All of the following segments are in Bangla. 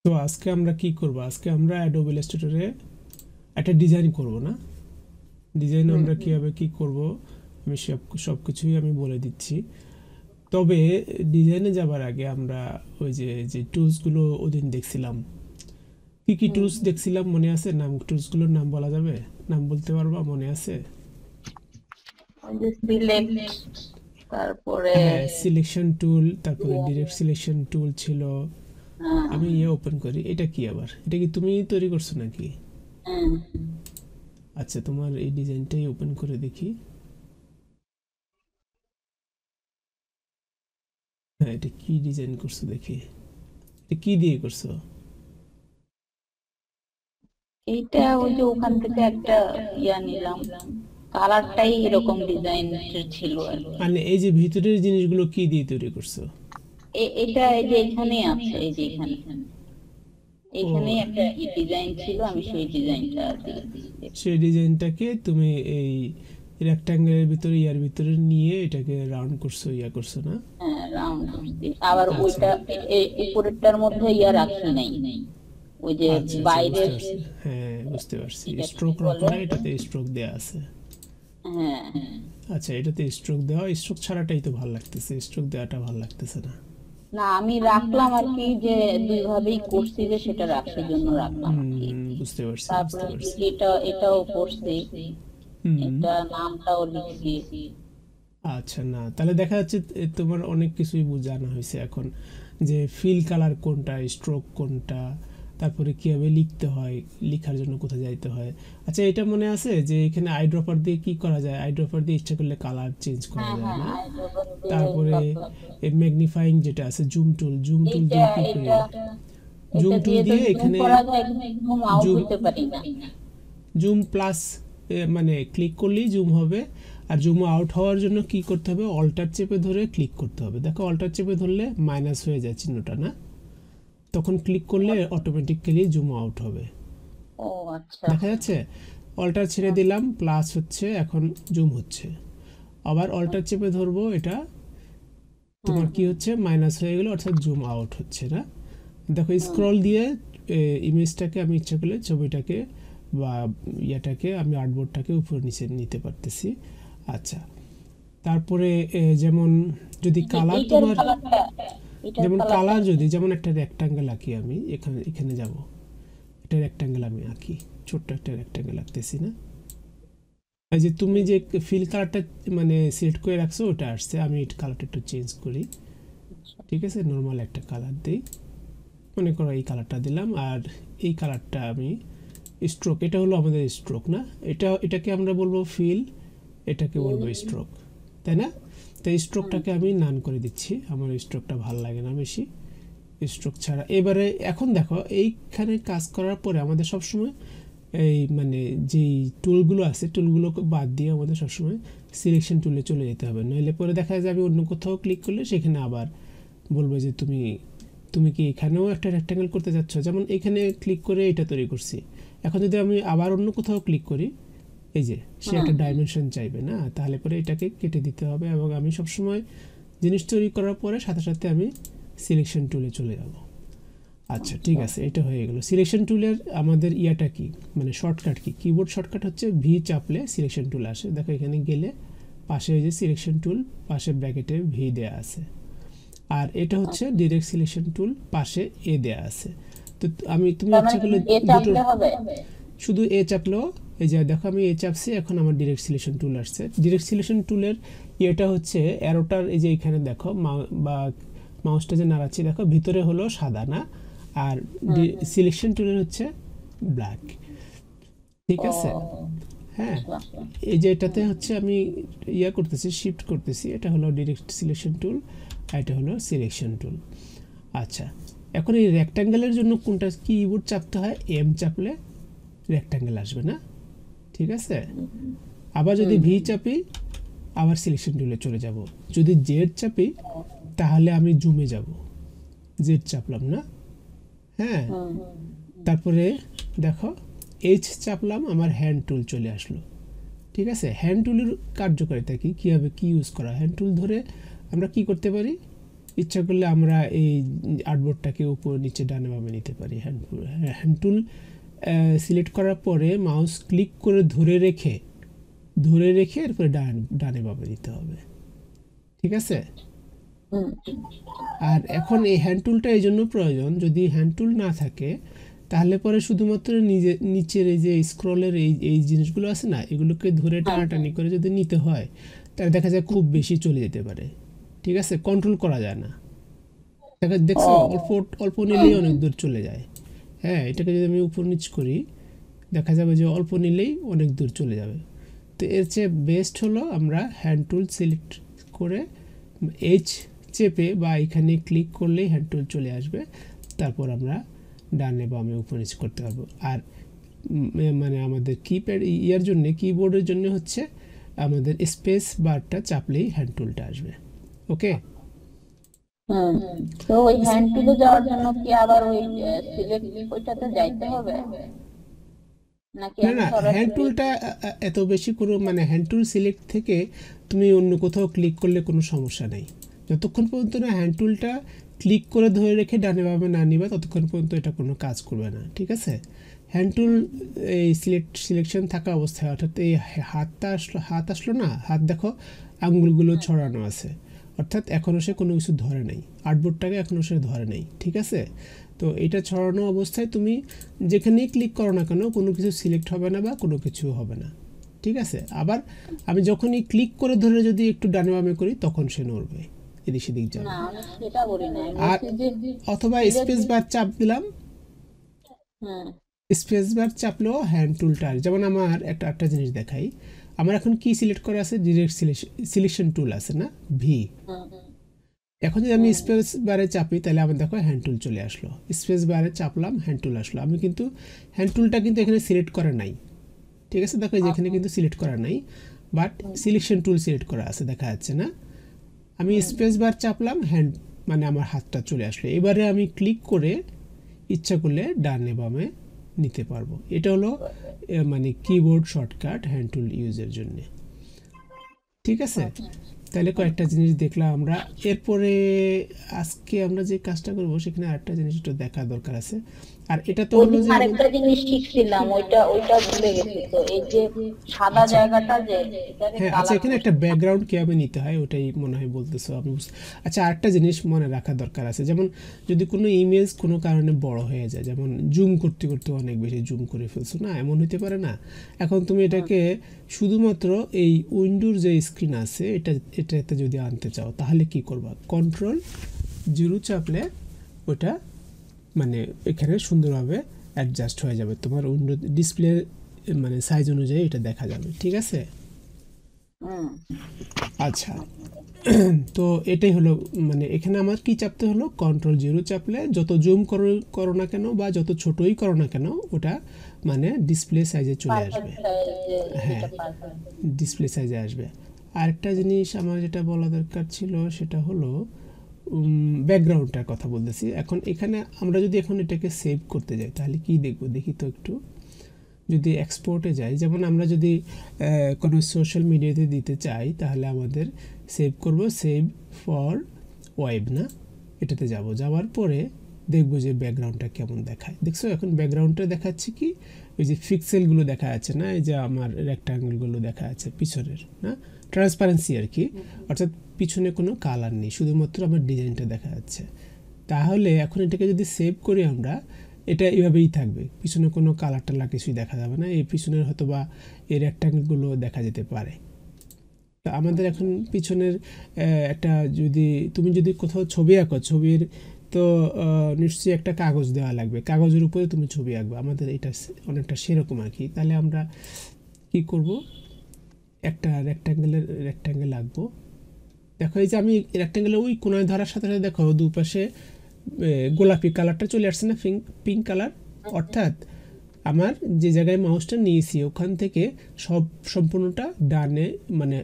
তো আজকে আমরা কি করব? আজকে আমরা অ্যাডোবে ইলাস্ট্রেটরে একটা ডিজাইন করব না? ডিজাইন আমরা কিভাবে কি করব আমি সব কিছুই আমি বলে দিচ্ছি। তবে ডিজাইনে যাবার আগে আমরা ওই যে যে টুলসগুলো ওদিন দেখছিলাম, কি কি টুলস দেখছিলাম মনে আছে? টুলসগুলোর নাম বলা যাবে? নাম বলতে পারবা? মনে আছে? তারপরে হ্যাঁ, সিলেকশন টুল, তারপরে ডিরেক্ট সিলেকশন টুল ছিল। আমি ওপেন করি। এটা কি আবার? এটা কি তুমি তৈরি করছো নাকি? আচ্ছা, তোমার এই ডিজাইনটাই ওপেন করে দেখি। হ্যাঁ, এটা কি ডিজাইন করছো দেখি। এটা কি দিয়ে করছো? এইটা ওই যে ওখান থেকে একটা নিলাম, কালারটাই এরকম ডিজাইন ছিল আর কি। মানে এই যে ভিতরের জিনিসগুলো কি দিয়ে তৈরি করছো? এটা এই যে এখানে আছে, এই যে এখানে ও, এখানে একটা ডিজাইন ছিল, আমি সেই ডিজাইনটা দিয়েছি। সেই ডিজাইনটাকে তুমি এই রেক্ট্যাঙ্গেলের ভিতরে ভিতরে নিয়ে এটাকে রাউন্ড করছো, করছো না? হ্যাঁ, রাউন্ড করছি। আবার আচ্ছা ওইটা উপরেরটার মধ্যে রাখি নাই, ওই যে আচ্ছা আচ্ছা, বুঝতে বাইরের পারছি। হ্যাঁ, বুঝতে পারছি। এটাকে কি স্ট্রোক রাখো বলে? না, এটাতে স্ট্রোক দেওয়া আছে। হ্যাঁ, আচ্ছা, এটাতে স্ট্রোক দেওয়া, স্ট্রোক ছাড়াটাই তো ভালো লাগতেছে, স্ট্রোক দেওয়াটা ভালো লাগতেছে না। না আমি রাখলাম আর কি, যে দুই ভাবেই করছি, যে সেটা রাখার জন্য রাখলাম আর কি। বুঝতে পারছি, বুঝতে তারপরে পারছি। এটাও করছি, হুম। এটা নামটাও লিখছি। আচ্ছা, না তাহলে দেখা যাচ্ছে তোমার অনেক কিছুই জানা হয়েছে এখন, যে ফিল কালার কোনটা, স্ট্রোক কোনটা, তারপরে কীভাবে লিখতে হয়, লেখার জন্য কোথায় যাইতে হয়। আচ্ছা, এটা মনে আছে যে এখানে আই ড্রপার দিয়ে কি করা যায়? আই ড্রপার দিয়ে ইচ্ছা করলে কালার চেঞ্জ করা হ্যাঁ যায় হ্যাঁ, না? আইড্রোবার দিয়ে তারপরে তারপর এই ম্যাগনিফাইং যেটা আছে, জুম টুল, জুম টুল এটা দিয়ে কি করি? এটা জুম এটা টুল দিয়ে তো দিয়ে জুম এখানে করা যায়, কিন্তু জুম আউট জুম হতে পারি না। জুম প্লাস মানে ক্লিক করলেই জুম হবে। আর জুম আউট হওয়ার জন্য কি করতে হবে? অল্টার চেপে ধরে ক্লিক করতে হবে। দেখো, অল্টার চেপে ধরলে মাইনাস হয়ে যায় চিহ্নটা, না? তখন ক্লিক করলে অটোমেটিক্যালি জুম আউট হবে। ও আচ্ছা। দেখা যাচ্ছে? অল্টার ছেড়ে দিলাম, প্লাস হচ্ছে, এখন জুম হচ্ছে। আবার অল্টার চেপে ধরবো, এটা হুম তোমার কি হচ্ছে? মাইনাস হয়ে গেল, অর্থাৎ জুম আউট হচ্ছে, না? দেখো, হুম স্ক্রল দিয়ে ইমেজটাকে আমি ইচ্ছা করলে ছবিটাকে বা ইয়াটাকে আমি আর্টবোর্ডটাকে উপর নিচে নিতে পারতেছি। আচ্ছা, তারপরে যেমন যদি কালার এইটার তোমার, কালারটা, এটার যেমন কালারটা কালার যদি, যেমন একটা রেক্ট্যাঙ্গেল আঁকি আমি, এখানে এখানে যাব, একটা রেক্ট্যাঙ্গেল আমি আঁকি, ছোট্ট একটা রেক্ট্যাঙ্গেল আঁকতেছি, না? এই যে তুমি যে ফিল কালারটা মানে সিলেক্ট করে রাখছো, ওটা আসছে। আমি এই কালারটা একটু চেঞ্জ করি। ঠিক আছে, নর্মাল একটা কালার দিই, মনে করো এই কালারটা দিলাম। আর এই কালারটা আমি স্ট্রোক, এটা হলো আমাদের স্ট্রোক, না? এটাকে আমরা বলবো ফিল, এটাকে বলবো স্ট্রোক, তাই না? তাই স্ট্রোকটাকে আমি নান করে দিচ্ছি, আমার স্ট্রোকটা ভালো লাগে না বেশি, স্ট্রোক ছাড়া। এবারে এখন দেখো, এইখানে কাজ করার পরে আমাদের সবসময় এই মানে যেই টুলগুলো আছে, টুলগুলো বাদ দিয়ে আমাদের সবসময় সিলেকশন টুলে চলে যেতে হবে, নইলে পরে দেখা যায় আমি অন্য কোথাও ক্লিক করলে সেখানে আবার বলবো যে তুমি তুমি কি এখানেও একটা রেক্ট্যাঙ্গেল করতে যাচ্ছ? যেমন এখানে ক্লিক করে এটা তৈরি করছি, এখন যদি আমি আবার অন্য কোথাও ক্লিক করি, এই যে সে একটা ডাইমেনশন চাইবে, না? তাহলে পরে এটাকে কেটে দিতে হবে। এবং আমি সবসময় জিনিস তৈরি করার পরে সাথে সাথে আমি সিলেকশন টুলে চলে যাব। আচ্ছা, ঠিক আছে, এটা হয়ে গেল। সিলেকশন টুলের আমাদের ইয়াটা কি, মানে শর্টকাট কি? কিবোর্ড শর্টকাট হচ্ছে ভি চাপলে সিলেকশন টুল আসে। দেখো, এখানে গেলে পাশে এই যে সিলেকশন টুল, পাশে ব্র্যাকেটে ভি দেয়া আছে। আর এটা হচ্ছে ডিরেক্ট সিলেকশন টুল, পাশে এ দেয়া আছে। তো তুমি তার ইচ্ছা মানে করলে এ দুটো, চাপলে হবে? শুধু এ চাপলেও, এই যে দেখো আমি এ চাপছি, এখন আমার ডিরেক্ট সিলেকশন টুল আসছে। ডিরেক্ট সিলেকশন টুলের এটা হচ্ছে অ্যারোটার, এই যে এখানে দেখো বা মাউসটা যে নাড়াচ্ছি, দেখো ভিতরে হলো সাদা, না? আর সিলেকশন টুলের হচ্ছে ব্ল্যাক। ঠিক আছে? ও হ্যাঁ, আচ্ছা। এই যে এটাতে হচ্ছে আমি করতেছি, শিফট করতেছি, এটা হলো ডিরেক্ট সিলেকশন টুল, আর এটা হলো সিলেকশন টুল। আচ্ছা, এখন এই রেক্ট্যাঙ্গেলের জন্য কোনটা কিবোর্ড চাপতে হয়? এম চাপলে রেক্ট্যাঙ্গেল আসবে, না? ঠিক আছে? আবার যদি ভি চাপি, আবার সিলেকশন টুলে চলে যাব। যদি জেড চাপি, তাহলে আমি জুমে যাব। জেড চাপলাম, না? হ্যাঁ, তারপরে দেখো, এইচ চাপলাম, আমার হ্যান্ড টুল চলে আসলো। ঠিক আছে? হ্যান্ড টুলের কার্যকারিতা কি, কীভাবে কি ইউজ করা? হ্যান্ড টুল ধরে আমরা কি করতে পারি? ইচ্ছা করলে আমরা এই আর্টবোর্ডটাকে উপর নিচে ডানে বামে নিতে পারি। হ্যান্ড টুল সিলেক্ট করার পরে মাউস ক্লিক করে ধরে রেখে এরপরে ডানে বামে নিতে হবে, ঠিক আছে? হুম, আর এখন এই হ্যান্ড টুলটা এই জন্য প্রয়োজন, যদি হ্যান্ড টুল না থাকে তাহলে পরে শুধুমাত্র নিচের এই যে স্ক্রলের এই জিনিসগুলো আছে না, এগুলোকে ধরে টানাটানি করে যদি নিতে হয় তাহলে দেখা যায় খুব বেশি চলে যেতে পারে, ঠিক আছে? কন্ট্রোল করা যায় না। দেখছো অল্প অল্প নিলেই অনেক দূর চলে যায়। হ্যাঁ, এটাকে যদি আমি উপর নিচ করি দেখা যাবে যে অল্প নিলেই অনেক দূর চলে যাবে। তো এর চেয়ে বেস্ট হলো আমরা হ্যান্ড টুল সিলেক্ট করে এইচ চেপে বা এখানে ক্লিক করলেই হ্যান্ড টুল চলে আসবে, তারপর আমরা ডানে বামে উপর নিচ করতে পারবো। আর মানে আমাদের কিপ্যাড ইয়ার জন্য, কিবোর্ডের জন্য হচ্ছে আমাদের স্পেস বারটা চাপলেই হ্যান্ড টুলটা আসবে। ওকে, হুম। তো ওই হ্যান্ড টুলে যাওয়ার জন্য কি আবার ওই সিলেক্ট ওইটাতে যাইতে হবে, নাকি না আমি না, হ্যান্ড সরাসরি? টুলটা এত বেশি কোনো মানে হ্যান্ড টুল সিলেক্ট থেকে তুমি অন্য কোথাও ক্লিক করলে কোনো সমস্যা নেই। যতক্ষণ পর্যন্ত না হ্যান্ড টুলটা ক্লিক করে ধরে রেখে ডানে বামে না নিবা ততক্ষণ পর্যন্ত এটা কোনো কাজ করবে না, ঠিক আছে? হ্যান্ড টুল এই সিলেকশন থাকা অবস্থায়, অর্থাৎ এই হাত আসলো না, হাত দেখো আঙ্গুলগুলো ছড়ানো আছে, অর্থাৎ এখনও সে কোনো কিছু ধরে নেই, আর্টবোর্ডটাকে এখনও সে ধরে নেই, ঠিক আছে? তো এটা ছড়ানো অবস্থায় তুমি যেখানেই ক্লিক করো না কেন কোনো কিছু সিলেক্ট হবে না বা কোনো কিছু হবে না, ঠিক আছে? আবার আমি যখনই ক্লিক করে ধরে যদি একটু ডানে বামে করি তখন সে নড়বে, এদিক সেদিক যাবে। না, আমি সেটা বলি না, আমি আর বলছি যে অথবা ডিরেক্ট। স্পেস বার চাপ দিলাম, হুম, স্পেস বার চাপলেও হ্যান্ড টুলটা, যেমন আমার একটা জিনিস দেখাই, আমার এখন কি সিলেক্ট করা আছে, ডিরেক্ট সিলেকশন টুল আছে না, ভি। হুম, এখন যদি আমি স্পেস বারে চাপি তাহলে আমার দেখো হ্যান্ড টুল চলে আসলো, স্পেস বারে চাপলাম হ্যান্ড টুল আসলো। আমি কিন্তু হ্যান্ড টুলটা কিন্তু এখানে সিলেক্ট করা নাই, ঠিক আছে? দেখো যেখানে কিন্তু সিলেক্ট করা নাই, বাট সিলেকশন টুল সিলেক্ট করা আছে, দেখা যাচ্ছে না? আমি স্পেস বার চাপলাম, হ্যান্ড মানে আমার হাতটা চলে আসলো। এবারে আমি ক্লিক করে ইচ্ছা করলে ডানে বামে নিতে পারবো। এটা হলো মানে কিবোর্ড শর্টকাট হ্যান্ড টুল ইউজের জন্য, ঠিক আছে? তাহলে কয়েকটা জিনিস দেখলাম আমরা। এরপরে আজকে আমরা যে কাজটা করব সেখানে আরেকটা জিনিস একটু দেখা দরকার আছে। আর এটা তো ওই হলো দিন যে আরেকটা জিনিস শিখছিলাম, ওইটা ভুলে গেছি। তো এই যে সাদা আচ্ছা, জায়গাটা যে এটারে হ্যাঁ আচ্ছা, কালার এখানে একটা করতে হবে। ব্যাকগ্রাউন্ড কীভাবে নিতে হয় ওটাই মনে হয় বলতেছো আমি আচ্ছা, আরেকটা জিনিস মনে রাখা দরকার আছে, যেমন যদি কোনো ইমেজ কোনো কারণে বড় হয়ে যায়, যেমন জুম করতে করতে অনেক বেশি জুম করে ফেলছো না, এমন হতে পারে না? এখন তুমি এটাকে শুধুমাত্র এই উইন্ডোর যে স্ক্রিন আছে এটাতে যদি আনতে চাও তাহলে কি করবা, কন্ট্রোল জিরো চাপলে ওটা মানে এখানে সুন্দরভাবে অ্যাডজাস্ট হয়ে যাবে, তোমার উইন্ডো ডিসপ্লে মানে সাইজ অনুযায়ী এটা দেখা যাবে, ঠিক আছে? হুম, আচ্ছা, তো এটাই হলো মানে এখানে আমার কি চাপতে হলো, কন্ট্রোল জিরো চাপলে যত জুম করো না কেন বা যত ছোটই করো না কেন ওটা মানে ডিসপ্লে সাইজে চলে আসবে। পারফেক্ট সাইজে, হ্যাঁ, এটা পারফেক্ট। ডিসপ্লে সাইজে আসবে। আরেকটা জিনিস আমার যেটা বলা দরকার ছিল সেটা হলো ব্যাকগ্রাউন্ডটার কথা বলতেছি। এখন এখানে আমরা যদি এখন এটাকে সেভ করতে যাই তাহলে কি দেখব, দেখি তো একটু। যদি এক্সপোর্টে যাই, যেমন আমরা যদি কোনো সোশ্যাল মিডিয়াতে দিতে চাই তাহলে আমাদের সেভ করব, সেভ ফর ওয়েব না, এটাতে যাওয়ার পরে দেখব যে ব্যাকগ্রাউন্ডটা কেমন দেখায়। দেখছো এখন ব্যাকগ্রাউন্ডটা দেখাচ্ছে কি, ওই যে পিক্সেলগুলো দেখা যাচ্ছে না, এই যে আমার রেক্টাঙ্গেলগুলো দেখা যাচ্ছে পিছনের, না ট্রান্সপারেন্সি আর কি, অর্থাৎ পিছনে কোনো কালার নেই, শুধুমাত্র আমার ডিজাইনটা দেখা যাচ্ছে। তাহলে এখন এটাকে যদি সেভ করি আমরা, এটা এইভাবেই থাকবে, পিছনে কোনো কালার টালার কিছুই দেখা যাবে না, এই পিছনের হয়তো বা এই রেক্টাঙ্গেলগুলো দেখা যেতে পারে। তো আমাদের এখন পিছনের একটা যদি তুমি যদি কোথাও ছবি আঁকো, ছবির তো নিশ্চয়ই একটা কাগজ দেওয়া লাগবে, কাগজের উপরে তুমি ছবি আঁকবে, আমাদের এটা অনেকটা সেরকম আর কি। তাহলে আমরা কি করব, একটা রেক্টাঙ্গেল আঁকবো। দেখো এই যে আমি রেক্টাঙ্গেলের ওই কোনায় ধরার সাথে সাথে দেখো দুপাশে গোলাপি কালারটা চলে আসছে না, পিঙ্ক কালার, অর্থাৎ আমার যে জায়গায় মাউসটা নিয়েছি ওখান থেকে সম্পূর্ণটা ডানে মানে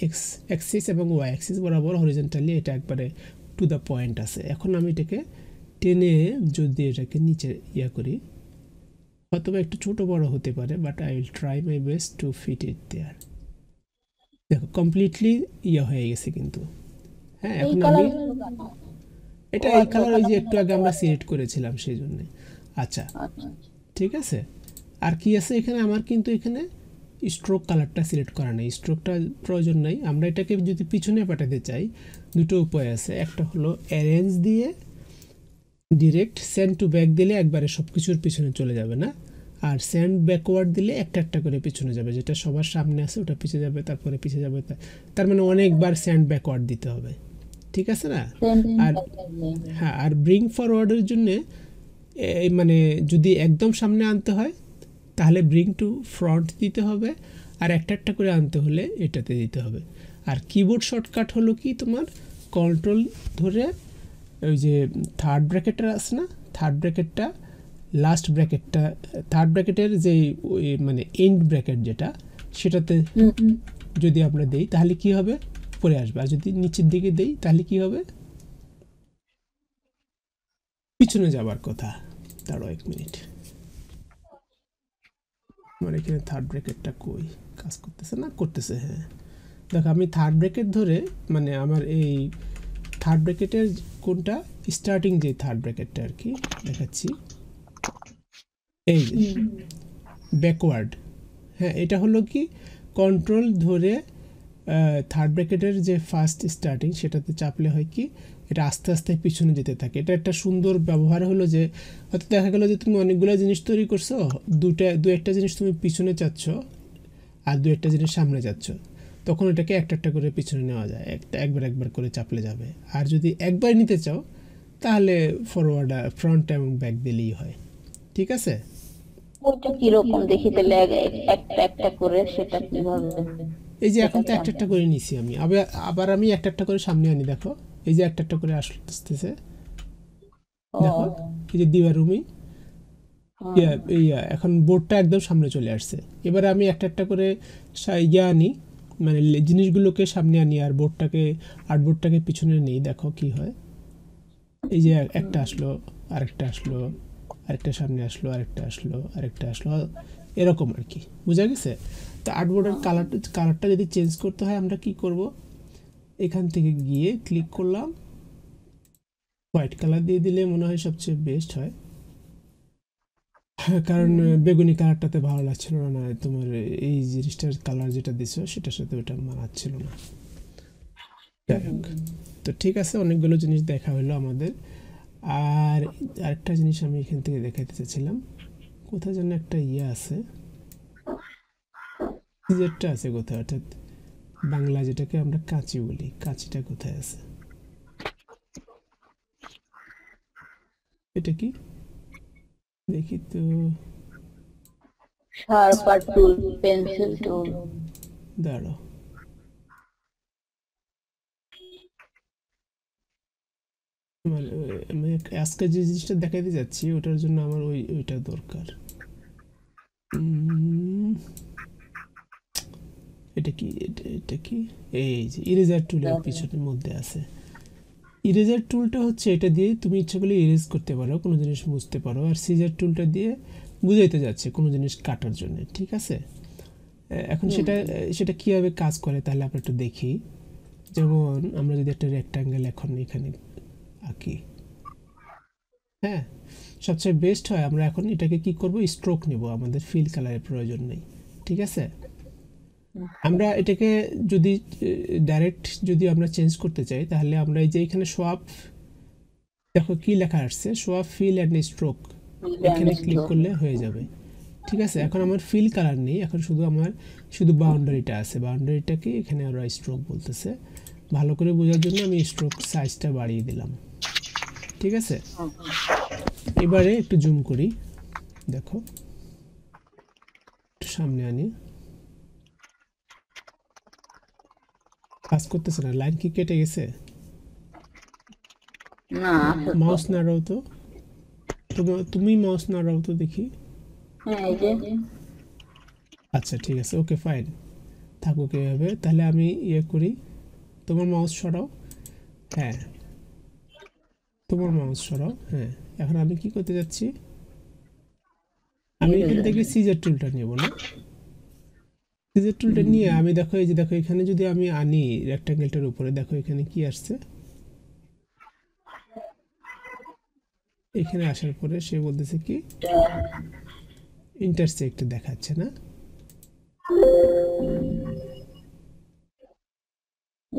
এক্স অ্যাক্সিস এবং ওয়াই অ্যাক্সিস বরাবর হরিজন্টালি এটা একবারে টু দ্য পয়েন্ট আছে। এখন আমি এটাকে টেনে যদি এটাকে নিচে করি, হয়তো একটু ছোট বড় হতে পারে, but I will try my best to fit it there. দেখো কমপ্লিটলি হয়ে গেছে কিন্তু। হ্যাঁ, এই এখন আমি কালার গুলো কেন? এটা ও এই আচ্ছা, কালার ওই যে তাহলে একটু আগে আমরা সিলেক্ট করেছিলাম সেই জন্য। আচ্ছা আচ্ছা ঠিক আছে। আর কি আছে এখানে, আমার কিন্তু এখানে স্ট্রোক কালারটা সিলেক্ট করা নেই, স্ট্রোকটা প্রয়োজন নাই। আমরা এটাকে যদি পিছনে পাঠাতে চাই দুটো উপায় আছে, একটা হলো অ্যারেঞ্জ দিয়ে ডিরেক্ট সেন্ড টু ব্যাক দিলে একবারে সব কিছুর পিছনে চলে যাবে না, আর সেন্ড ব্যাকওয়ার্ড দিলে একটা একটা করে পিছনে যাবে, যেটা সবার সামনে আছে ওটা পিছিয়ে যাবে, তারপরে পিছিয়ে যাবে, তার মানে অনেকবার সেন্ড ব্যাকওয়ার্ড দিতে হবে, ঠিক আছে না। সেন্ড আর হ্যাঁ, আর ব্রিং ফরওয়ার্ডের জন্যে মানে যদি একদম সামনে আনতে হয় তাহলে ব্রিং টু ফ্রন্ট দিতে হবে, আর একটা একটা করে আনতে হলে এটাতে দিতে হবে। আর কিবোর্ড শর্টকাট হলো কি, তোমার কন্ট্রোল ধরে ওই যে থার্ড ব্র্যাকেটটা আছে না, থার্ড ব্র্যাকেটটা লাস্ট ব্র্যাকেটটা, থার্ড ব্র্যাকেটের যে মানে এন্ড ব্র্যাকেট যেটা, সেটাতে যদি আমরা দেই তাহলে কি হবে, পরে আসবে। আর যদি নিচের দিকে দেই তাহলে কি হবে, পিছনে যাবার কথা। দাঁড়াও 1 মিনিট, আমার এখানে থার্ড ব্র্যাকেটটা কই, কাজ করতেছে না, করতেছে, হ্যাঁ দেখো আমি থার্ড ব্র্যাকেট ধরে মানে আমার এই থার্ড ব্র্যাকেটের কোনটা স্টার্টিং যে থার্ড ব্র্যাকেটটা আর কি দেখাচ্ছি, এই যে ব্যাকওয়ার্ড। হ্যাঁ এটা হলো কি কন্ট্রোল ধরে থার্ড ব্র্যাকেটের যে ফার্স্ট স্টার্টিং সেটাতে চাপলে হয় কি এটা আস্তে আস্তে পিছনে যেতে থাকে। এটা একটা সুন্দর ব্যবহার হলো যে হয়তো দেখা গেলো যে তুমি অনেকগুলো জিনিস তৈরি করছো, দু একটা জিনিস তুমি পিছনে চাচ্ছ আর দু একটা জিনিস সামনে যাচ্ছ, তখন এটাকে একটা একটা করে পিছনে নেওয়া যায়, একবার একবার করে চাপলে যাবে। আর যদি একবার নিতে চাও তাহলে ফরওয়ার্ড ফ্রন্ট এবং ব্যাক দিলেই হয়, ঠিক আছে। ওইটা কিরকম দেখি তাহলে একটা একটা করে সেটা কিভাবে এই যে এখন তো সেটাকে একটা আমরা একটা করে নিছি আমি, আবার আবার আমি একটা একটা করে সামনে আনি, দেখো এই যে একটা একটা করে আসতেছে, দেখো ও এই যে দিবারুমি হুম, এখন বোর্ডটা একদম সামনে চলে আসছে। এবারে আমি একটা একটা করে ইয়ে আনি, মানে জিনিসগুলোকে সামনে আনি আর বোর্ডটাকে আর্টবোর্ডটাকে পিছনে নিই, দেখো কি হয়। এই যে একটা আসলো, আরেকটা আসলো, আরেকটা সামনে আসলো, আরেকটা আসলো, আরেকটা আসলো, এরকম আর কি, বোঝা গেছে। তো আর্টবোর্ডের কালারটা যদি চেঞ্জ করতে হয় আমরা কি করব, এখান থেকে গিয়ে ক্লিক করলাম, হোয়াইট কালার দিয়ে দিলে মনে হয় সবচেয়ে বেস্ট হয়। কারণ বেগুনি কালারটাতে ভালো লাগছিল না, তোমার এই জিনিসটার কালার যেটা দিছো সেটার সাথে ওটা মানাচ্ছিল না। যাই হোক, তো ঠিক আছে, অনেকগুলো জিনিস দেখা হলো আমাদের। আর আরেকটা জিনিস আমি এখান থেকে দেখাইতে চাচ্ছিলাম, কোথায় যেন একটা ইয়ে আছে, সিজারটা আছে কোথায়, অর্থাৎ বাংলা যেটাকে আমরা কাঁচি বলি, কাঁচিটা কোথায় আছে, এটা কি দেখি তো, শার্পার টুল, পেন্সিল টুল। দাঁড়াও, মানে আমি আজকে যে জিনিসটা দেখাইতে যাচ্ছি ওটার জন্য আমার ওইটা দরকার। এটা কি, এটা কি, এই যে ইরেজার টুলের পিছনের মধ্যে আছে। ইরেজার টুলটা হচ্ছে এটা দিয়ে তুমি ইচ্ছা করলে ইরেজ করতে পারো, কোনো জিনিস মুছতে পারো, আর সিজার টুলটা দিয়ে বুঝাইতে যাচ্ছে কোনো জিনিস কাটার জন্য, ঠিক আছে। এখন সেটা সেটা কীভাবে কাজ করে তাহলে আমরা একটু দেখি। যেমন আমরা যদি একটা রেক্ট্যাঙ্গেল এখন এখানে আঁকি, হ্যাঁ সবচেয়ে বেস্ট হয় আমরা এখন এটাকে কি করব, স্ট্রোক নেব, আমাদের ফিল কালারের প্রয়োজন নেই, ঠিক আছে। আমরা এটাকে যদি ডাইরেক্ট যদি আমরা চেঞ্জ করতে চাই তাহলে আমরা এই যে এখানে সোয়াপ, দেখো কি লেখা আসছে, সোয়াপ ফিল অ্যান্ড স্ট্রোক, এখানে ক্লিক করলে হয়ে যাবে, ঠিক আছে। এখন আমার ফিল কালার নেই, এখন শুধু আমার শুধু বাউন্ডারিটা আছে, বাউন্ডারিটাকে এখানে ওরা স্ট্রোক বলতেছে। ভালো করে বোঝার জন্য আমি স্ট্রোক সাইজটা বাড়িয়ে দিলাম, ঠিক আছে। এবারে একটু জুম করি, দেখো একটু সামনে আনি, কাজ করতেছে না, লাইন কি কেটে গেছে, না মাউস নাড়াও তো, তুমি মাউস নাড়াও তো দেখি। হ্যাঁ এই যে আচ্ছা ঠিক আছে, ওকে ফাইন, থাকুক এভাবে। তাহলে আমি ইয়ে করি, তোমার মাউস সরাও, হ্যাঁ তোমার মাউস সরাও, হ্যাঁ। এখন আমি কি করতে যাচ্ছি, আমি এখান থেকে সিজার টুলটা নেব না, সিজার টুলটা নিয়ে আমি দেখো এই যে দেখো এখানে যদি আমি আনি রেক্ট্যাঙ্গেলটার উপরে, দেখো এখানে কি আসছে, এখানে আসার পরে সে বলতেছে কি ইন্টারসেক্ট দেখাচ্ছে না,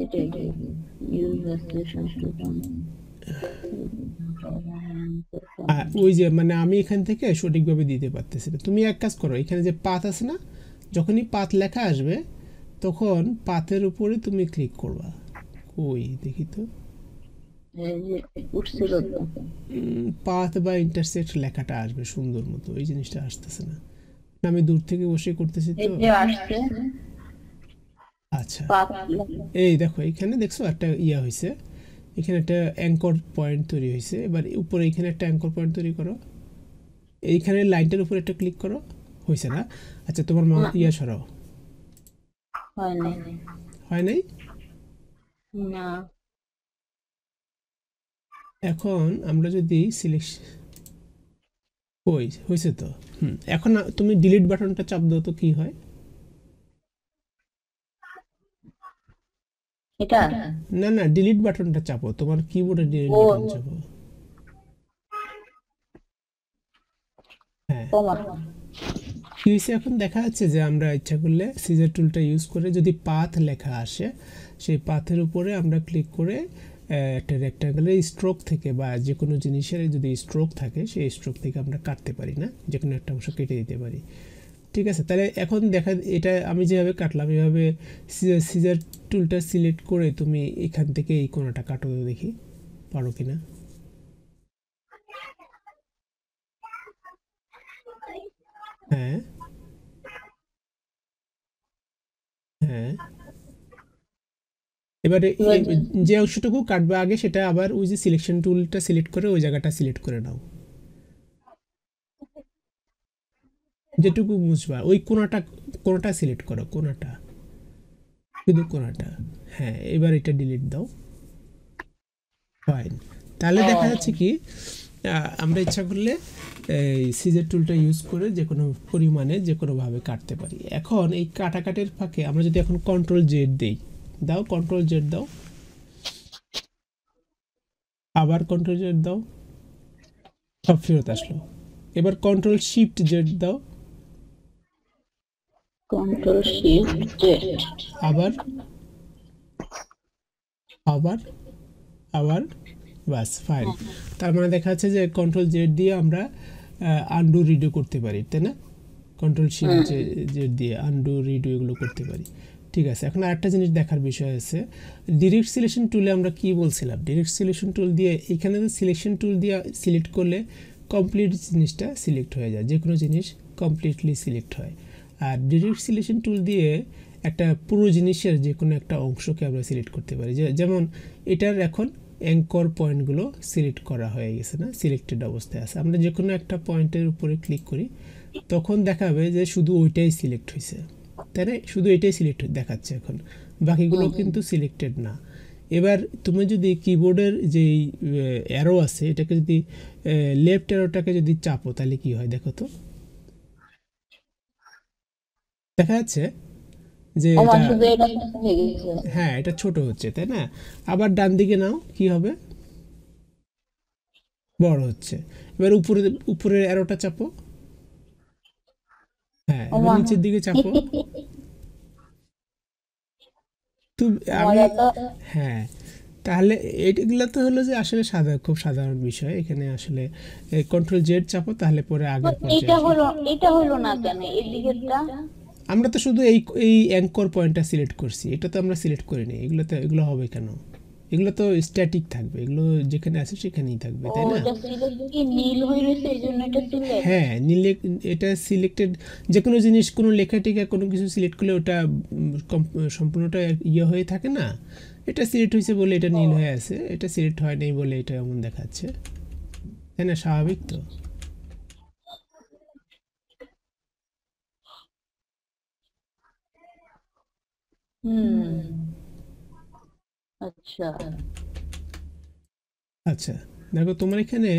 এটাই ইউজ দ্য সিলেকশন টুল ওই যে মানে আমি এখান থেকে সঠিকভাবে দিতে পারতেছি না। তুমি এক কাজ করো, এখানে যে পাথ আছে না, যখনই পাথ লেখা আসবে তখন পাথের উপরে তুমি ক্লিক করবা। ওই দেখি তো এই যে উঠছিল তো পাথ বা ইন্টারসেক্ট লেখাটা আসবে সুন্দর মতো, এই জিনিসটা আসতেছে না। আমি দূর থেকে বসে করতেছি এই তো। যে আসছে আচ্ছা, পাত এই দেখো এখানে দেখছো একটা ইয়া হয়েছে, এখানে একটা অ্যাঙ্কর পয়েন্ট তৈরি হয়েছে। এবার উপরে এখানে একটা অ্যাঙ্কর পয়েন্ট তৈরি করো, এইখানে লাইনটার উপরে একটা ক্লিক করো। হয়েছে না? আচ্ছা তোমার ইয়া সরাও। হয় নাই হয় নাই? না এখন আমরা যদি সিলেকশন, ওই হয়েছে তো। এখন তুমি ডিলিট বাটনটা চাপ দাও তো কি হয়। এটা না না, ডিলিট বাটনটা চাপো, তোমার কিবোর্ডে ডিলিট ও বাটন চাপো। হ্যাঁ, কমা কি হয়েছে এখন দেখা যাচ্ছে যে আমরা ইচ্ছা করলে সিজার টুলটা ইউজ করে যদি পাথ লেখা আসে, সেই পাথের উপরে আমরা ক্লিক করে একটা রেক্ট্যাঙ্গেলের স্ট্রোক থেকে বা যে কোনো জিনিসের যদি স্ট্রোক থাকে সেই স্ট্রোক থেকে আমরা কাটতে পারি, না যে কোনো একটা অংশ কেটে দিতে পারি। ঠিক আছে, তাহলে এখন দেখা এটা আমি যেভাবে কাটলাম এভাবে সিজার টুলটা সিলেক্ট করে তুমি এখান থেকে এই কোণাটা কাটো তো দেখি পারো কিনা। হ্যাঁ হ্যাঁ, এবারে যে অংশটুকু কাটবে আগে সেটা আবার ওই যে সিলেকশন টুলটা সিলেক্ট করে ওই জায়গাটা সিলেক্ট করে নাও, যেটুকু মুছবা ওই কোণাটা, কোণাটা সিলেক্ট করো, কোণাটা, শুধু কোণাটা। হ্যাঁ, এবার এটা ডিলিট দাও। ফাইন, তাহলে দেখা যাচ্ছে কি আমরা ইচ্ছা করলে এই সিজার টুলটা ইউজ করে যে কোনো পরিমাণে যে কোনোভাবে কাটতে পারি। এখন এই কাটাকাটির ফাঁকে আমরা যদি এখন কন্ট্রোল জেড দিই, দাও কন্ট্রোল জেড দাও, আবার কন্ট্রোল জেড দাও, সব ফেরত আসলো। এবার কন্ট্রোল শিফট জেড দাও, কন্ট্রোল শিফট জেড আবার আবার আবার, বাস ফাইন। তার মানে দেখা যাচ্ছে যে কন্ট্রোল জেড দিয়ে আমরা আনডু রিডু করতে পারি, তাই না? কন্ট্রোল শিফট জেড দিয়ে আনডু রিডু এগুলো করতে পারি। ঠিক আছে, এখন আরেকটা জিনিস দেখার বিষয় আছে, ডিরেক্ট সিলেকশন টুলে আমরা কি বলছিলাম, ডিরেক্ট সিলেকশন টুল দিয়ে এখানে সিলেকশন টুল দিয়ে সিলেক্ট করলে কমপ্লিট জিনিসটা সিলেক্ট হয়ে যায়, যে কোনো জিনিস কমপ্লিটলি সিলেক্ট হয়। আর ডিরেক্ট সিলেকশন টুল দিয়ে একটা পুরো জিনিসের যে কোনো একটা অংশকে আমরা সিলেক্ট করতে পারি, যেমন এটার এখন অ্যাঙ্কর পয়েন্টগুলো সিলেক্ট করা হয়ে গেছে, না সিলেক্টেড অবস্থায় আছে। আমরা যে কোনো একটা পয়েন্টের উপরে ক্লিক করি তখন দেখাবে যে শুধু ওইটাই সিলেক্ট হয়েছে, তাই না? শুধু এটাই সিলেক্ট দেখাচ্ছে, এখন বাকিগুলো কিন্তু সিলেক্টেড না। এবার তুমি যদি কিবোর্ডের যেই অ্যারো আছে এটাকে যদি লেফট অ্যারোটাকে যদি চাপো তাহলে কি হয় দেখো তো, দেখা যাচ্ছে যে আমার এটা, শুধু এটা হয়ে গেছে হ্যাঁ এটা ছোট হচ্ছে, তাই না? আবার ডান দিকে নাও, কি হবে, বড় হচ্ছে। এবার উপরে, উপরের অ্যারোটা চাপো, হ্যাঁ এবার আমার নিচের দিকে চাপো। তুমি আমার আমি, এত হ্যাঁ, তাহলে এগুলো তো হলো যে আসলে খুব সাধারণ বিষয়। এখানে আসলে কন্ট্রোল জেড চাপো তাহলে পরে আগের পর্যায়ে এটা আসবে। হলো এটা হলো না কেন এই দিকেরটা আমরা তো শুধু এই এই অ্যাঙ্কর পয়েন্টটা সিলেক্ট করছি, এটা তো আমরা সিলেক্ট করিনি। এগুলো তো, এগুলো হবে কেন? এগুলো তো স্ট্যাটিক থাকবে, এগুলো যেখানে আছে সেখানেই থাকবে, ও তাই না? এটা সিলেক্ট কি নীল হয়ে গেছে এই জন্য এটা সিলেক্ট হ্যাঁ, নিলে এটা সিলেক্টেড, যে কোনো জিনিস কোনো লেখা টেখা কোনো কিছু সিলেক্ট করলে ওটা সম্পূর্ণটা ইয়ে হয়ে থাকে না। এটা সিলেক্ট হয়েছে বলে এটা নীল হয়ে আছে, এটা সিলেক্ট হয় নাই বলে এটা এমন দেখাচ্ছে, তাই না? স্বাভাবিক তো। আচ্ছা আচ্ছা, দেখো তোমার এখানে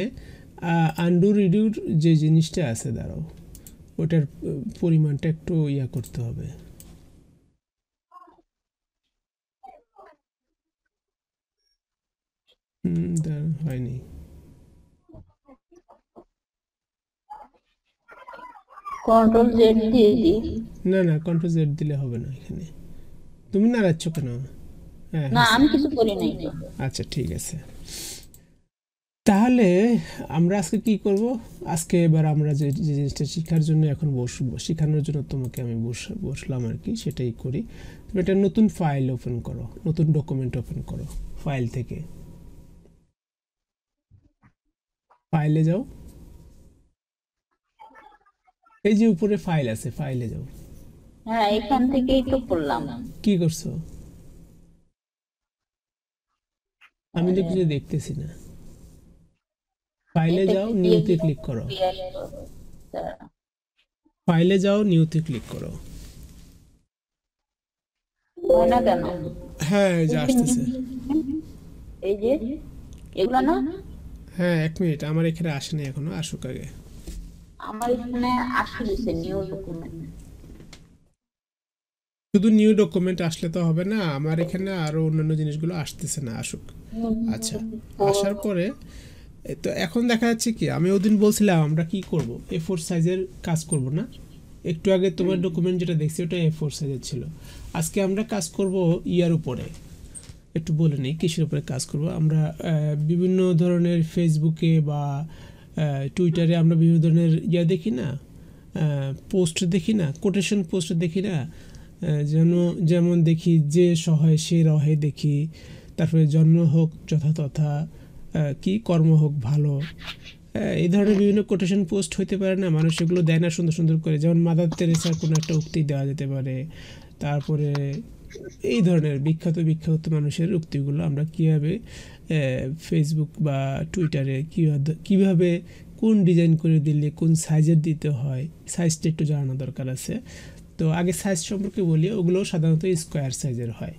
আন্ডু রিডিউর যে জিনিসটা আছে, দাঁড়াও ওটার পরিমাণটা একটু ইয়া করতে হবে। দাঁড়াও, হয়নি। কন্ট্রোল জেড দিয়ে দিই। না না, কন্ট্রোল জেড দিলে হবে না, এখানে তুমি নাড়াচ্ছ কেন? হ্যাঁ না হয়েছে। আমি কিছু করি নাই তো। আচ্ছা ঠিক আছে, তাহলে আমরা আজকে কি করব? আজকে এবার আমরা যে যে জিনিসটা শেখার জন্য এখন বসবো, শেখানোর জন্য তোমাকে আমি বসলাম আর কি, সেটাই করি। তুমি একটা নতুন ফাইল ওপেন করো, নতুন ডকুমেন্ট ওপেন করো। ফাইল থেকে ফাইলে যাও, এই যে উপরে ফাইল আছে, ফাইলে যাও। হ্যাঁ এখান থেকেই তো করলাম। কি করছো? আমি তো কিছু দেখতেছি না। ফাইলে এটা যাও, কি নিউতে ক্লিক করো। ফাইলে যাও, নিউতে ক্লিক করো। হয় না কেন? হ্যাঁ এই যে আসতেছে। এই যে এগুলো না, হ্যাঁ এক মিনিট, আমার এখানে আসেনি এখনো, আসুক আগে। আমার এখানে আসছে নিউ ডকুমেন্ট। শুধু নিউ ডকুমেন্ট আসলে তো হবে না, আমার এখানে আরো অন্যান্য জিনিসগুলো আসতেছে না, আসুক। আচ্ছা, আসার পরে তো এখন দেখা যাচ্ছে কি, আমি ওদিন বলছিলাম আমরা কি করব, A4 সাইজের কাজ করব না? একটু আগে তোমার ডকুমেন্ট যেটা দেখছি ওটা A4 সাইজের ছিল। আজকে আমরা কাজ করব ইয়ার উপরে। একটু বলে নিই কিসের উপরে কাজ করব আমরা। বিভিন্ন ধরনের ফেসবুকে বা টুইটারে আমরা বিভিন্ন ধরনের ইয়া দেখি না, পোস্ট দেখি না, কোটেশন পোস্ট দেখি না, যেমন দেখি যে সহায় সে রহে দেখি, তারপরে জন্ম হোক যথাতথা, কি কর্ম হোক ভালো, এই ধরনের বিভিন্ন কোটেশন পোস্ট হইতে পারে না, মানুষ এগুলো দেয় না সুন্দর সুন্দর করে, যেমন মাদার তেরেসার কোনো একটা উক্তি দেওয়া যেতে পারে। তারপরে এই ধরনের বিখ্যাত বিখ্যাত মানুষের উক্তিগুলো আমরা কীভাবে ফেসবুক বা টুইটারে কীভাবে কোন ডিজাইন করে দিলে কোন সাইজের দিতে হয়, সাইজটা একটু জানানো দরকার আছে। তো আগে সাইজ সম্পর্কে বলি, ওগুলো সাধারণত স্কোয়ার সাইজের হয়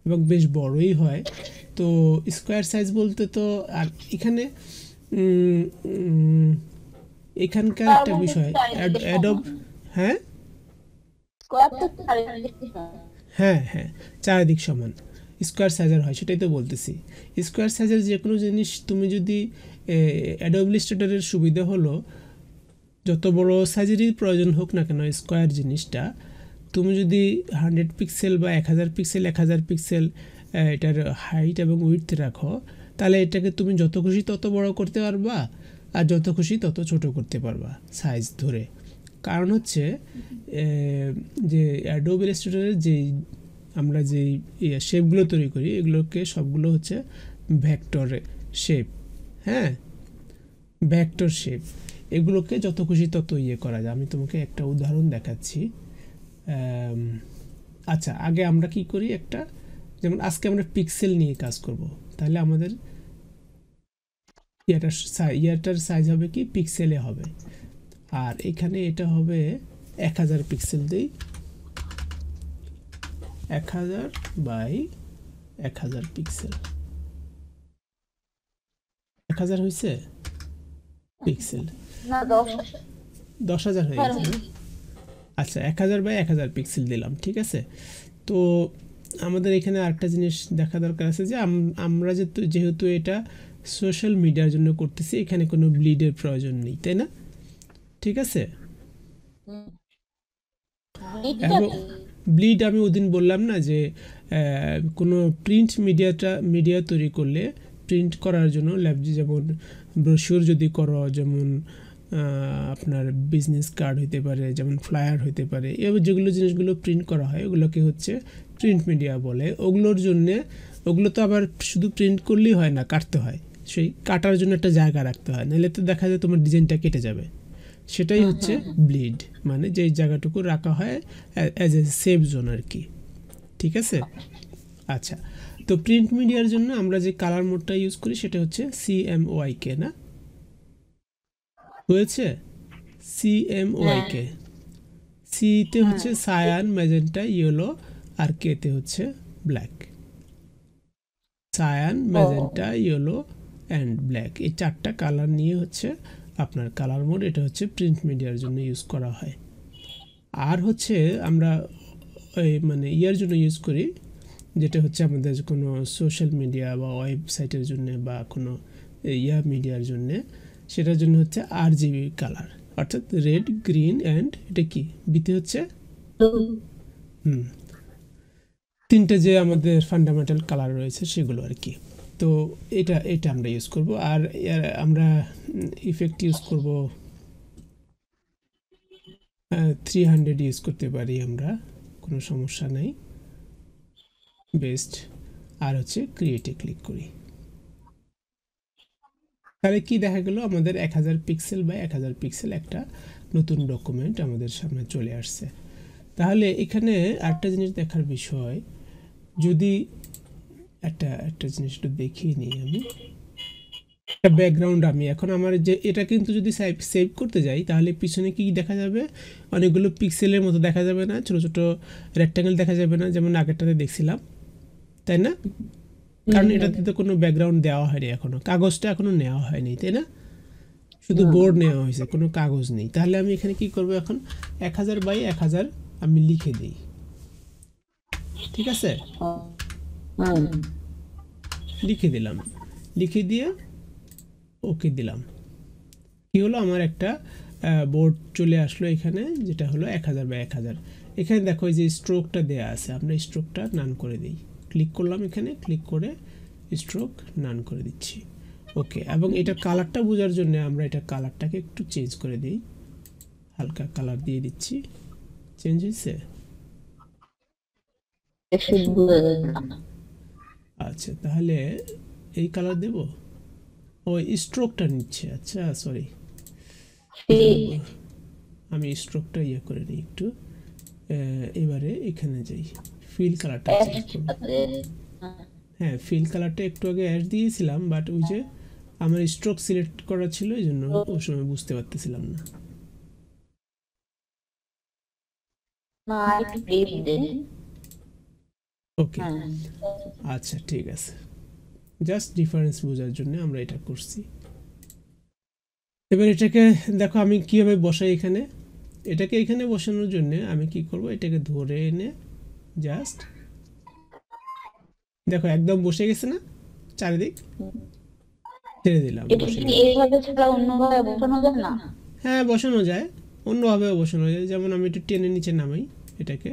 এবং বেশ বড়ই হয়। তো স্কোয়ার সাইজ বলতে তো, আর এখানে এখানকার একটা বিষয় অ্যাডব। হ্যাঁ হ্যাঁ হ্যাঁ, চারিদিক সমান স্কোয়ার সাইজের হয়, সেটাই তো বলতেছি। স্কোয়ার সাইজের যে কোনো জিনিস তুমি যদি অ্যাডোব ইলাস্ট্রেটরের সুবিধা হলো, যত বড় সাইজেরই প্রয়োজন হোক না কেন স্কোয়ার জিনিসটা, তুমি যদি 100 পিক্সেল বা 1000 পিক্সেল 1000 পিক্সেল এটার হাইট এবং উইডথ রাখো, তাহলে এটাকে তুমি যত খুশি তত বড় করতে পারবা আর যত খুশি তত ছোট করতে পারবা সাইজ ধরে। কারণ হচ্ছে যে অ্যাডোব ইলাস্ট্রেটরের যে আমরা যেই শেপগুলো তৈরি করি, এগুলোকে সবগুলো হচ্ছে ভেক্টর শেপ। হ্যাঁ, ভেক্টর শেপ, এগুলোকে যত খুশি তত করা যায়। আমি তোমাকে একটা উদাহরণ দেখাচ্ছি। আচ্ছা, আগে আমরা কি করি, একটা যেমন আজকে আমরা পিক্সেল নিয়ে কাজ করব, তাহলে আমাদের ইয়াটার সাইজ হবে কি পিক্সেলে হবে, আর এখানে এটা হবে 1000 পিক্সেল দিই, 1000 বাই 1000 পিক্সেল। 1000 হয়েছে পিক্সেল, না 10,000 হয়ে গেছে না? আচ্ছা 1000 বাই 1000 পিক্সেল দিলাম, ঠিক আছে। তো আমাদের এখানে আরেকটা জিনিস দেখা দরকার আছে যে আমরা যেহেতু এটা সোশ্যাল মিডিয়ার জন্য করতেছি, এখানে কোনো ব্লিডের প্রয়োজন নেই, তাই না? ঠিক আছে। এবং ব্লিড আমি ওদিন বললাম না যে কোনো প্রিন্ট মিডিয়া তৈরি করলে প্রিন্ট করার জন্য যেমন ব্রোশিওর যদি করো, যেমন আপনার বিজনেস কার্ড হইতে পারে, যেমন ফ্লায়ার হইতে পারে, এবার যেগুলো জিনিসগুলো প্রিন্ট করা হয় ওগুলোকে হচ্ছে প্রিন্ট মিডিয়া বলে। ওগুলোর জন্যে, ওগুলো তো আবার শুধু প্রিন্ট করলেই হয় না, কাটতে হয়, সেই কাটার জন্য একটা জায়গা রাখতে হয়, নাহলে তো দেখা যায় তোমার ডিজাইনটা কেটে যাবে। সেটাই হচ্ছে ব্লিড, মানে যেই জায়গাটুকু রাখা হয় অ্যাজ এ সেফ জোন আর কি, ঠিক আছে। আচ্ছা, তো প্রিন্ট মিডিয়ার জন্য আমরা যে কালার মোডটা ইউজ করি সেটা হচ্ছে CMYK, না হয়েছে? CMYK, সিতে হচ্ছে সায়ান, ম্যাজেন্টা, ইয়েলো, আর কেতে হচ্ছে black. Cyan, magenta, yellow and black, এই চারটা কালার নিয়ে হচ্ছে আপনার কালার মোড। এটা হচ্ছে প্রিন্ট মিডিয়ার জন্য ইউজ করা হয়। আর হচ্ছে আমরা মানে ইয়ার জন্য ইউজ করি, যেটা হচ্ছে আমাদের কোনো সোশ্যাল মিডিয়া বা ওয়েবসাইটের জন্য বা কোনো মিডিয়ার জন্য, সেটার জন্য হচ্ছে RGB কালার। অর্থাৎ রেড, গ্রিন অ্যান্ড এটা কি বিতে হচ্ছে তিনটে যে আমাদের ফান্ডামেন্টাল কালার রয়েছে সেগুলো আর কি। তো এটা আমরা ইউজ করব। আর আমরা ইফেক্ট ইউজ করব 300 ইউজ করতে পারি আমরা, কোনো সমস্যা নেই, বেস্ট। আর হচ্ছে ক্রিয়েটে ক্লিক করি, তাহলে কি দেখা গেল আমাদের 1000 পিক্সেল বাই 1000 পিক্সেল একটা নতুন ডকুমেন্ট আমাদের সামনে চলে আসছে। তাহলে এখানে একটা জিনিস দেখার বিষয়, যদি একটা জিনিস একটু দেখিয়ে নিই আমি, একটা ব্যাকগ্রাউন্ড আমি এখন আমার যে এটা কিন্তু যদি সেভ করতে যাই তাহলে পিছনে কি দেখা যাবে, অনেকগুলো পিক্সেলের মতো দেখা যাবে না, ছোট ছোট রেক্ট্যাঙ্গেল দেখা যাবে না, যেমন আগেরটাতে দেখছিলাম, তাই না? কারণ এটাতে তো কোনো ব্যাকগ্রাউন্ড দেওয়া হয়নি এখনো, কাগজটা এখনো নেওয়া হয়নি, তাই না? শুধু বোর্ড নেওয়া হয়েছে, কোনো কাগজ নেই। তাহলে আমি এখানে কি করব, এখন 1000 বাই 1000 আমি লিখে দিই, ঠিক আছে? লিখে দিলাম, লিখে দিয়ে ওকে দিলাম, কি হলো, আমার একটা বোর্ড চলে আসলো এখানে, যেটা হলো 1000 বাই 1000। এখানে দেখো যে স্ট্রোকটা দেয়া আছে, আমরা স্ট্রোকটা নান করে দিই, ক্লিক করলাম, এখানে ক্লিক করে স্ট্রোক নান করে দিচ্ছি, ওকে। এবং এটা কালারটা বোঝার জন্য আমরা এটা কালারটাকে একটু চেঞ্জ করে দিই, হালকা কালার দিয়ে দিচ্ছি, চেঞ্জ হয়েছে? আচ্ছা, তাহলে এই কালার দেব, ওই স্ট্রোকটা নিচ্ছে, আচ্ছা সরি, আমি স্ট্রোকটা ইয়ে করে নিই একটু। এবারে এখানে যাই, ফিল কালারটা চেঞ্জ করব। হ্যাঁ, ফিল কালারটা একটু আগে অ্যাড দিয়েছিলাম, বাট ওই যে আমার স্ট্রোক সিলেক্ট করা ছিল, এই জন্য ওই সময় বুঝতে পারতেছিলাম না। ওকে, আচ্ছা ঠিক আছে, জাস্ট ডিফারেন্স বোঝার জন্য আমরা এটা করছি। এবার এটাকে দেখো আমি কীভাবে বসাই, এখানে এটাকে এখানে বসানোর জন্য আমি কি করব, এটাকে ধরে এনে জাস্ট দেখো একদম বসে গেছে না, চারিদিক ছেড়ে দিলাম। হ্যাঁ, বসানো যায়, অন্যভাবেও বসানো যায়, যেমন আমি একটু টেনে নিচে নামাই এটাকে,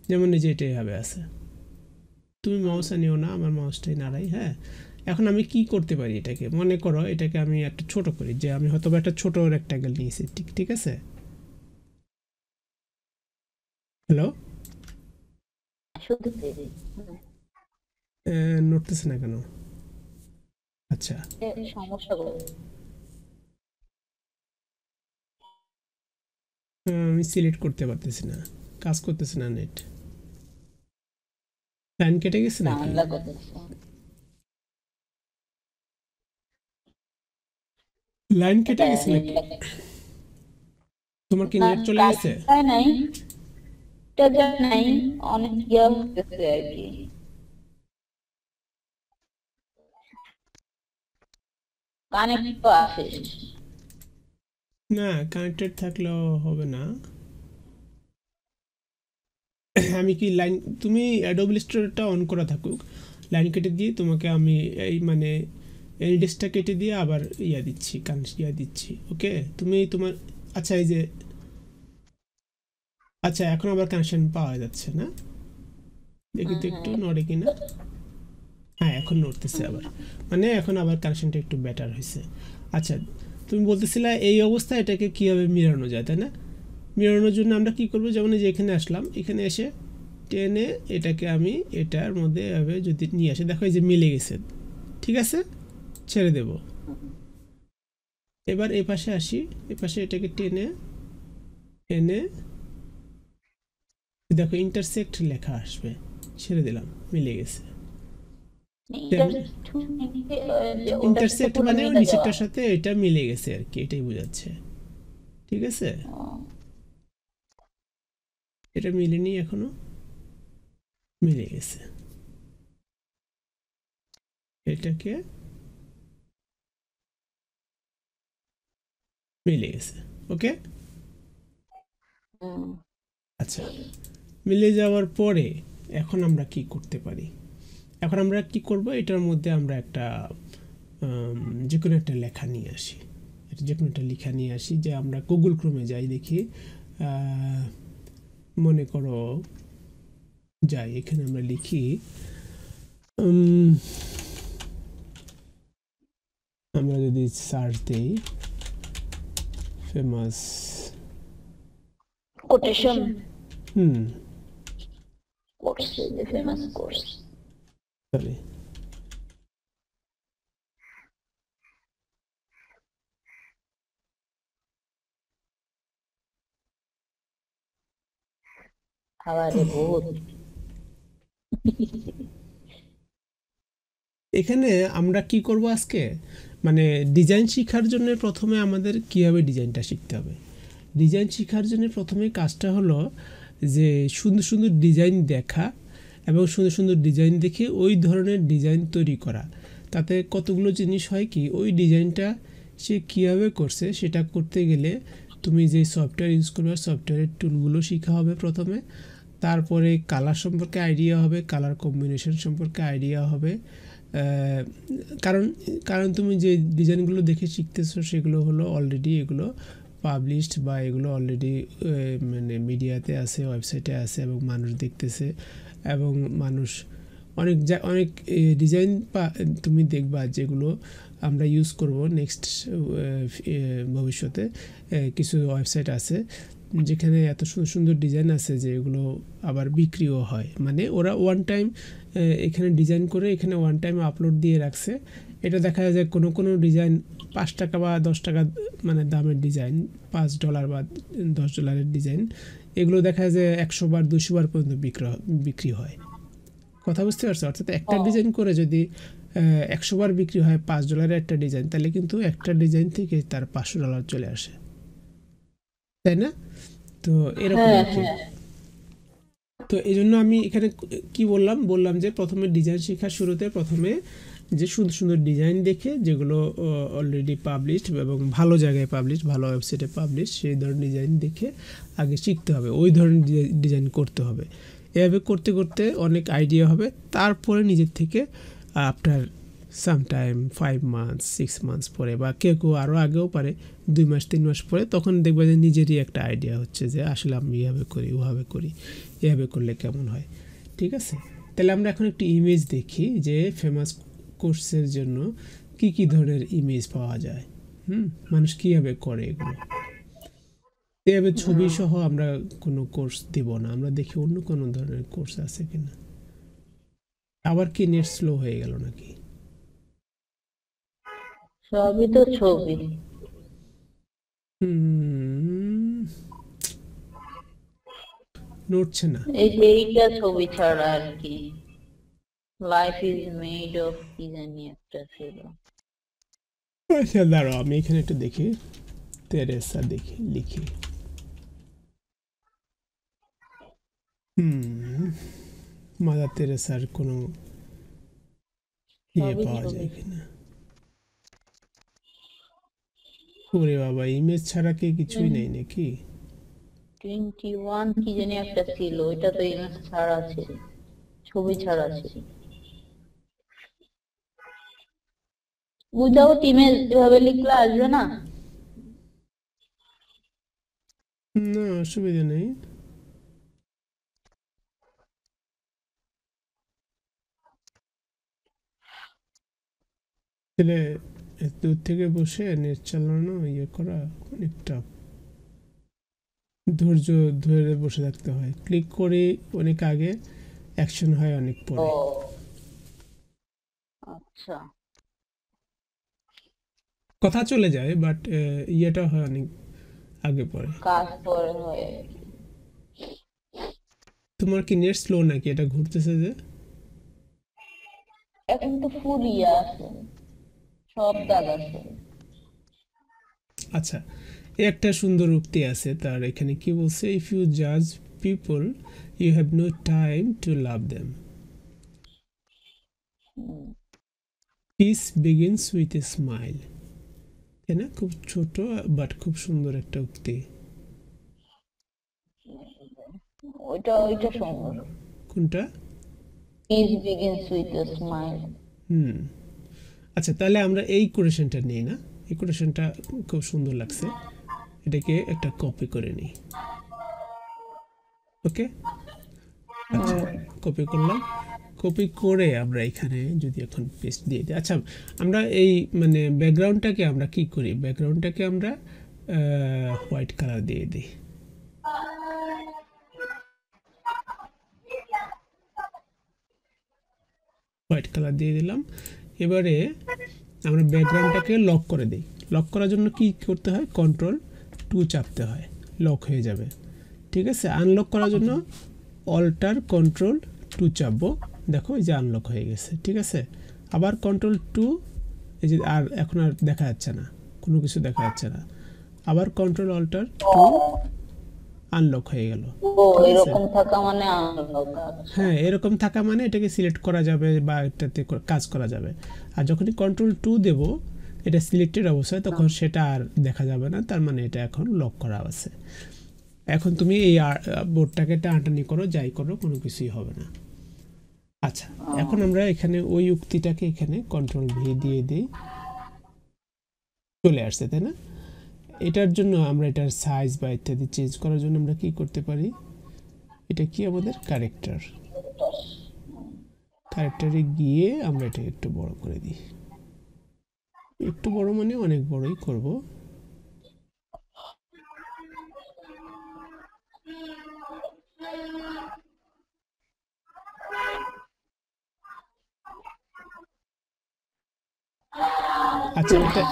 যেমন নিজে এটা এভাবে আছে। তুমি মাউস আনিও না, আমার মাউসটাই নাড়াই। হ্যাঁ, এখন আমি কি করতে পারি, এটাকে মনে করো এটাকে আমি একটা ছোট করি, যে আমি হয়তো একটা ছোট রেক্ট্যাঙ্গেল নিয়েছি, ঠিক আছে? হ্যালো, নড়তেছে না কেন? আচ্ছা, আমি সিলেক্ট করতে পারতেছি না, কাজ করতেছে না নেট, লাইন কেটে গেছে নাকি? লাইন কেটে গেছে নাকি? তোমার কি নেট চলে গেছে? না, কানেক্টেড থাকলেও হবে না। আমি কি লাইন, তুমি অ্যাডোবি ইলাস্ট্রেটরটা অন করা থাকুক, লাইন কেটে দিয়ে তোমাকে আমি এই মানে এলডিএসটা কেটে দিয়ে আবার দিচ্ছি, দিচ্ছি, ওকে? তুমি তোমার, আচ্ছা এই যে, আচ্ছা এখন আবার কানেকশন পাওয়া যাচ্ছে না, দেখি তো একটু নড়ে কিনা। হ্যাঁ, এখন নড়তেছে আবার, মানে এখন আবার কানেকশনটা একটু বেটার হয়েছে। আচ্ছা, তুমি বলতেছিলে এই অবস্থায় এটাকে কীভাবে মিলানো যায়, তাই না? মিলানোর জন্য আমরা কি করব, যেমন যে এখানে আসলাম, এখানে এসে টেনে এটাকে আমি এটার মধ্যে এভাবে যদি নিয়ে আসি, দেখো এই যে মিলে গেছে, ঠিক আছে, ছেড়ে দেব। এবার এই পাশে আসি, এই পাশে এটাকে টেনে এনে দেখো ইন্টারসেক্ট লেখা আসবে, ছেড়ে দিলাম, মিলে গেছে। ইন্টারসেক্ট মানে নিচেরটার সাথে এটা মিলে গেছে আর কি, এটাই বোঝাচ্ছে, ঠিক আছে? এটা মিলেনি এখনো, মিলে গেছে, এটাকে মিলে গেছে, ওকে। আচ্ছা, মিলে যাওয়ার পরে এখন আমরা কি করতে পারি, এখন আমরা কি করব, এটার মধ্যে আমরা একটা যে কোনো একটা লেখা নিয়ে আসি। এটা যে কোনো একটা লেখা নিয়ে আসি, যে আমরা গুগল ক্রোমে যাই, দেখি মনে করো যাই, এখানে আমরা লিখি আমরা যদি সার্চ দিই famous quotation hmm course, the famous course. Sorry আরে বহুত এখানে আমরা কি করব আজকে, মানে ডিজাইন শেখার জন্য প্রথমে আমাদের কীভাবে ডিজাইনটা শিখতে হবে। ডিজাইন শেখার জন্য প্রথমে কাজটা হলো যে সুন্দর সুন্দর ডিজাইন দেখা এবং সুন্দর সুন্দর ডিজাইন দেখে ওই ধরনের ডিজাইন তৈরি করা। তাতে কতগুলো জিনিস হয় কি, ওই ডিজাইনটা সে কীভাবে করছে সেটা করতে গেলে তুমি যে সফটওয়্যার ইউজ করবে সফটওয়্যারের টুলগুলো শেখা হবে প্রথমে, তারপরে কালার সম্পর্কে আইডিয়া হবে, কালার কম্বিনেশন সম্পর্কে আইডিয়া হবে। কারণ তুমি যে ডিজাইনগুলো দেখে শিখতেছো সেগুলো হলো অলরেডি এগুলো পাবলিশড বা এগুলো অলরেডি মানে মিডিয়াতে আছে, ওয়েবসাইটে আছে এবং মানুষ দেখতেছে, এবং মানুষ অনেক ডিজাইন তুমি দেখবা যেগুলো আমরা ইউজ করব নেক্সট ভবিষ্যতে। কিছু ওয়েবসাইট আছে যেখানে এত সুন্দর সুন্দর ডিজাইন আছে যে এগুলো আবার বিক্রিও হয়, মানে ওরা ওয়ান টাইম এখানে ডিজাইন করে এখানে ওয়ান টাইম আপলোড দিয়ে রাখছে। এটা দেখা যায় কোনো কোনো ডিজাইন 5 টাকা বা 10 টাকা মানে দামের ডিজাইন, $5 বা $10 ডিজাইন, এগুলো দেখা যায় 100 বার 200 বার পর্যন্ত বিক্রি হয়। কথা বুঝতে পারছো? অর্থাৎ একটা ডিজাইন করে যদি 100 বার বিক্রি হয় $5 একটা ডিজাইন, তাহলে কিন্তু একটা ডিজাইন থেকে তার $500 চলে আসে, তাই না? তো এরকম আর কি। তো এই জন্য আমি এখানে কি বললাম যে প্রথমে ডিজাইন শেখার শুরুতে প্রথমে যে সুন্দর সুন্দর ডিজাইন দেখে যেগুলো অলরেডি পাবলিশড এবং ভালো জায়গায় পাবলিশ, ভালো ওয়েবসাইটে পাবলিশ, সেই ধরনের ডিজাইন দেখে আগে শিখতে হবে, ওই ধরনের ডিজাইন করতে হবে। এভাবে করতে করতে অনেক আইডিয়া হবে, তারপরে নিজের থেকে আফটার সামটাইম 5 মান্থস 6 মান্থস পরে, বা কেউ আরও আগেও পারে 2 মাস 3 মাস পরে, তখন দেখবে যে নিজেরই একটা আইডিয়া হচ্ছে যে আসলে আমি এভাবে করি ওভাবে করি, এভাবে করলে কেমন হয়। ঠিক আছে, তাহলে আমরা এখন একটি ইমেজ দেখি যে ফেমাস কোর্সের জন্য কি কি ধরনের ইমেজ পাওয়া যায়, মানুষ কীভাবে করে এগুলো। এভাবে ছবি সহ আমরা কোনো কোর্স দিব না, আমরা দেখি অন্য কোনো ধরনের কোর্স আছে কিনা। আবার কি নেট স্লো হয়ে গেল নাকি? সবই তো ছবি। নড়ছে না, এই যে এইটা ছবি ছাড়া আর কি, লাইফ ইজ মেড অফ কি জানি একটা ছিল। আচ্ছা দাঁড়াও আমি এখানে একটু দেখি, তেরেসা দেখি লিখি। মাদার তেরেসার কোনো ইয়ে পাওয়া যায় কিনা। ওরে বাবা, ইমেজ ছাড়া কি কিছুই নেই নাকি? 21 কি জানি একটা ছিল, ওইটা তো ইমেজ ছাড়া ছিল, ছবি ছাড়া ছিল। উইদাউট ইমেজ এভাবে লিখলে আসবে না? না, অসুবিধা নেই। তাহলে দূর থেকে বসে নেট চালানো ইয়ে করা অনেক টাফ, ধৈর্য ধরে বসে থাকতে হয়। ক্লিক করে অনেক আগে, অ্যাকশন হয় অনেক পরে। আচ্ছা, কথা চলে যায় বাট ইয়েটা হয় অনেক আগে পরে, কাজ পরে হয়। তোমার কি নেট স্লো নাকি? এটা ঘুরতেছে যে এখন তো ফুল ইয়ে আছে, সব দাগ আছে। আচ্ছা, একটা সুন্দর উক্তি আছে তার, এখানে কি বলছে, ইফ ইউ জাজ people you have no time to love them, peace begins with a smile. তাই না? খুব ছোট বাট খুব সুন্দর একটা উক্তি। ওইটা সুন্দর। কোনটা? Peace begins with a smile. আচ্ছা, তাহলে আমরা এই কোটেশনটা নিই না, এই কোটেশনটা খুব সুন্দর লাগছে, এটাকে একটা কপি করে নিই। ওকে, আচ্ছা কপি করলাম। কপি করে আমরা এখানে যদি এখন পেস্ট দিয়ে দিই, আচ্ছা আমরা এই মানে ব্যাকগ্রাউন্ডটাকে আমরা কি করি, ব্যাকগ্রাউন্ডটাকে আমরা হোয়াইট কালার দিয়ে দিই। হোয়াইট কালার দিয়ে দিলাম। এবারে আমরা ব্যাকগ্রাউন্ডটাকে লক করে দিই। লক করার জন্য কি করতে হয়, Ctrl+2 চাপতে হয়, লক হয়ে যাবে। ঠিক আছে, আনলক করার জন্য Ctrl+2 চাপবো, দেখো এই যে আনলক হয়ে গেছে। ঠিক আছে, আবার Ctrl+2, এই যে আর এখন আর দেখা যাচ্ছে না, কোনো কিছু দেখা যাচ্ছে না, আবার Ctrl+2 আনলক হয়ে গেল। এরকম থাকা মানে আনলক। হ্যাঁ, এরকম থাকা মানে এটাকে সিলেক্ট করা যাবে বা এটাতে কাজ করা যাবে। আর যখনই Ctrl+2 দেব, এটা সিলেক্টেড অবস্থায়, তখন সেটা আর দেখা যাবে না, তার মানে এটা এখন লক করা আছে। এখন তুমি এই বোর্ডটাকে টানাটানি করো, যাই করো, কোনো কিছুই হবে না। আচ্ছা, এখন আমরা এখানে ওই উক্তিটাকে এখানে Ctrl+V দিয়ে দিই, চলে আসছে, তাই না? এটার জন্য আমরা এটার সাইজ বা ইত্যাদি চেঞ্জ করার জন্য আমরা কি করতে পারি, এটা কি আমাদের ক্যারেক্টারে গিয়ে আমরা এটা একটু বড় করে দিই। একটু বড় মানে অনেক বড়ই করব। আচ্ছা, এটা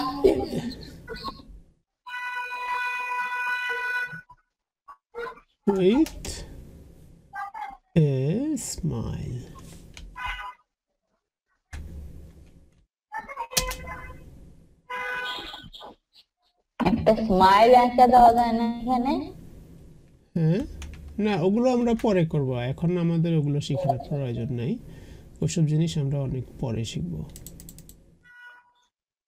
with a smile, একটা স্মাইল আঁকা দেওয়া যায় না এখানে? হ্যাঁ, না ওগুলো আমরা পরে করব, এখন আমাদের ওগুলো শেখার প্রয়োজন নাই, ওইসব জিনিস আমরা অনেক পরে শিখব।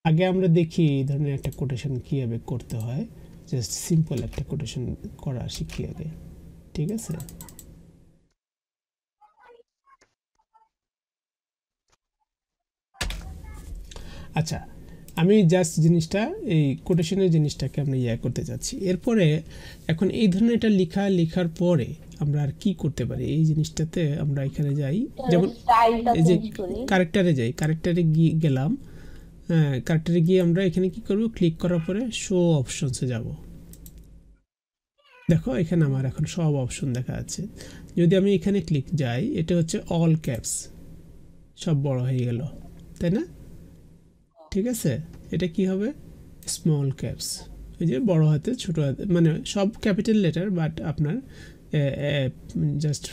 আগে আমরা দেখি এই ধরনের একটা কোটেশন কীভাবে করতে হয়, জাস্ট সিম্পল একটা কোটেশন করা শিখি আগে। ঠিক আছে, আচ্ছা আমি জাস্ট জিনিসটা এই কোটেশনের জিনিসটাকে আমরা করতে যাচ্ছি। এরপরে এখন এই ধরনের এটা লেখার পরে আমরা আর কি করতে পারি, এই জিনিসটাতে আমরা এখানে যাই, যেমন এই যে ক্যারেক্টারে যাই, ক্যারেক্টারে গেলাম। হ্যাঁ, ক্যারেক্টারে গিয়ে আমরা এখানে কি করব, ক্লিক করার পরে শো অপশনসে যাব। দেখো এখানে আমার এখন সব অপশন দেখা যাচ্ছে। যদি আমি এখানে ক্লিক যাই, এটা হচ্ছে অল ক্যাপস, সব বড় হয়ে গেল, তাই না? ঠিক আছে, এটা কি হবে, স্মল ক্যাপস, এই যে বড় হাতে ছোট হাতে, মানে সব ক্যাপিটাল লেটার, বাট আপনার জাস্ট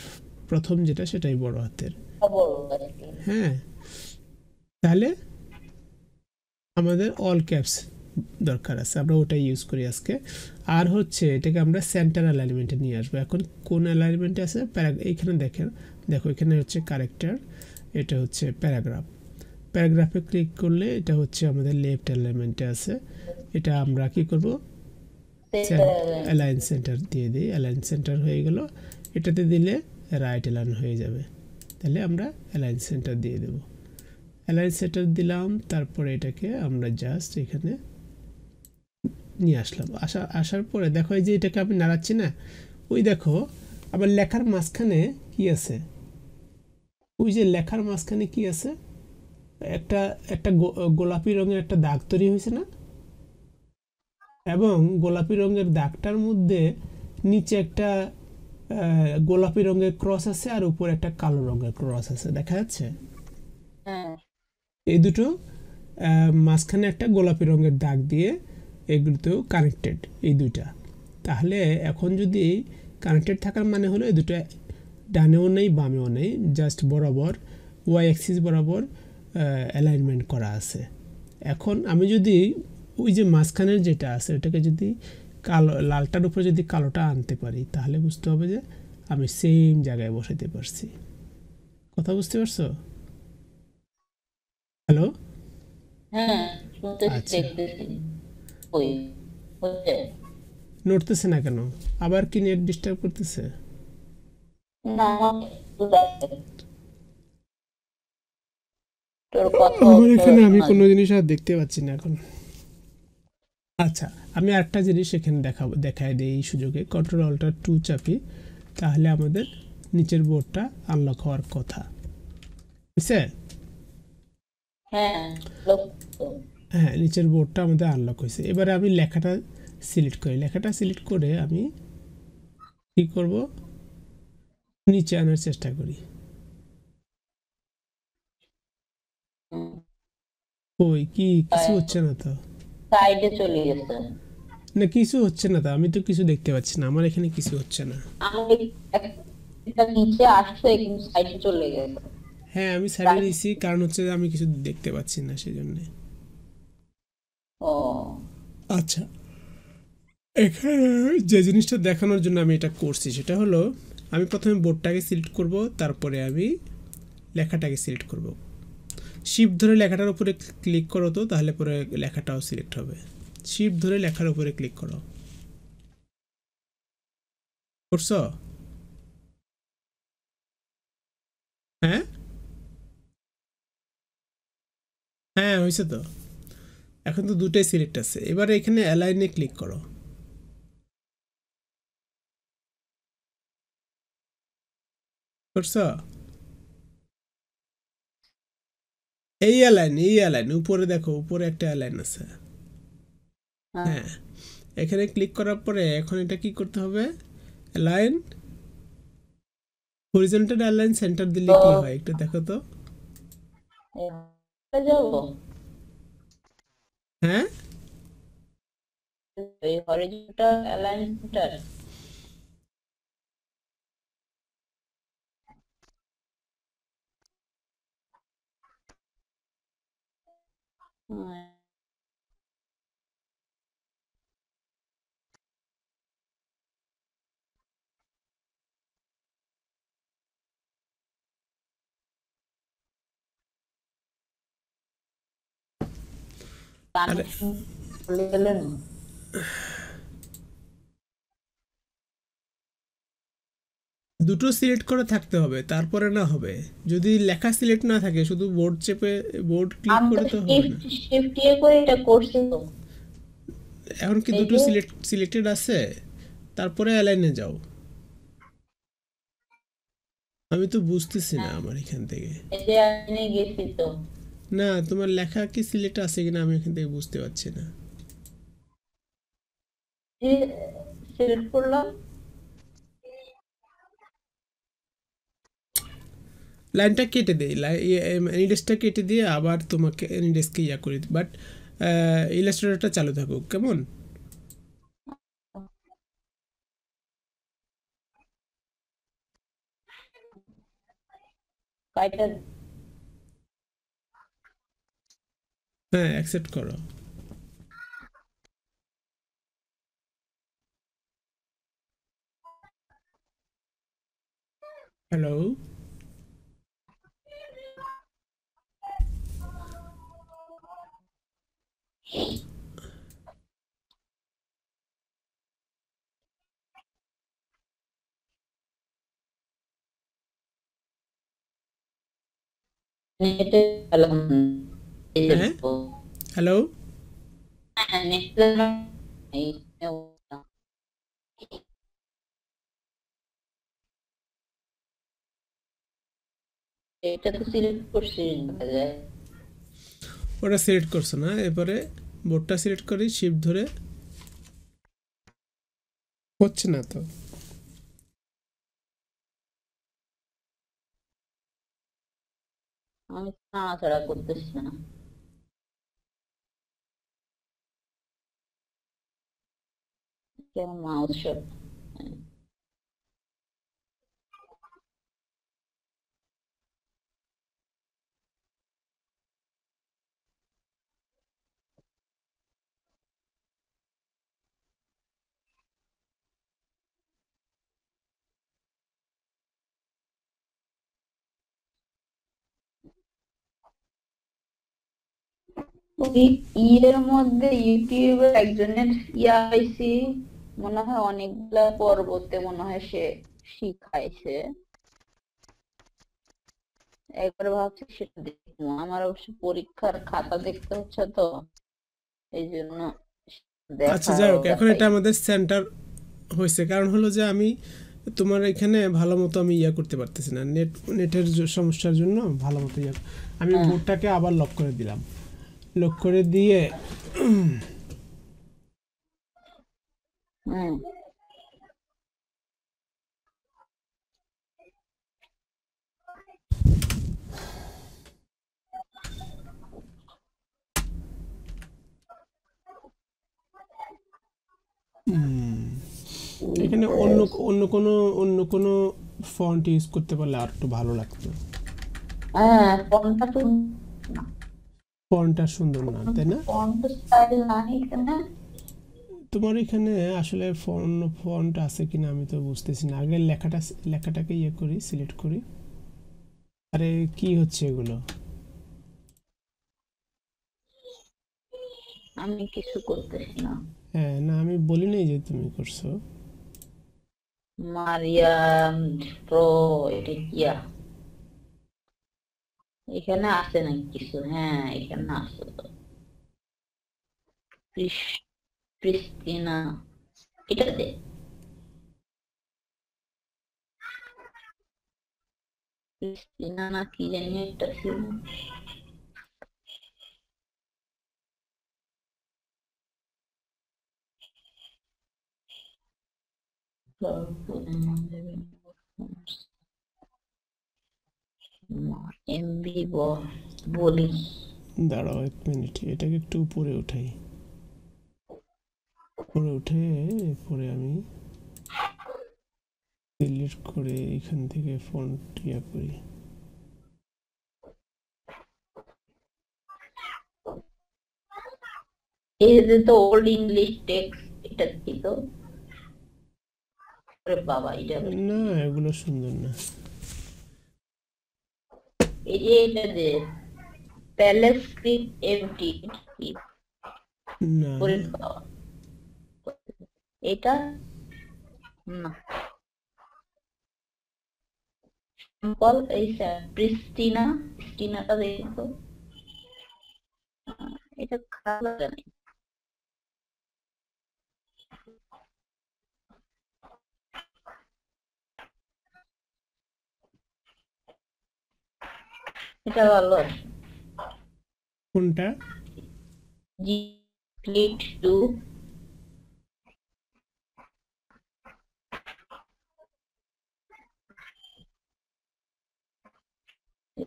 প্রথম যেটা সেটাই বড় হাতের। হ্যাঁ, তাহলে আমাদের অল ক্যাপস দরকার আছে, আমরা ওটাই ইউজ করি আজকে। আর হচ্ছে এটাকে আমরা সেন্টার অ্যালাইনমেন্টে নিয়ে আসবো। এখন কোন অ্যালাইনমেন্টে আছে, এইখানে দেখো এখানে হচ্ছে ক্যারেক্টার, এটা হচ্ছে প্যারাগ্রাফে ক্লিক করলে এটা হচ্ছে আমাদের লেফট অ্যালাইনমেন্টে আছে। এটা আমরা কি করব, অ্যালাইন সেন্টার দিয়ে দিই, অ্যালাইন সেন্টার হয়ে গেল। এটাতে দিলে রাইট অ্যালাইন হয়ে যাবে, তাহলে আমরা অ্যালাইন সেন্টার দিয়ে দেব। অ্যালাইন সেন্টার দিলাম, তারপরে এটাকে আমরা জাস্ট এখানে নিয়ে আসলাম। আসার পরে দেখো এই যে এটাকে আমি নাড়াচ্ছি না, ওই দেখো আবার লেখার মাঝখানে কি আছে, ওই যে লেখার মাঝখানে কি আছে, একটা গোলাপি রঙের একটা দাগ তৈরি হয়েছে না, এবং গোলাপি রঙের দাগটার মধ্যে নিচে একটা গোলাপি রঙের ক্রস আছে, আর উপরে একটা কালো রঙের ক্রস আছে, দেখা যাচ্ছে? এই দুটো মাঝখানে একটা গোলাপি রঙের দাগ দিয়ে এগুলোতেও কানেক্টেড, এই দুইটা। তাহলে এখন যদি কানেক্টেড থাকার মানে হলো এই দুটো ডানেও নেই বামেও নেই, জাস্ট বরাবর ওয়াই অ্যাক্সিস বরাবর অ্যালাইনমেন্ট করা আছে। এখন আমি যদি ওই যে মাঝখানের যেটা আছে ওটাকে যদি কালো, লালটার উপরে যদি কালোটা আনতে পারি, তাহলে বুঝতে হবে যে আমি সেম জায়গায় বসাতে পারছি। কথা বুঝতে পারছো? হ্যালো, আচ্ছা, নড়তেছে না কেন? আবার কি নেট ডিস্টার্ব করতেছে? আমার এখানে আমি কোনো জিনিস আর দেখতে পাচ্ছি না এখন। আচ্ছা, আমি আরেকটা জিনিস এখানে দেখায় দিই এই সুযোগে। কন্ট্রোল অল্টার 2 চাপি, তাহলে আমাদের নিচের বোর্ডটা আনলক হওয়ার কথা, বুঝছে? হ্যাঁ, লক্ষ্য। হ্যাঁ, নিচের বোর্ডটা আমাদের আনলক হয়েছে। এবারে আমি লেখাটা সিলেক্ট করি, লেখাটা সিলেক্ট করে আমি কি করব, নিচে আনার চেষ্টা করি। ওই কি কিছু হচ্ছে না তো, সাইডে চলে গেছে। না কিছু হচ্ছে না তো, আমি তো কিছু দেখতে পাচ্ছি না, আমার এখানে কিছু হচ্ছে না। আমি একটা নিচে আসছে কিন্তু সাইডে চলে গেছে। হ্যাঁ, আমি সাইডে নিয়েছি, কারণ হচ্ছে যে আমি কিছু দেখতে পাচ্ছি না সেজন্য। ও আচ্ছা, এখানে যে জিনিসটা দেখানোর জন্য আমি এটা করছি সেটা হলো, আমি প্রথমে বোর্ডটাকে সিলেক্ট করব, তারপরে আমি লেখাটাকে সিলেক্ট করব। শিফট ধরে লেখাটার উপরে ক্লিক করো, তো তাহলে পরে লেখাটাও সিলেক্ট হবে। শিফট ধরে লেখার উপরে ক্লিক করো, করছো? হ্যাঁ হ্যাঁ, হয়েছে তো। এখন তো দুটোই সিলেক্ট আছে, এবারে এখানে অ্যালাইনে ক্লিক করো, করছো? এই অ্যালাইন উপরে দেখো, উপরে একটা অ্যালাইন আছে। হ্যাঁ, হ্যাঁ, এখানে ক্লিক করার পরে এখন এটা কি করতে হবে, অ্যালাইন হরিজন্টাল অ্যালাইন সেন্টার দিলে তো কি হয় একটু দেখো তো। এখানে যাবো, হ্যাঁ, এই হরিজন্টাল অ্যালাইন সেন্টার। আরে কানেকশন চলে গেলেন। দুটো সিলেক্ট করে থাকতে হবে, তারপরে না হবে। যদি লেখা সিলেক্ট না থাকে, শুধু বোর্ড চেপে বোর্ড ক্লিক আমি তো করে তো হবে না। শিফট শিফট ইয়ে করে এটা করছি তো। এখন কি এই দুটো যে সিলেক্টেড আছে? তারপরে অ্যালাইনে যাও। আমি তো বুঝতেছি না হ্যাঁ, আমার এখান থেকে। এই যে আমি গেছি তো। না, তোমার লেখা কি সিলেক্ট আছে কিনা আমি এখান থেকে বুঝতে পারছি না। সিলেক্ট করলাম। লাইনটা কেটে দেই, এনিডেসটা কেটে দিয়ে আবার তোমাকে এনিডেসকে ইয়া করি, বাট ইলাস্ট্রেটরটা চালু থাকুক, কেমন? কাইটা হ্যাঁ, অ্যাকসেপ্ট করো। হ্যালো, নেটে গেলাম। এই যে হ্যাঁ, হ্যালো। হ্যাঁ, নেটে এই এটা তো সিলেক্ট করছি দেখা যায়। ওটা সিলেক্ট করছো না, এরপরে বোর্ডটা সিলেক্ট করি, শিফট ধরে। হচ্ছে না তো। আমি নাড়াচাড়া করতেছি না। কেন মাউস শট? ওই ইয়ের মধ্যে ইউটিউবে একজনের ইয়া পাইছি, মনে হয় অনেকগুলা পর্বতে মনে হয় সে শিখাইছে। একবার ভাবছি সেটা দেখবো, আমার অবশ্য পরীক্ষার খাতা দেখতে হচ্ছে তো, এই জন্য আচ্ছা দেখা যাই হোক, এখন দেখাই। এটা আমাদের সেন্টার হয়েছে, কারণ হলো যে আমি তোমার এখানে ভালো মতো আমি ইয়া করতে পারতেছি না, নেটের সমস্যার জন্য ভালো মতো ইয়া। আমি হুম বোর্ডটাকে আবার লক করে দিলাম, লক করে দিয়ে হুম এখানে অন্য অন্য কোনো অন্য কোনো ফন্ট ইউজ করতে পারলে আর একটু ভালো লাগতো। হ্যাঁ, ফন্টটা তো না, ফন্টটা সুন্দর না, তাই না? ফন্ট স্টাইল নাই এখানে। তোমার এখানে আসলে ফন্ট আছে কিনা আমি তো বুঝতেছি না। আগে লেখাটাকে ইয়ে করি, সিলেক্ট করি। আরে কি হচ্ছে এগুলো? আমি কিছু করতেছি না। হ্যাঁ না, আমি বলি নাই যে তুমি করছো। মারিয়াম প্রো, এটা কিয়া এখানে আছে নাকি কিছু? হ্যাঁ, এখানে আছে তো। ক্রিস- ক্রিস্টিনা, এটা দে। ক্রিস্টিনা না কি জানি একটা ছিল। এমবি বলি। দাঁড়াও 1 মিনিট, এটাকে একটু উপরে উঠাই। উপরে উঠে পরে আমি সিলেক্ট করে এখান থেকে ফন্ট ইয়া করি। এই যে তো ওল্ড ইংলিশ টেক্সট, এটা কি তো? ওরে বাবা, এটা আবার না কি? এগুলো সুন্দর না। এই যে এটা যে প্যালেস স্ক্রিপ্ট এমটি, না ওরে বাবা, এটা না। সিম্পল এই প্রিস্টিনা, প্রিস্টিনাটা দেখো। এটা খারাপ লাগে না। এটা ভালো আছে। কোনটা? জি ক্লিক টু,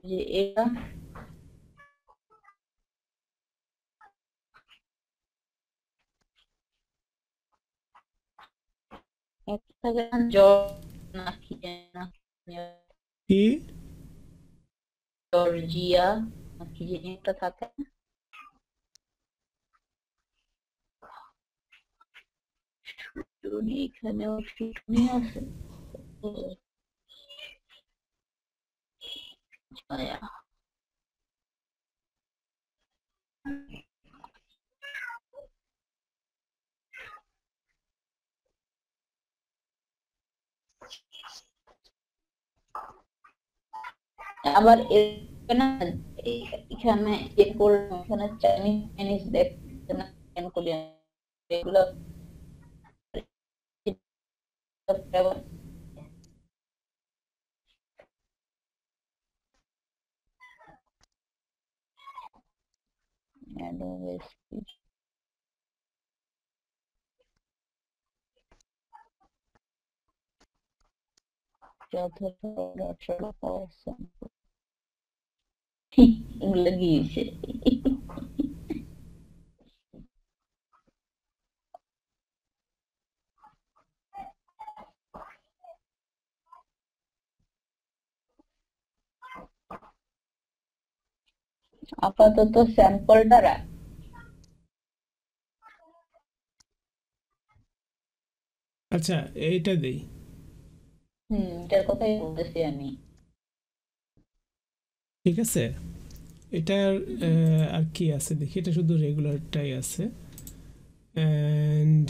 যে এটা একটা গান নাকি না, কি? জর্জিয়া নাকি জানি একটা থাকে না? শুটুনি, এখানেও শুটুনি আছে। ও, ছায়া। আবার এখানে এখানে এ করলাম, এখানে চাইনিজ চাইনিজ দেখতে না, কেন কোরিয়ান এগুলো আবার অ্যাডোবে যথেষ্ট 18%, এগুলো গিয়েছে। আপাতত স্যাম্পলটা রাখ। আচ্ছা এইটা দেই। এটার কথাই বলতেছি আমি। ঠিক আছে, এটার আর কি আছে দেখি, এটা শুধু রেগুলারটাই আছে। অ্যান্ড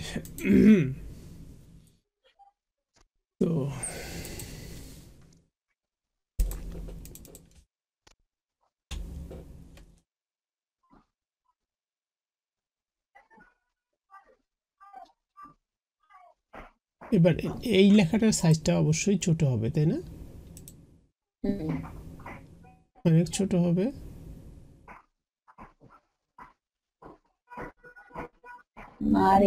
তো এবার এই লেখাটার সাইজটা অবশ্যই ছোট হবে, তাই না? হুম, অনেক ছোট হবে। আর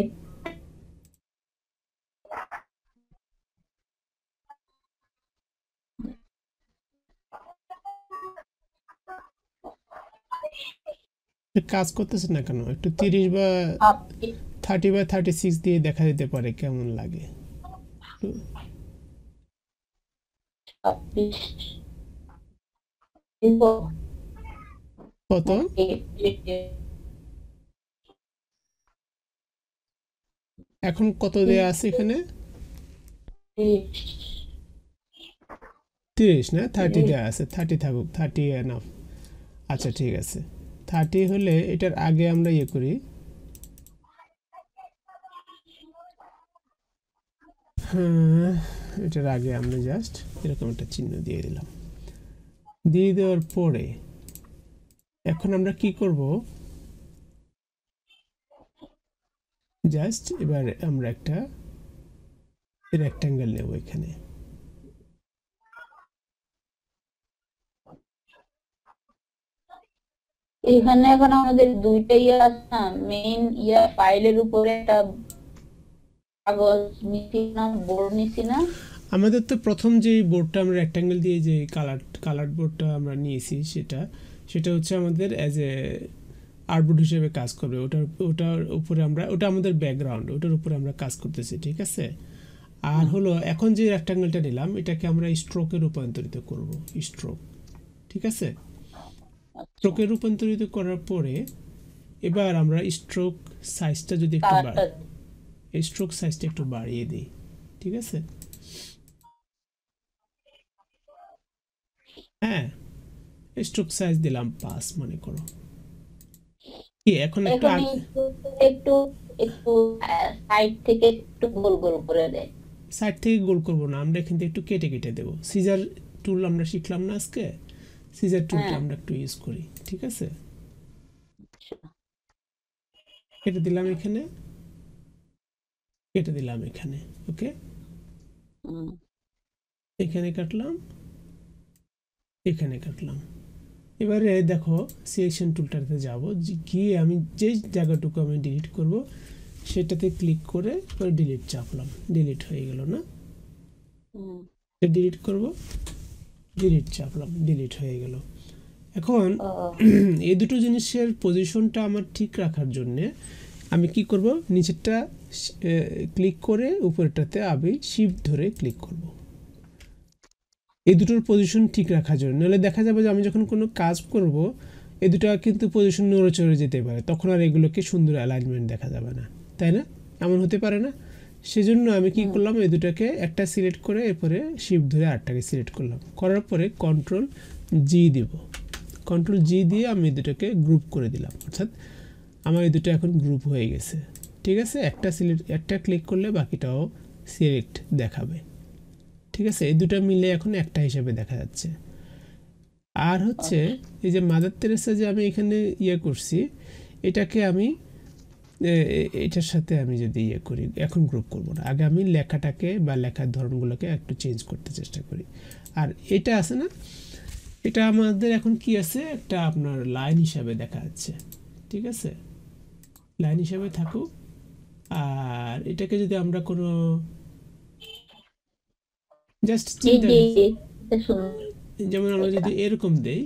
কাজ করতেছে না কেন? একটু 30 বা আপনি 30 বা 36 দিয়ে দেখা যেতে পারে কেমন লাগে। একটু 26 দিব কত? নাকি এখন কত দেয়া আছে এখানে? 30 না, 30 দেয়া আছে। 30 থাকুক, 30 এনাফ। আচ্ছা ঠিক আছে, 30 হলে এটার আগে আমরা ইয়ে করি। হ্যাঁ, এটার আগে আমরা জাস্ট এরকম একটা চিহ্ন দিয়ে দিলাম। দিয়ে দেওয়ার পরে এখন আমরা কি করব, জাস্ট এবার আমরা একটা রেক্ট্যাঙ্গেল নেব এখানে। এখানে এখন আমাদের দুইটা ইয়ে আছে না, মেইন ইয়া ফাইলের উপরে একটা কাগজ নিছি না, বোর্ড নিছি না। আমাদের তো প্রথম যে বোর্ডটা আমরা রেক্ট্যাঙ্গেল দিয়ে যে কালার বোর্ডটা আমরা নিয়েছি, সেটা হচ্ছে আমাদের অ্যাজ এ আর্টবোর্ড হিসেবে কাজ করবে। ওটার উপরে আমরা, ওটা আমাদের ব্যাকগ্রাউন্ড, ওটার উপরে আমরা কাজ করতেছি, ঠিক আছে? আর হলো এখন যে রেক্ট্যাঙ্গেলটা নিলাম, এটাকে আমরা স্ট্রোকে রূপান্তরিত করব, স্ট্রোক, ঠিক আছে? আচ্ছা, স্ট্রোকে রূপান্তরিত করার পরে এবার আমরা স্ট্রোক সাইজটা যদি একটু কালারটা স্ট্রোক সাইজটা একটু বাড়িয়ে দিই, ঠিক আছে? হ্যাঁ, স্ট্রোক সাইজ দিলাম 5 মনে করো। কি এখন একটু এখন একটু একটু সাইড থেকে একটু গোল গোল করে দেয়। সাইড থেকে গোল করব না, আমরা এখান থেকে একটু কেটে কেটে দেবো। সিজার টুল আমরা শিখলাম না আজকে, সিজার টুলটা হ্যাঁ, আমরা একটু ইউজ করি, ঠিক আছে? আচ্ছা, কেটে দিলাম এখানে, কেটে দিলাম এখানে, ওকে? হুম, এখানে কাটলাম, এখানে কাটলাম। এবারে দেখো সিলেকশন টুলটাতে যাব, গিয়ে আমি যে জায়গাটুকু আমি ডিলিট করব সেটাতে ক্লিক করে এবার ডিলিট চাপলাম, ডিলিট হয়ে গেল না? হুম, ডিলিট করব, ডিলিট চাপলাম, ডিলিট হয়ে গেল। এখন ও, এই দুটো জিনিসের পজিশনটা আমার ঠিক রাখার জন্যে আমি কি করব, নিচেরটা ক্লিক করে উপরেরটাতে আমি শিফট ধরে ক্লিক করব এই দুটোর পজিশন ঠিক রাখার জন্য। নাহলে দেখা যাবে যে আমি যখন কোনো কাজ করব এই দুটো কিন্তু পজিশন নড়ে চড়ে যেতে পারে, তখন আর এগুলোকে সুন্দর অ্যালাইনমেন্ট দেখা যাবে না, তাই না? এমন হতে পারে না? সেজন্য আমি কি করলাম, এই দুটাকে একটা সিলেক্ট করে এরপরে শিফট ধরে আটটাকে সিলেক্ট করলাম, করার পরে কন্ট্রোল জি দিব। কন্ট্রোল জি দিয়ে আমি এই দুটোকে গ্রুপ করে দিলাম, অর্থাৎ আমার এই দুটো এখন গ্রুপ হয়ে গেছে, ঠিক আছে? একটা ক্লিক করলে বাকিটাও সিলেক্ট দেখাবে, ঠিক আছে? এই দুটো মিলে এখন একটা হিসেবে দেখা যাচ্ছে। আর হচ্ছে এই যে মাদার তেরেসা যে আমি এখানে ইয়ে করছি, এটাকে আমি এটার সাথে আমি যদি ইয়ে করি, এখন গ্রুপ করব না, আগে আমি লেখাটাকে বা লেখার ধরনগুলোকে একটু চেঞ্জ করতে চেষ্টা করি। আর এটা আছে না, এটা আমাদের এখন কি আছে, একটা আপনার লাইন হিসাবে দেখা যাচ্ছে, ঠিক আছে? লাইন হিসাবে থাকুক। আর এটাকে যদি আমরা কোনো জাস্ট এই চিন্তা, যে এটা সুন্দর। যেমন আমরা এটা যদি এরকম দেই,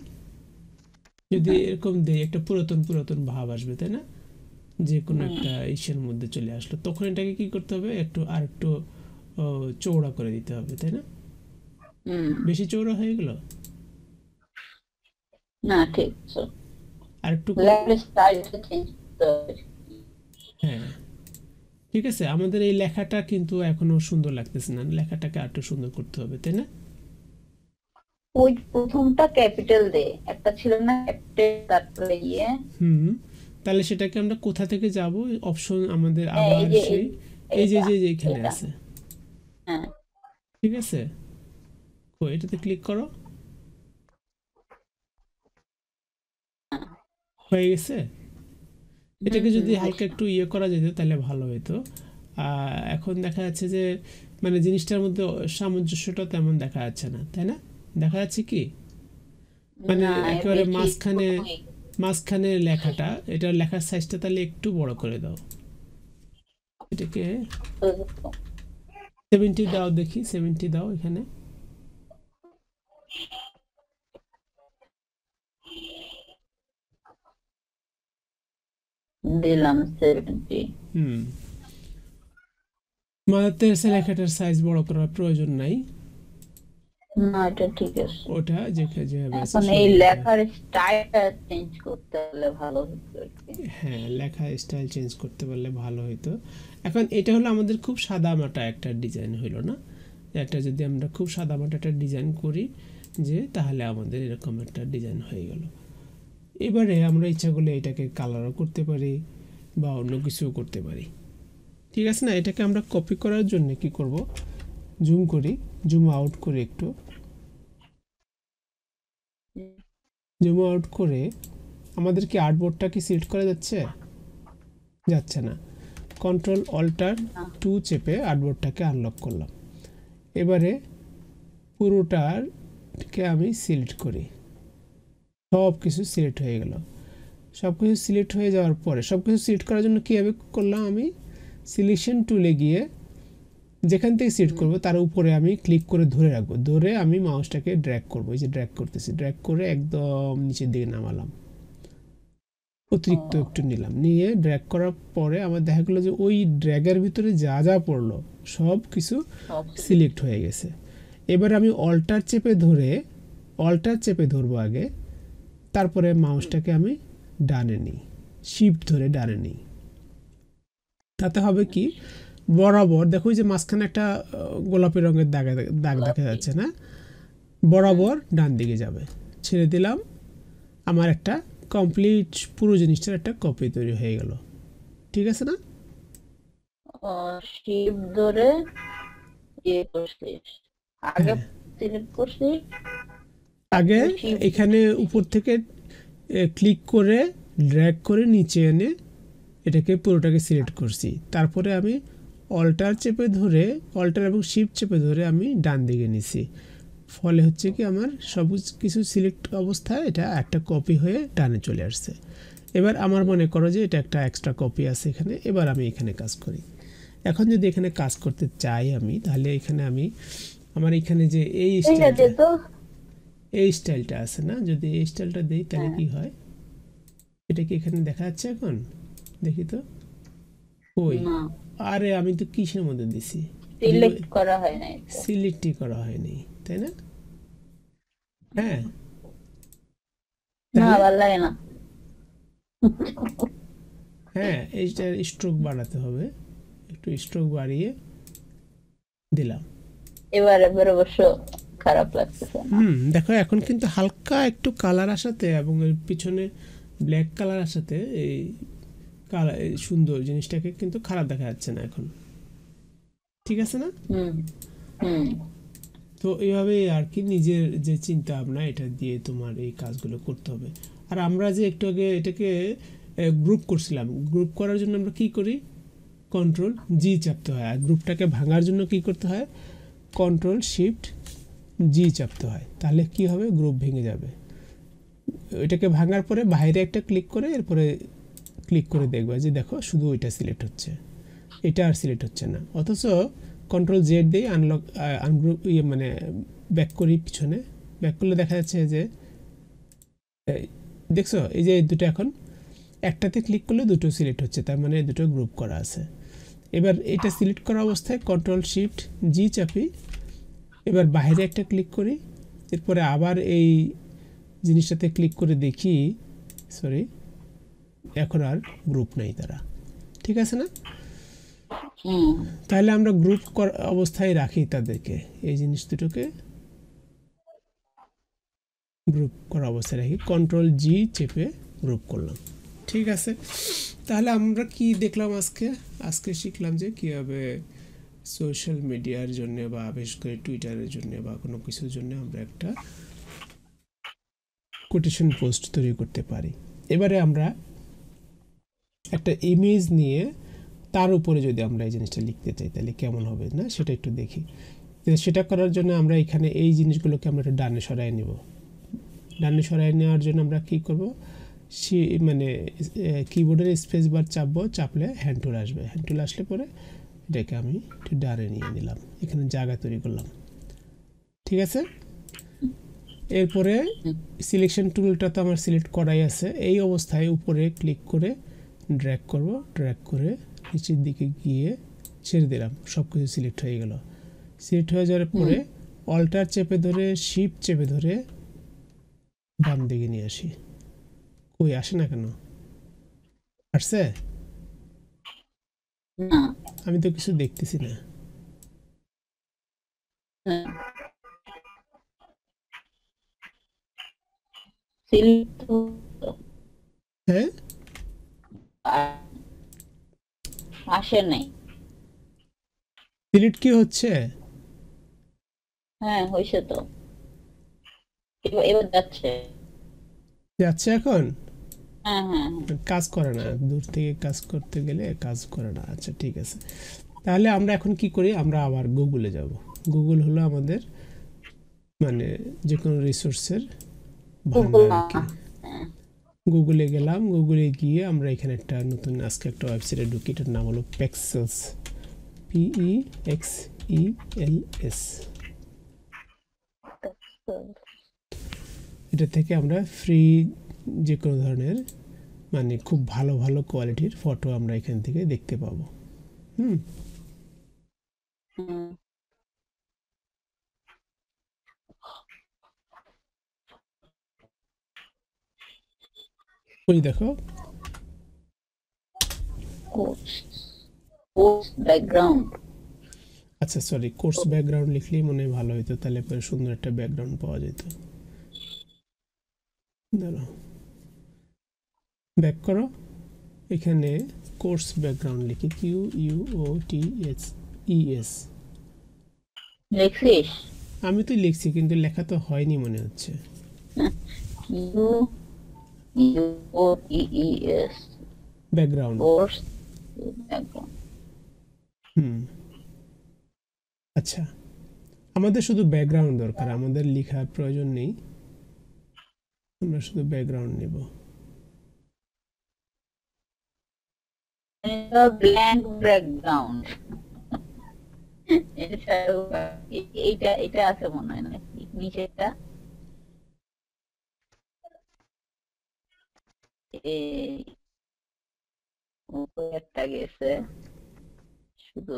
যদি এরকম দেই একটা পুরাতন পুরাতন ভাব আসবে, তাই না? যে কোনো একটা ইসের মধ্যে চলে আসলো, তখন এটাকে কি করতে হবে, আর একটু চওড়া করে দিতে হবে, তাই না? হুম, বেশি চওড়া হয়ে গেল, না ঠিক আছে, আর একটু লেভেল স্টাইলটা চেঞ্জ করতে হবে। হ্যাঁ ঠিক আছে। আমাদের এই লেখাটা কিন্তু এখনো সুন্দর লাগতেছে না, লেখাটাকে আর একটু সুন্দর করতে হবে, তাই না? ওই প্রথমটা ক্যাপিটাল দে, একটা ছিল না ক্যাপিটাল তারপরে ইয়ে। হুম, তাহলে সেটাকে আমরা কোথা থেকে যাব, অপশন আমাদের হ্যাঁ, আবার এই যে সেই এই যে এটা যে যে এখানে এটা আছে, হ্যাঁ, ঠিক আছে? এটাতে ক্লিক করো, হয়ে গেছে। হুম এটাকে হুম যদি হালকা হয়েছে। একটু ইয়ে করা যেত তাহলে ভালো হতো। এখন দেখা যাচ্ছে যে মানে জিনিসটার মধ্যে সামঞ্জস্যটা তেমন দেখা যাচ্ছে না, তাই না? দেখা যাচ্ছে কি মানে না একেবারে বেশি মাঝখানে ছোটই। মাঝখানে লেখাটা, এটা লেখার সাইজটা তাহলে একটু বড় করে দাও, এটাকে 70 দাও, দেখি 70 দাও এখানে। দিলাম 70। হুম, মাদার তেরেসা লেখাটার সাইজ বড় করার প্রয়োজন নাই, না এটা ঠিক আছে। ওটা যেভাবে আছে এখন এই সেভাবে। লেখার স্টাইলটা চেঞ্জ করতে হলে ভালো হতো আর কি। হ্যাঁ, লেখা স্টাইল চেঞ্জ করতে পারলে ভালো হতো। এখন এটা হলো আমাদের খুব সাদামাটা একটা ডিজাইন হলো না, একটা যদি আমরা খুব সাদামাটা একটা ডিজাইন করি যে তাহলে আমাদের এরকম একটা ডিজাইন হয়ে গেল। এবারে আমরা ইচ্ছা করলে এটাকে কালারও করতে পারি বা অন্য কিছুও করতে পারি, ঠিক আছে না? এটাকে আমরা কপি করার জন্য কি করব, জুম করি, জুম আউট করি, একটু জুম আউট করে আমাদের কি আর্টবোর্ডটা কি সিলেক্ট করা যাচ্ছে? যাচ্ছে না। কন্ট্রোল অল্টার 2 চেপে আর্টবোর্ডটাকে আনলক করলাম। এবারে পুরোটাকে আমি সিলেক্ট করি, সব কিছু সিলেক্ট হয়ে গেল। সব কিছু সিলেক্ট হয়ে যাওয়ার পরে সব কিছু সিলেক্ট করার জন্য কীভাবে করলাম, আমি সিলেকশন টুলে গিয়ে যেখান থেকে সিলেক্ট করব তার উপরে আমি ক্লিক করে ধরে রাখবো, ধরে আমি মাউসটাকে ড্র্যাগ করবো, এই যে ড্র্যাগ করতেছি, ড্র্যাগ করে একদম নিচের দিকে নামালাম, অতিরিক্ত একটু নিলাম, নিয়ে ড্র্যাগ করার পরে আমার দেখা গেলো যে ওই ড্র্যাগের ভিতরে যা যা পড়লো সব কিছু সিলেক্ট হয়ে গেছে। এবার আমি অল্টার চেপে ধরবো আগে, তারপরে মাউসটাকে আমি ডানে নিই, শিফট ধরে ডানে নিই। তাতে হবে কি, বরাবর দেখো যে মাঝখানে একটা গোলাপি রঙের দাগ দেখা যাচ্ছে না, বরাবর ডান দিকে যাবে। ছেড়ে দিলাম, আমার একটা কমপ্লিট পুরো জিনিসটার একটা কপি তৈরি হয়ে গেল, ঠিক আছে না? শিফট ধরে ইয়ে করছিস, আগে সিলেক্ট করছিস, আগে এখানে উপর থেকে ক্লিক করে ড্র্যাগ করে নিচে এনে এটাকে পুরোটাকে সিলেক্ট করছি, তারপরে আমি অল্টার এবং শিফট চেপে ধরে আমি ডান দিকে নিছি, ফলে হচ্ছে কি আমার সব কিছু সিলেক্ট অবস্থায় এটা একটা কপি হয়ে ডানে চলে আসছে। এবার আমার মনে করো যে এটা একটা এক্সট্রা কপি আছে এখানে, এবার আমি এখানে কাজ করি। এখন যদি এখানে কাজ করতে চাই আমি, তাহলে এখানে আমি আমার এখানে যে এই স্টাইলটা আছে না, যদি এই স্টাইলটা দিই তাহলে কি হয়, এটা কি এখানে দেখা যাচ্ছে? এখন দেখি তো, ওই আরে আমি তো কিসের মধ্যে দিছি, সিলেক্ট করা হয় নাই, সিলেক্টই করা হয়নি, তাই না? হ্যাঁ, না ভালো লাগে না। হ্যাঁ, এইটার স্ট্রোক বাড়াতে হবে, একটু স্ট্রোক বাড়িয়ে দিলাম। এবার অবশ্য খারাপ লাগতেছে না। দেখো এখন কিন্তু হালকা একটু কালার আসাতে এবং এর পিছনে ব্ল্যাক কালার আসাতে এই কালার সুন্দর জিনিসটাকে কিন্তু খারাপ দেখা যাচ্ছে না এখন, ঠিক আছে না? তো এইভাবে আর কি নিজের যে চিন্তা ভাবনা এটা দিয়ে তোমার এই কাজগুলো করতে হবে। আর আমরা যে একটু আগে এটাকে গ্রুপ করছিলাম, গ্রুপ করার জন্য আমরা কি করি, কন্ট্রোল জি চাপতে হয়, আর গ্রুপটাকে ভাঙার জন্য কি করতে হয়, কন্ট্রোল শিফট জি চাপতে হয়, তাহলে কি হবে, গ্রুপ ভেঙে যাবে। এটাকে ভাঙার পরে বাইরে একটা ক্লিক করে এরপরে ক্লিক করে দেখবে যে দেখো শুধু ওইটা সিলেক্ট হচ্ছে, এটা আর সিলেক্ট হচ্ছে না। অথচ কন্ট্রোল জেড দিয়ে আনগ্রুপ মানে ব্যাক করি, পিছনে ব্যাক করলে দেখা যাচ্ছে যে দেখছো এই যে দুটো এখন একটাতে ক্লিক করলে দুটো সিলেক্ট হচ্ছে, তার মানে দুটো গ্রুপ করা আছে। এবার এটা সিলেক্ট করা অবস্থায় কন্ট্রোল শিফট জি চাপি, এবার বাইরে একটা ক্লিক করি, এরপরে আবার এই জিনিসটাতে ক্লিক করে দেখি, সরি এখন আর গ্রুপ নাই তারা, ঠিক আছে না? তাহলে আমরা গ্রুপ অবস্থায় রাখি তাদেরকে, এই জিনিস দুটোকে গ্রুপ করা অবস্থায় রাখি, কন্ট্রোল জি চেপে গ্রুপ করলাম, ঠিক আছে? তাহলে আমরা কি দেখলাম আজকে শিখলাম যে কীভাবে সোশ্যাল মিডিয়ার জন্য বা বিশেষ করে টুইটারের জন্য বা কোনো কিছুর জন্য আমরা একটা কোটেশন পোস্ট তৈরি করতে পারি। এবারে আমরা একটা ইমেজ নিয়ে তার উপরে যদি আমরা এই জিনিসটা লিখতে চাই তাহলে কেমন হবে না সেটা একটু দেখি। তো সেটা করার জন্য আমরা এখানে এই জিনিসগুলোকে আমরা একটু ডানে সরাই নেব। ডানে সরাই নেওয়ার জন্য আমরা কি করব, মানে কিবোর্ডের স্পেস বার চাপবো, চাপলে হ্যান্ড টুল আসবে, হ্যান্ড টুল আসলে পরে এটাকে আমি একটু ডানে নিয়ে নিলাম, এখানে জায়গা তৈরি করলাম। ঠিক আছে, এরপরে সিলেকশন টুলটা তো আমার সিলেক্ট করাই আছে। এই অবস্থায় উপরে ক্লিক করে ড্র্যাগ করব, ড্র্যাগ করে নিচের দিকে গিয়ে ছেড়ে দিলাম, সব কিছু সিলেক্ট হয়ে গেল। সিলেক্ট হয়ে যাওয়ার পরে অল্টার চেপে ধরে শিফট চেপে ধরে বাম দিকে নিয়ে আসি। কই আসে না কেন? আসছে? না, আমি তো কিছু দেখতেছি না। সিলেক্ট হ্যাঁ, আসে নাই। সিলেক্ট কি হচ্ছে? হ্যাঁ হয়েছে তো, এবার যাচ্ছে। যাচ্ছে এখন? হ্যাঁ হ্যাঁ কাজ করে না, দূর থেকে কাজ করতে গেলে কাজ করে না। আচ্ছা ঠিক আছে, তাহলে আমরা এখন কি করি, আমরা আবার গুগলে যাব। গুগল হলো আমাদের মানে যে কোনো রিসোর্সের ভান্ডার আর কি। গুগলে গেলাম, গুগলে গিয়ে আমরা এখানে একটা নতুন আজকে একটা ওয়েবসাইটে ঢুকি, এটার নাম হলো পেক্সেলস, PEXELS। এটা থেকে আমরা ফ্রি যে কোনো ধরনের মানে খুব ভালো ভালো কোয়ালিটির ফটো আমরা এখান থেকে দেখতে পাবো। হুম, ওই দেখো কোর্স ব্যাকগ্রাউন্ড। আচ্ছা সরি, কোর্স ব্যাকগ্রাউন্ড লিখলেই মনে হয় ভালো হতো, তাহলে পরে সুন্দর একটা ব্যাকগ্রাউন্ড পাওয়া যেত। দাঁড়াও, ব্যাক করো, এখানে কোর্স ব্যাকগ্রাউন্ড লিখি, QUOTSES। লিখছিস? আমি তো লিখছি কিন্তু লেখা তো হয়নি মনে হচ্ছে। QUOTES background. Course background. হুম, আচ্ছা আমাদের শুধু ব্যাকগ্রাউন্ড দরকার, আমাদের লেখার প্রয়োজন নেই, আমরা শুধু ব্যাকগ্রাউন্ড নেব। ব্ল্যাঙ্ক ব্যাকগ্রাউন্ড, এটা এটা আছে মনে হয় নাকি নিচেটা? এই উপরে একটা গেছে শুধু,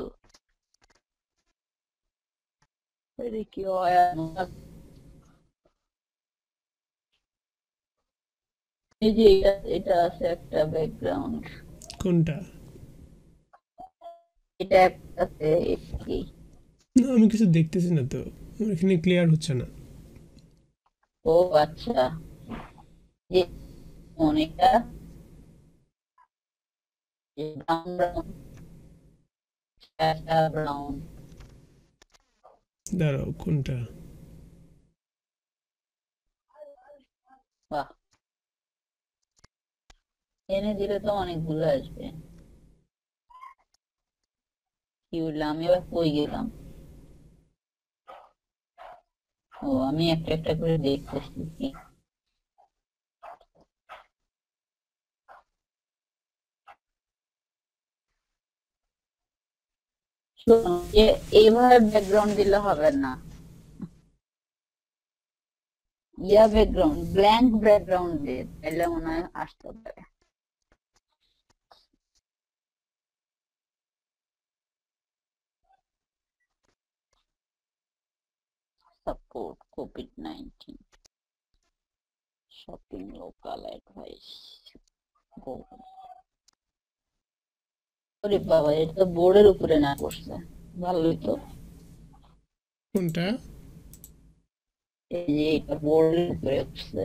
কি হয় এই যে এটা এটা আছে একটা ব্যাকগ্রাউন্ড। কোনটা? এটা একটা আছে কি? না আমি কিছু দেখতেছি না তো, আমার এখানে ক্লিয়ার হচ্ছে না। ও আচ্ছা, যে অনেকটা ব্রাউন ব্রাউন, সাদা ব্রাউন। দাঁড়াও কোনটা? বাহ, এনে দিলে তো অনেকগুলো আসবে। কি বললাম আমি, আবার কই গেলাম? ও আমি একটা একটা করে দেখতেছি। শোনো, এইভাবে ব্যাকগ্রাউন্ড দিলে হবে না, ইয়া ব্যাকগ্রাউন্ড ব্ল্যাঙ্ক ব্যাকগ্রাউন্ড দিয়ে তাহলে মনে হয় আসতে পারে। Support COVID-19 shopping local advice. ওরে বাবা, এটা তো বোর্ডের উপরে না করছে, ভালোই তো। কোনটা? এই যে এটা বোর্ডের উপরে উঠছে,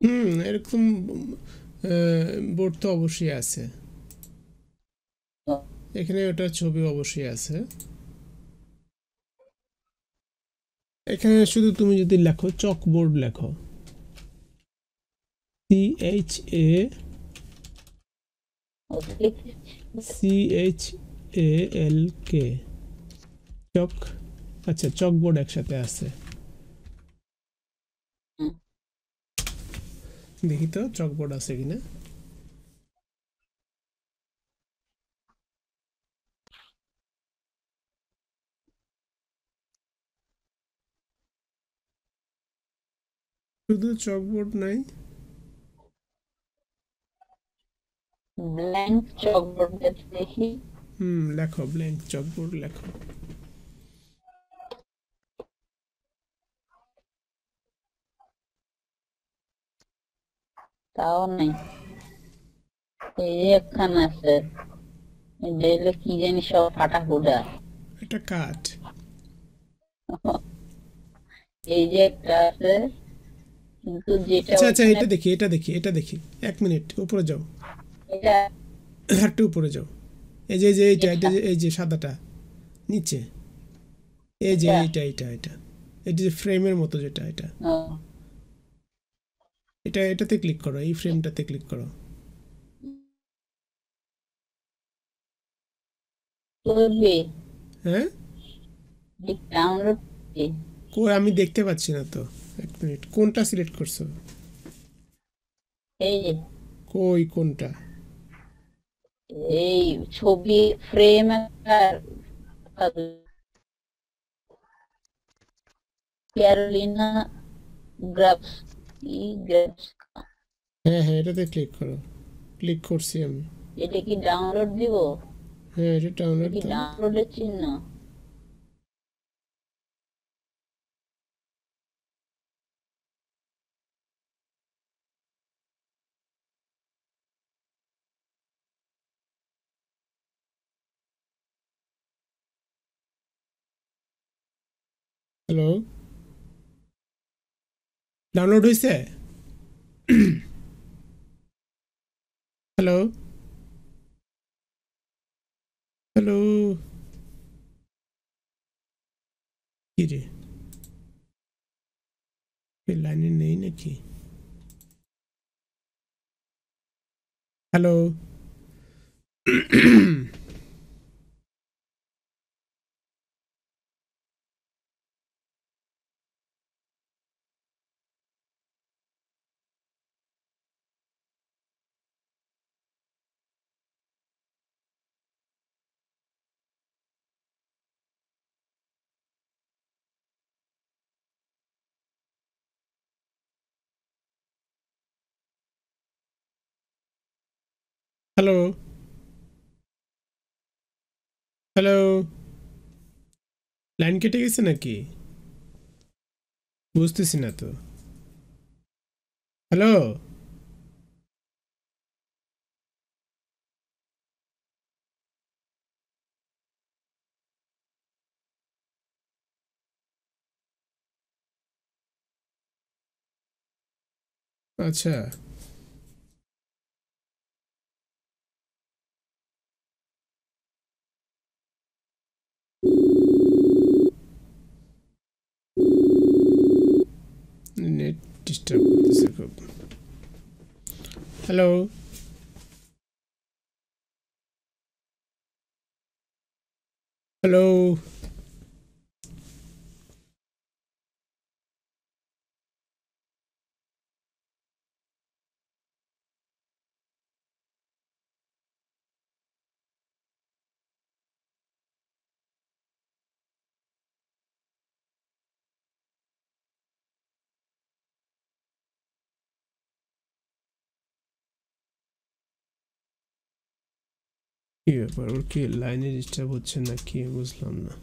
হুম, এরকম বোর্ড তো অবশ্যই আছে, এখানে ওটা ছবি অবশ্যই আছে। এখানে শুধু তুমি যদি লেখো চকবোর্ড লেখো, CHALK চক। আচ্ছা, চকবোর্ড একসাথে আছে, দেখি তো চকবোর্ড আছে কিনা। শুধু চকবোর্ড নাই, ব্ল্যাঙ্ক চকবোর্ড দেখি। লেখো ব্ল্যাঙ্ক চকবোর্ড লেখো। তাও নাই। এই যে একখান আছে, এটা কি জানি সব ফাটা ফুটা। এটা কাঠ। এই যে একটা আছে, কিন্তু যেটা আচ্ছা আচ্ছা, ওইখানে এটা দেখি, এটা দেখি, এটা দেখি। এক মিনিট, উপরে যাও, এটা একটু উপরে যাও। এই যে এইটা, এটা এটা এই যে সাদাটা নিচে, এই যে এটা এটা এটা যে ফ্রেমের মতো যেটা, এটা ও, এটাতে ক্লিক করো, এই ফ্রেমটাতে ক্লিক করো। করবে হ্যাঁ, ডাউনলোড। কই আমি দেখতে পাচ্ছি না তো। এক মিনিট, কোনটা সিলেক্ট করছো? এই যে কই কোনটা? এই ছবি ফ্রেম ক্যারোলিনা গ্রাফস, ই গ্রাফস। হ্যাঁ হ্যাঁ, এটাতে ক্লিক করো। ক্লিক করছি আমি। এটা কি ডাউনলোড দিব? হ্যাঁ, এটা এটা ডাউনলোড কি দাও। ডাউনলোডের চিহ্ন? হ্যালো, ডাউনলোড হয়েছে? হ্যালো হ্যালো, কি রে, লাইনে নেই নাকি? হ্যালো হ্যালো হ্যালো, লাইন কেটে গেছে নাকি? বুঝতেছি না তো। হ্যালো, আচ্ছা, নেট ডিস্টার্ব করতেছে খুব। হ্যালো হ্যালো, কি ব্যাপার, ওর কি লাইনে ডিস্টার্ব হচ্ছে না কি বুঝলাম না।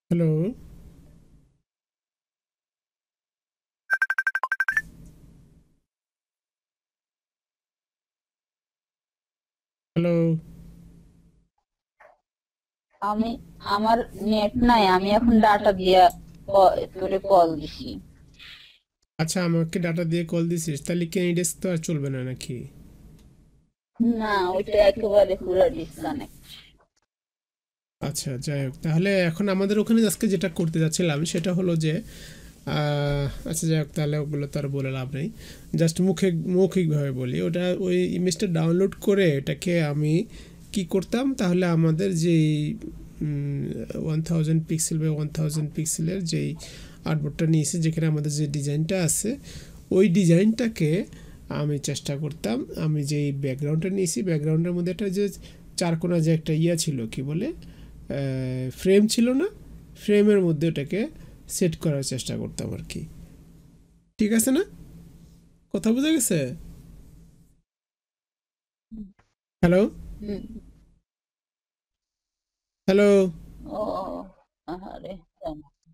হ্যালো হ্যালো, আমি আমার নেট নাই, আমি এখন ডাটা দিয়া তোরে কল দিছি। আচ্ছা, আমাকে ডাটা দিয়ে কল দিছিস, তাহলে কি এই ডেস্ক তো আর চলবে না নাকি? না, ওইটা একেবারে পুরো ডিসকানেক্ট। আচ্ছা, যাই হোক, তাহলে এখন আমাদের ওখানে আজকে যেটা করতে যাচ্ছিলাম সেটা হলো যে আচ্ছা যাই হোক, তাহলে ওগুলো তো আর বলে লাভ নেই, জাস্ট মৌখিকভাবে বলি। ওটা ওই ইমেজটা ডাউনলোড করে এটাকে আমি কি করতাম, তাহলে আমাদের যেই 1000 পিক্সেল বা 1000 পিক্সেলের যেই আর্টবোর্ডটা নিয়েছি, যেখানে আমাদের যে ডিজাইনটা আছে, ওই ডিজাইনটাকে আমি চেষ্টা করতাম, আমি যেই ব্যাকগ্রাউন্ডটা নিয়েছি ব্যাকগ্রাউন্ডের মধ্যে একটা যে চারকোনা যে একটা ইয়া ছিল, কি বলে, ফ্রেম ছিল না, ফ্রেমের মধ্যে ওটাকে সেট করার চেষ্টা করতাম আর কি। ঠিক আছে না? কথা বোঝা গেছে? হ্যালো, হুম। হ্যালো। ও, আহারে,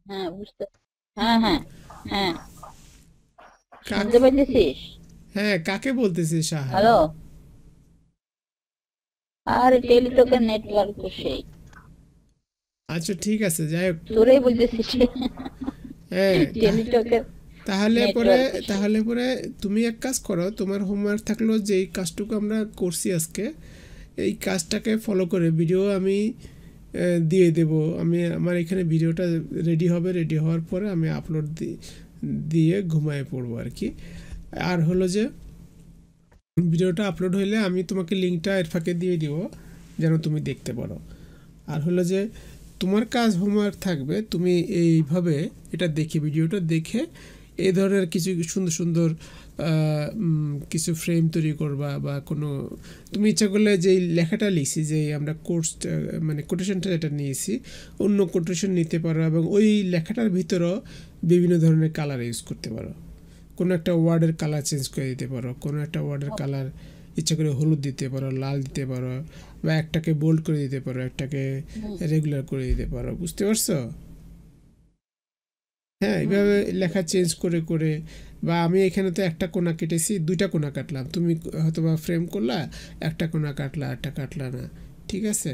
হ্যাঁ বুঝতে, হ্যাঁ হ্যাঁ হ্যাঁ, শুনতে কাকে? পাইতেছিস? হ্যাঁ, কাকে বলতেছিস সাহারা? হ্যালো, আর টেলিটকের নেটওয়ার্ক তো সেই, আচ্ছা ঠিক আছে, যাই হোক। তোরেই বলতেছিস। হ্যাঁ, টেলিটকের তাহলে পরে নেটওয়ার্ক সেই। তাহলে পরে তুমি এক কাজ করো, তোমার হোমওয়ার্ক থাকলো যে এই কাজটুকু আমরা করছি আজকে, এই কাজটাকে ফলো করে ভিডিও আমি দিয়ে দেব। আমি আমার এখানে ভিডিওটা রেডি হবে, রেডি হওয়ার পরে আমি আপলোড দিয়ে ঘুমায় পড়বো আর কি। আর হলো যে ভিডিওটা আপলোড হইলে আমি তোমাকে লিঙ্কটা এর ফাঁকে দিয়ে দিব, যেন তুমি দেখতে পারো। আর হলো যে তোমার কাজ হোমওয়ার্ক থাকবে, তুমি এইভাবে এটা দেখে, ভিডিওটা দেখে এই ধরনের কিছু সুন্দর সুন্দর কিছু ফ্রেম তৈরি করবা, বা কোনো তুমি ইচ্ছা করলে যেই লেখাটা লিখছি, যে আমরা কোর্স মানে কোটেশনটা যেটা নিয়েছি, অন্য কোটেশন নিতে পারো, এবং ওই লেখাটার ভিতরেও বিভিন্ন ধরনের কালার ইউজ করতে পারো। কোনো একটা ওয়ার্ডের কালার চেঞ্জ করে দিতে পারো, কোনো একটা ওয়ার্ডের কালার ইচ্ছা করে হলুদ দিতে পারো, লাল দিতে পারো, বা একটাকে বোল্ড করে দিতে পারো, একটাকে রেগুলার করে দিতে পারো। বুঝতে পারছো? হ্যাঁ, এইভাবে লেখা চেঞ্জ করে করে, বা আমি এখানে তো একটা কোণা কেটেছি, দুইটা কোণা কাটলাম, তুমি হয়তো বা ফ্রেম করলা, একটা কোণা কাটলা, একটা কাটলা না। ঠিক আছে,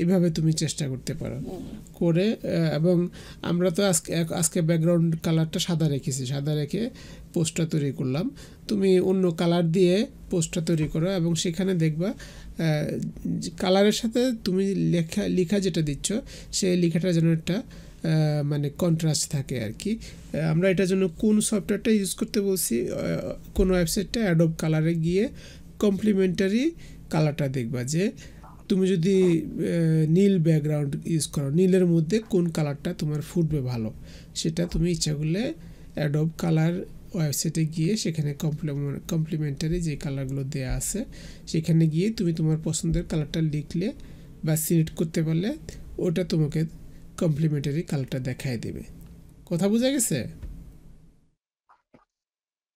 এভাবে তুমি চেষ্টা করতে পারো করে। এবং আমরা তো আজকে আজকে ব্যাকগ্রাউন্ড কালারটা সাদা রেখেছি, সাদা রেখে পোস্টটা তৈরি করলাম। তুমি অন্য কালার দিয়ে পোস্টটা তৈরি করো, এবং সেখানে দেখবা কালারের সাথে তুমি লেখা যেটা দিচ্ছ, সেই লেখাটা যেন একটা মানে কন্ট্রাস্ট থাকে আর কি। আমরা এটার জন্য কোন সফটওয়্যারটা ইউজ করতে বলছি, কোনো ওয়েবসাইটটা অ্যাডোব কালারে গিয়ে কমপ্লিমেন্টারি কালারটা দেখবা, যে তুমি যদি নীল ব্যাকগ্রাউন্ড ইউজ করো, নীলের মধ্যে কোন কালারটা তোমার ফুটবে ভালো, সেটা তুমি ইচ্ছা করলে অ্যাডোব কালার ওয়েবসাইটে গিয়ে সেখানে কমপ্লিমেন্টারি যে কালারগুলো দেওয়া আছে, সেখানে গিয়ে তুমি তোমার পছন্দের কালারটা লিখলে বা সিলেক্ট করতে পারলে, ওটা তোমাকে কমপ্লিমেন্টারি কালারটা দেখায় দেবে। কথা বোঝা গেছে?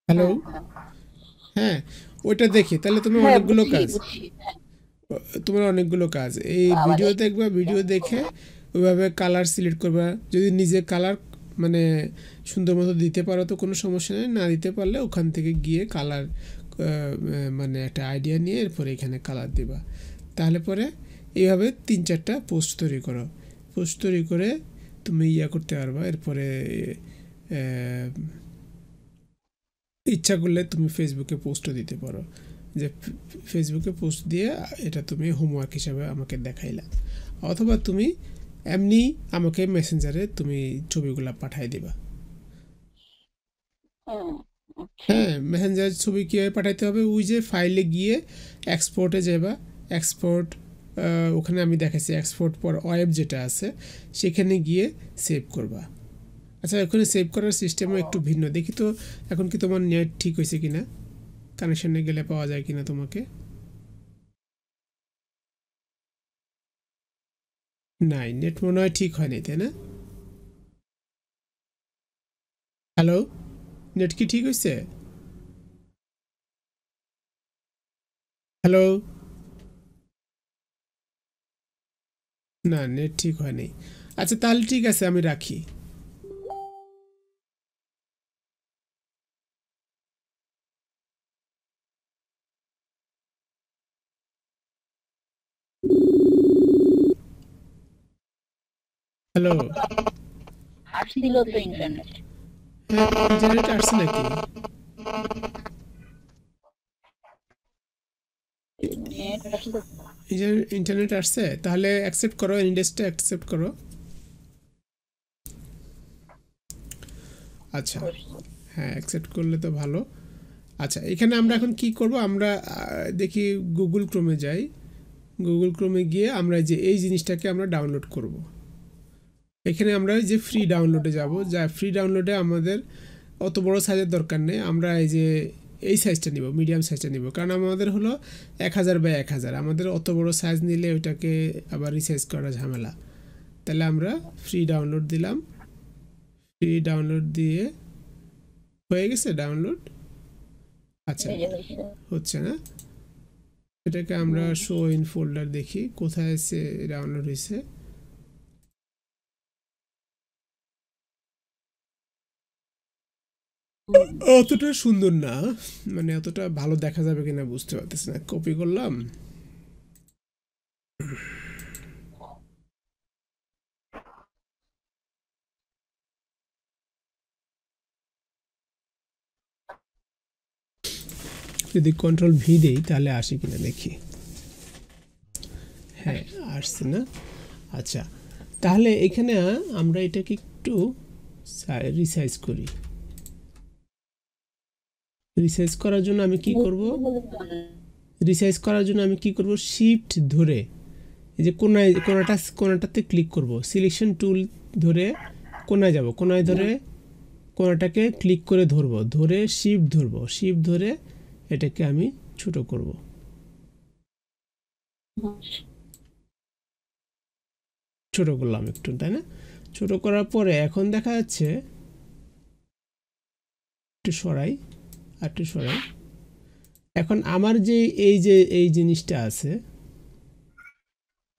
হ্যালো। হ্যাঁ হ্যাঁ হ্যাঁ, ওইটা দেখি তাহলে তোমার হ্যাঁ, অনেকগুলো বুঝছি কাজ, বুঝছি, হ্যাঁ। তোমার অনেকগুলো কাজ এই বাবারে। ভিডিও দেখবা, ভিডিও দেখে ওইভাবে কালার সিলেক্ট করবা। যদি নিজে কালার মানে সুন্দর মতো দিতে পারো তো কোনো সমস্যা নেই, না দিতে পারলে ওখান থেকে গিয়ে কালার মানে একটা আইডিয়া নিয়ে এরপরে এখানে কালার দিবা। তাহলে পরে এইভাবে 3-4টা পোস্ট তৈরি করো, পোস্ট তৈরি করে তুমি ইয়া করতে পারবা। এরপরে ইচ্ছা করলে তুমি ফেসবুকে পোস্টও দিতে পারো, যে ফেসবুকে পোস্ট দিয়ে এটা তুমি হোমওয়ার্ক হিসাবে আমাকে দেখাইলা, অথবা তুমি এমনি আমাকে মেসেঞ্জারে তুমি ছবিগুলো পাঠাই দিবা। হ্যাঁ, আচ্ছা। হ্যাঁ, মেসেঞ্জার ছবি কীভাবে পাঠাইতে হবে, ওই যে ফাইলে গিয়ে এক্সপোর্টে যাবা, এক্সপোর্ট ওখানে আমি দেখাচ্ছি এক্সপোর্ট পর ওয়েব যেটা আছে, সেখানে গিয়ে সেভ করবা। আচ্ছা, ওখানে সেভ করার সিস্টেমও একটু ভিন্ন, দেখি তো এখন কি তোমার নেট ঠিক হয়েছে কিনা, কানেকশনে গেলে পাওয়া যায় কিনা তোমাকে। নাই, নেট মনে হয় ঠিক হয়নি, তাই না? হ্যালো, নেট কি ঠিক হয়েছে? হ্যালো। না, নেট ঠিক হয়নি। আচ্ছা, তাহলে ঠিক আছে, আমি রাখি। হ্যালো। আসছিল তো ইন্টারনেট। হ্যাঁ, ইন্টারনেট আসছে নাকি? নেট আসছে। ইন্টারনেট আসছে, তাহলে অ্যাকসেপ্ট করো, ইন্ডেক্সটা অ্যাকসেপ্ট করো। আচ্ছা, হ্যাঁ অ্যাকসেপ্ট করলে তো ভালো। আচ্ছা, এখানে আমরা এখন কি করব, আমরা দেখি গুগল ক্রোমে যাই। গুগল ক্রোমে গিয়ে আমরা যে এই জিনিসটাকে আমরা ডাউনলোড করব। এখানে আমরা যে ফ্রি ডাউনলোডে যাব, যা ফ্রি ডাউনলোডে আমাদের অত বড় সাইজের দরকার নেই, আমরা এই যে এই সাইজটা নিব, মিডিয়াম সাইজটা নিব, কারণ আমাদের হলো 1000 বাই 1000, আমাদের অত বড় সাইজ নিলে ওইটাকে আবার রিসাইজ করা ঝামেলা। তাহলে আমরা ফ্রি ডাউনলোড দিলাম, ফ্রি ডাউনলোড দিয়ে হয়ে গেছে ডাউনলোড। আচ্ছা, এই যে হয়েছে। হচ্ছে না, এটাকে আমরা শো ইন ফোল্ডার দেখি কোথায় এসে ডাউনলোড হয়েছে। অতটা সুন্দর না, মানে অতটা ভালো দেখা যাবে কিনা বুঝতে পারতেছি না। কপি করলাম, যদি কন্ট্রোল ভি দেই তাহলে আসে কিনা দেখি। হ্যাঁ, আসছে না। আচ্ছা, তাহলে এখানে আমরা এটাকে একটু রিসাইজ করি। রিসাইজ করার জন্য আমি কি করব, রিসাইজ করার জন্য আমি কি করব, শিফট ধরে এই যে কোনাটাতে ক্লিক করব, সিলেকশন টুল ধরে কোনায় যাব, কোনায় ধরে কোনাটাকে ক্লিক করে ধরবো, ধরে শিফট ধরবো, শিফট ধরে এটাকে আমি ছোট করব। ছোট করলাম একটু, তাই না? ছোট করার পরে এখন দেখা যাচ্ছে, একটু সরাই আর একটু সরাই, এখন আমার যে এই জিনিসটা আছে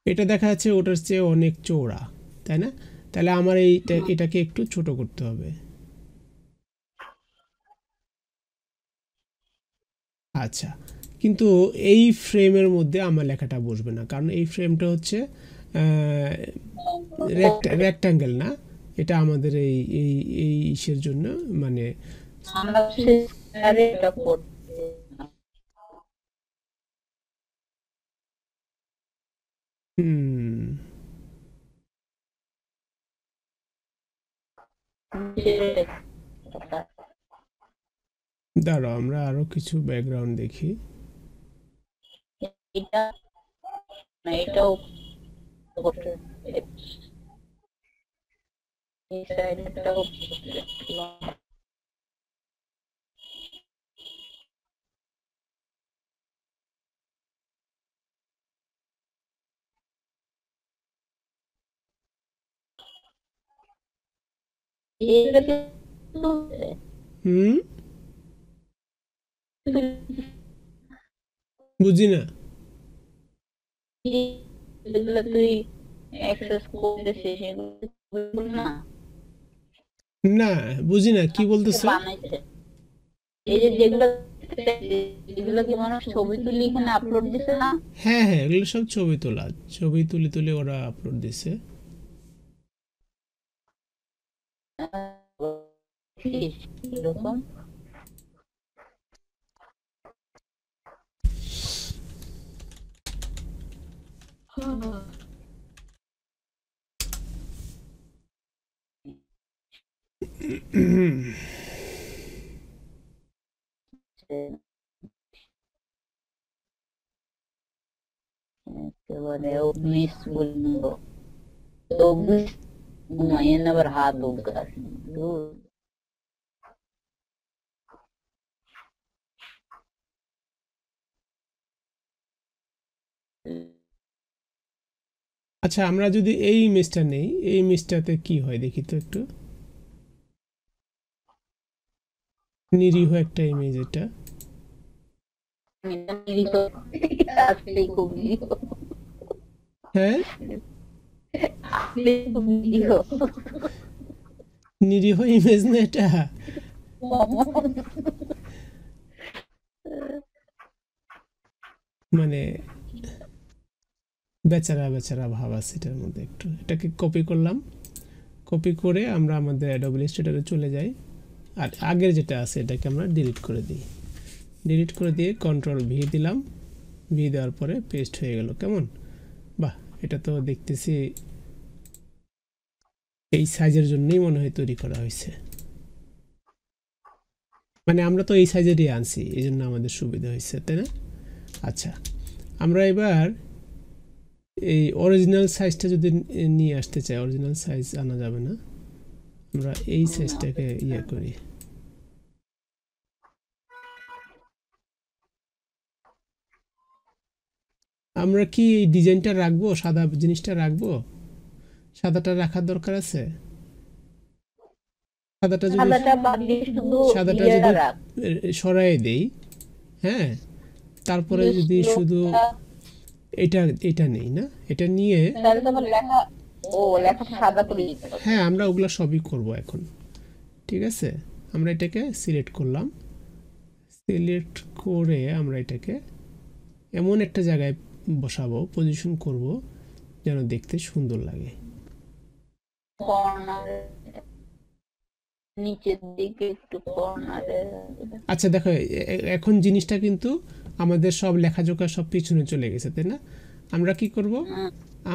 এটা দেখা যাচ্ছে ওটার চেয়ে অনেক চওড়া, তাই না? তাহলে আমার এটাকে একটু ছোট করতে হবে। আচ্ছা, কিন্তু এই ফ্রেমের মধ্যে আমার লেখাটা বসবে না, কারণ এই ফ্রেমটা হচ্ছে রেক্ট্যাঙ্গেল না, এটা আমাদের এই এই এই ইসের জন্য, মানে আমরা শেয়ারে এটা করতে হুম, দাঁড়াও আমরা আরো কিছু ব্যাকগ্রাউন্ড দেখি। এটা না, এটাও করতে, এই সাইডটাও করতে। এটাকে তো হুম, বুঝি না। যেগুলো তুই অ্যাক্সেস করতেছিস সেগুলো না না, বুঝি না কি বলতেছো। বানাইছে। এই যে যেগুলো যেগুলো কি মানুষ ছবি তুলে এখানে আপলোড দিছে না, হ্যাঁ হ্যাঁ, এগুলো সব ছবি তোলা, ছবি তুলে তুলে ওরা আপলোড দিছে। এরকম একেবারে অগ্নিশ বলবো, অগ্নিশ ঘুমাইয়ে না আবার হাত উগাস। আচ্ছা, আমরা যদি এই ইমেজটা নেই, এই ইমেজটাতে কি হয় দেখি তো একটু। নিরীহ একটা ইমেজ এটা। আসলেই খুব নিরীহ, হ্যাঁ, আসলেই খুব নিরীহ। নিরীহ ইমেজ না এটা, মানে বেচারা বেচারা ভাব আছে এটার মধ্যে একটু। এটাকে কপি করলাম, কপি করে আমরা আমাদের অ্যাডোবি ইলাস্ট্রেটরে চলে যাই। আর আগের যেটা আছে এটাকে আমরা ডিলিট করে দিই। ডিলিট করে দিয়ে কন্ট্রোল ভি দিলাম, ভি দেওয়ার পরে পেস্ট হয়ে গেল। কেমন? বাহ, এটা তো দেখতেছি এই সাইজের জন্যই মনে হয় তৈরি করা হয়েছে, মানে আমরা তো এই সাইজেরই আনছি, এই জন্য আমাদের সুবিধা হয়েছে, তাই না? আচ্ছা, আমরা এবার এই অরিজিনাল সাইজটা যদি নিয়ে আসতে চাই, অরিজিনাল সাইজ আনা যাবে না, আমরা এই সাইজটাকে ইয়ে করি। আমরা কি এই ডিজাইনটা রাখবো, সাদা জিনিসটা রাখবো? সাদাটা রাখার দরকার আছে? সাদাটা যদি সাদাটা যদি সরাই দেই, হ্যাঁ, তারপরে যদি শুধু এটা এটা নেই না, এটা নিয়ে হ্যাঁ আমরা ওগুলা সবই করব এখন। ঠিক আছে, আমরা এটাকে সিলেক্ট করলাম, সিলেক্ট করে আমরা এটাকে এমন একটা জায়গায় বসাবো, পজিশন করব যেন দেখতে সুন্দর লাগে। নিচের দিকে একটু কর্নারে। আচ্ছা দেখো, এখন জিনিসটা কিন্তু আমাদের সব লেখাজোকা সব পিছনে চলে গেছে, তাই না? আমরা কি করব,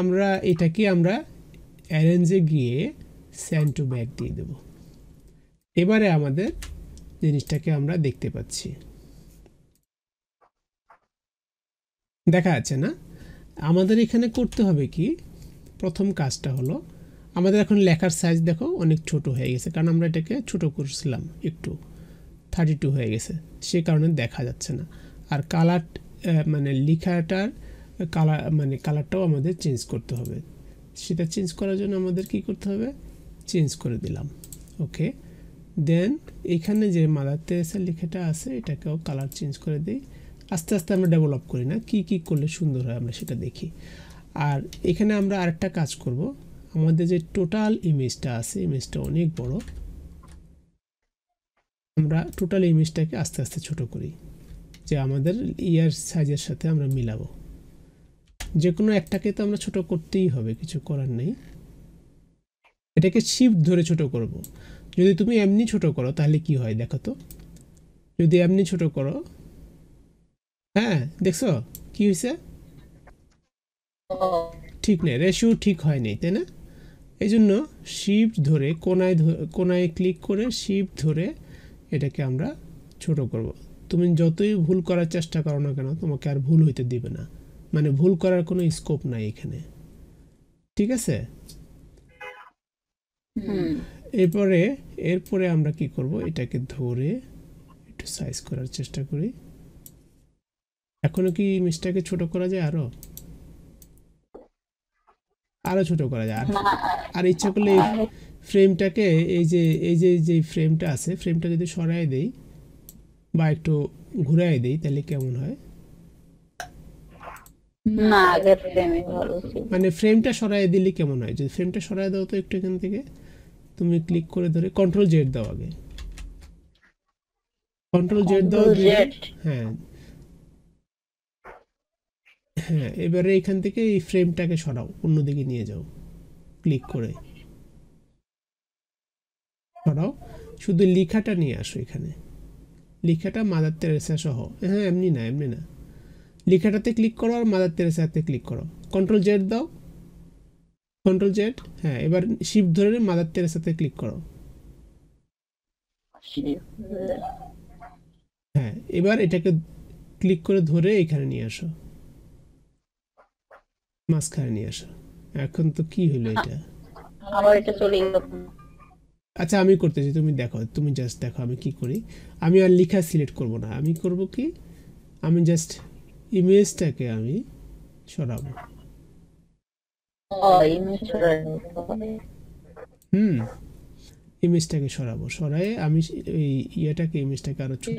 আমরা এটাকে আমরা অ্যারেঞ্জে গিয়ে সেন্ড টু ব্যাক দিয়ে দেব। এবারে আমাদের জিনিসটাকে আমরা দেখতে পাচ্ছি, দেখা যাচ্ছে না? আমাদের এখানে করতে হবে কি, প্রথম কাজটা হলো আমাদের এখন লেখার সাইজ দেখো অনেক ছোট হয়ে গেছে, কারণ আমরা এটাকে ছোট করছিলাম একটু, 32 হয়ে গেছে, সে কারণে দেখা যাচ্ছে না। আর কালার মানে লেখাটার কালার, মানে কালারটাও আমাদের চেঞ্জ করতে হবে। সেটা চেঞ্জ করার জন্য আমাদের কি করতে হবে, চেঞ্জ করে দিলাম। ওকে, দেন এখানে যে মাদার তেরেসা লেখাটা আছে এটাকেও কালার চেঞ্জ করে দিই। আস্তে আস্তে আমরা ডেভেলপ করি না, কি কি করলে সুন্দর হয় আমরা সেটা দেখি। আর এখানে আমরা আরেকটা কাজ করব, আমাদের যে টোটাল ইমেজটা আছে, ইমেজটা অনেক বড়, আমরা টোটাল ইমেজটাকে আস্তে আস্তে ছোট করি, যে আমাদের ইয়ার সাইজের সাথে আমরা মিলাবো। যে কোনো একটাকে তো আমরা ছোট করতেই হবে, কিছু করার নেই। এটাকে শিফট ধরে ছোট করব। যদি তুমি এমনি ছোট করো তাহলে কি হয় দেখো তো, যদি এমনি ছোট করো, হ্যাঁ দেখছো কি হয়েছে, ঠিক নেই, রেশিও ঠিক হয়নি, তাই না? এই জন্য শিফট ধরে কোনায় ক্লিক করে শিফট ধরে এটাকে আমরা ছোট করব। তুমি যতই ভুল করার চেষ্টা করো না কেন, তোমাকে আর ভুল হইতে দিবে না, মানে ভুল করার কোনো স্কোপ নাই এখানে। ঠিক আছে, এরপরে আমরা কি করব, এটাকে ধরে একটু সাইজ করার চেষ্টা করি। এখনো কি ইমেজটাকে ছোট করা যায়, আরো ছোট করা যায়। আর ইচ্ছা করলে ফ্রেমটাকে এই যে ফ্রেমটা আছে, ফ্রেমটা যদি সরাই দেই বা একটু ঘুরাই দেই তাহলে কেমন হয়? না, আগের ফ্রেমে ভালো ছিল। মানে ফ্রেমটা সরাই দিলে কেমন হয়, যদি ফ্রেমটা সরাই দাও তো একটু, এখান থেকে তুমি ক্লিক করে ধরে কন্ট্রোল জেড দাও আগে, কন্ট্রোল জেড দাও, হ্যাঁ হ্যাঁ, এবারে এখান থেকে এই ফ্রেমটাকে সরাও, অন্যদিকে নিয়ে যাও, ক্লিক করে সরাও, শুধু লেখাটা নিয়ে আসো এখানে, লেখাটা মাদার তেরেসা সহ। হ্যাঁ এমনি না, এমনি না, লেখাটাতে ক্লিক করো আর মাদার তেরেসাতে ক্লিক করো, কন্ট্রোল জেড দাও, কন্ট্রোল জেড, হ্যাঁ এবার শিফট ধরে মাদার তেরেসাতে ক্লিক করো। হ্যাঁ এবার এটাকে ক্লিক করে ধরে এখানে নিয়ে আসো, মাঝখানে নিয়ে আসো। এখন তো কি হলো এটা, আবার এটা চলে গেল। আচ্ছা আমি করতেছি, তুমি দেখো, তুমি জাস্ট দেখো আমি কি করি। আমি আর লেখা সিলেক্ট করব না, আমি করব কি, আমি জাস্ট ইমেজটাকে আমি সরাবো। ইমেজটাকে সরাবো, সরাই আমি এই ইয়েটাকে, ইমেজটাকে আরো ছোট।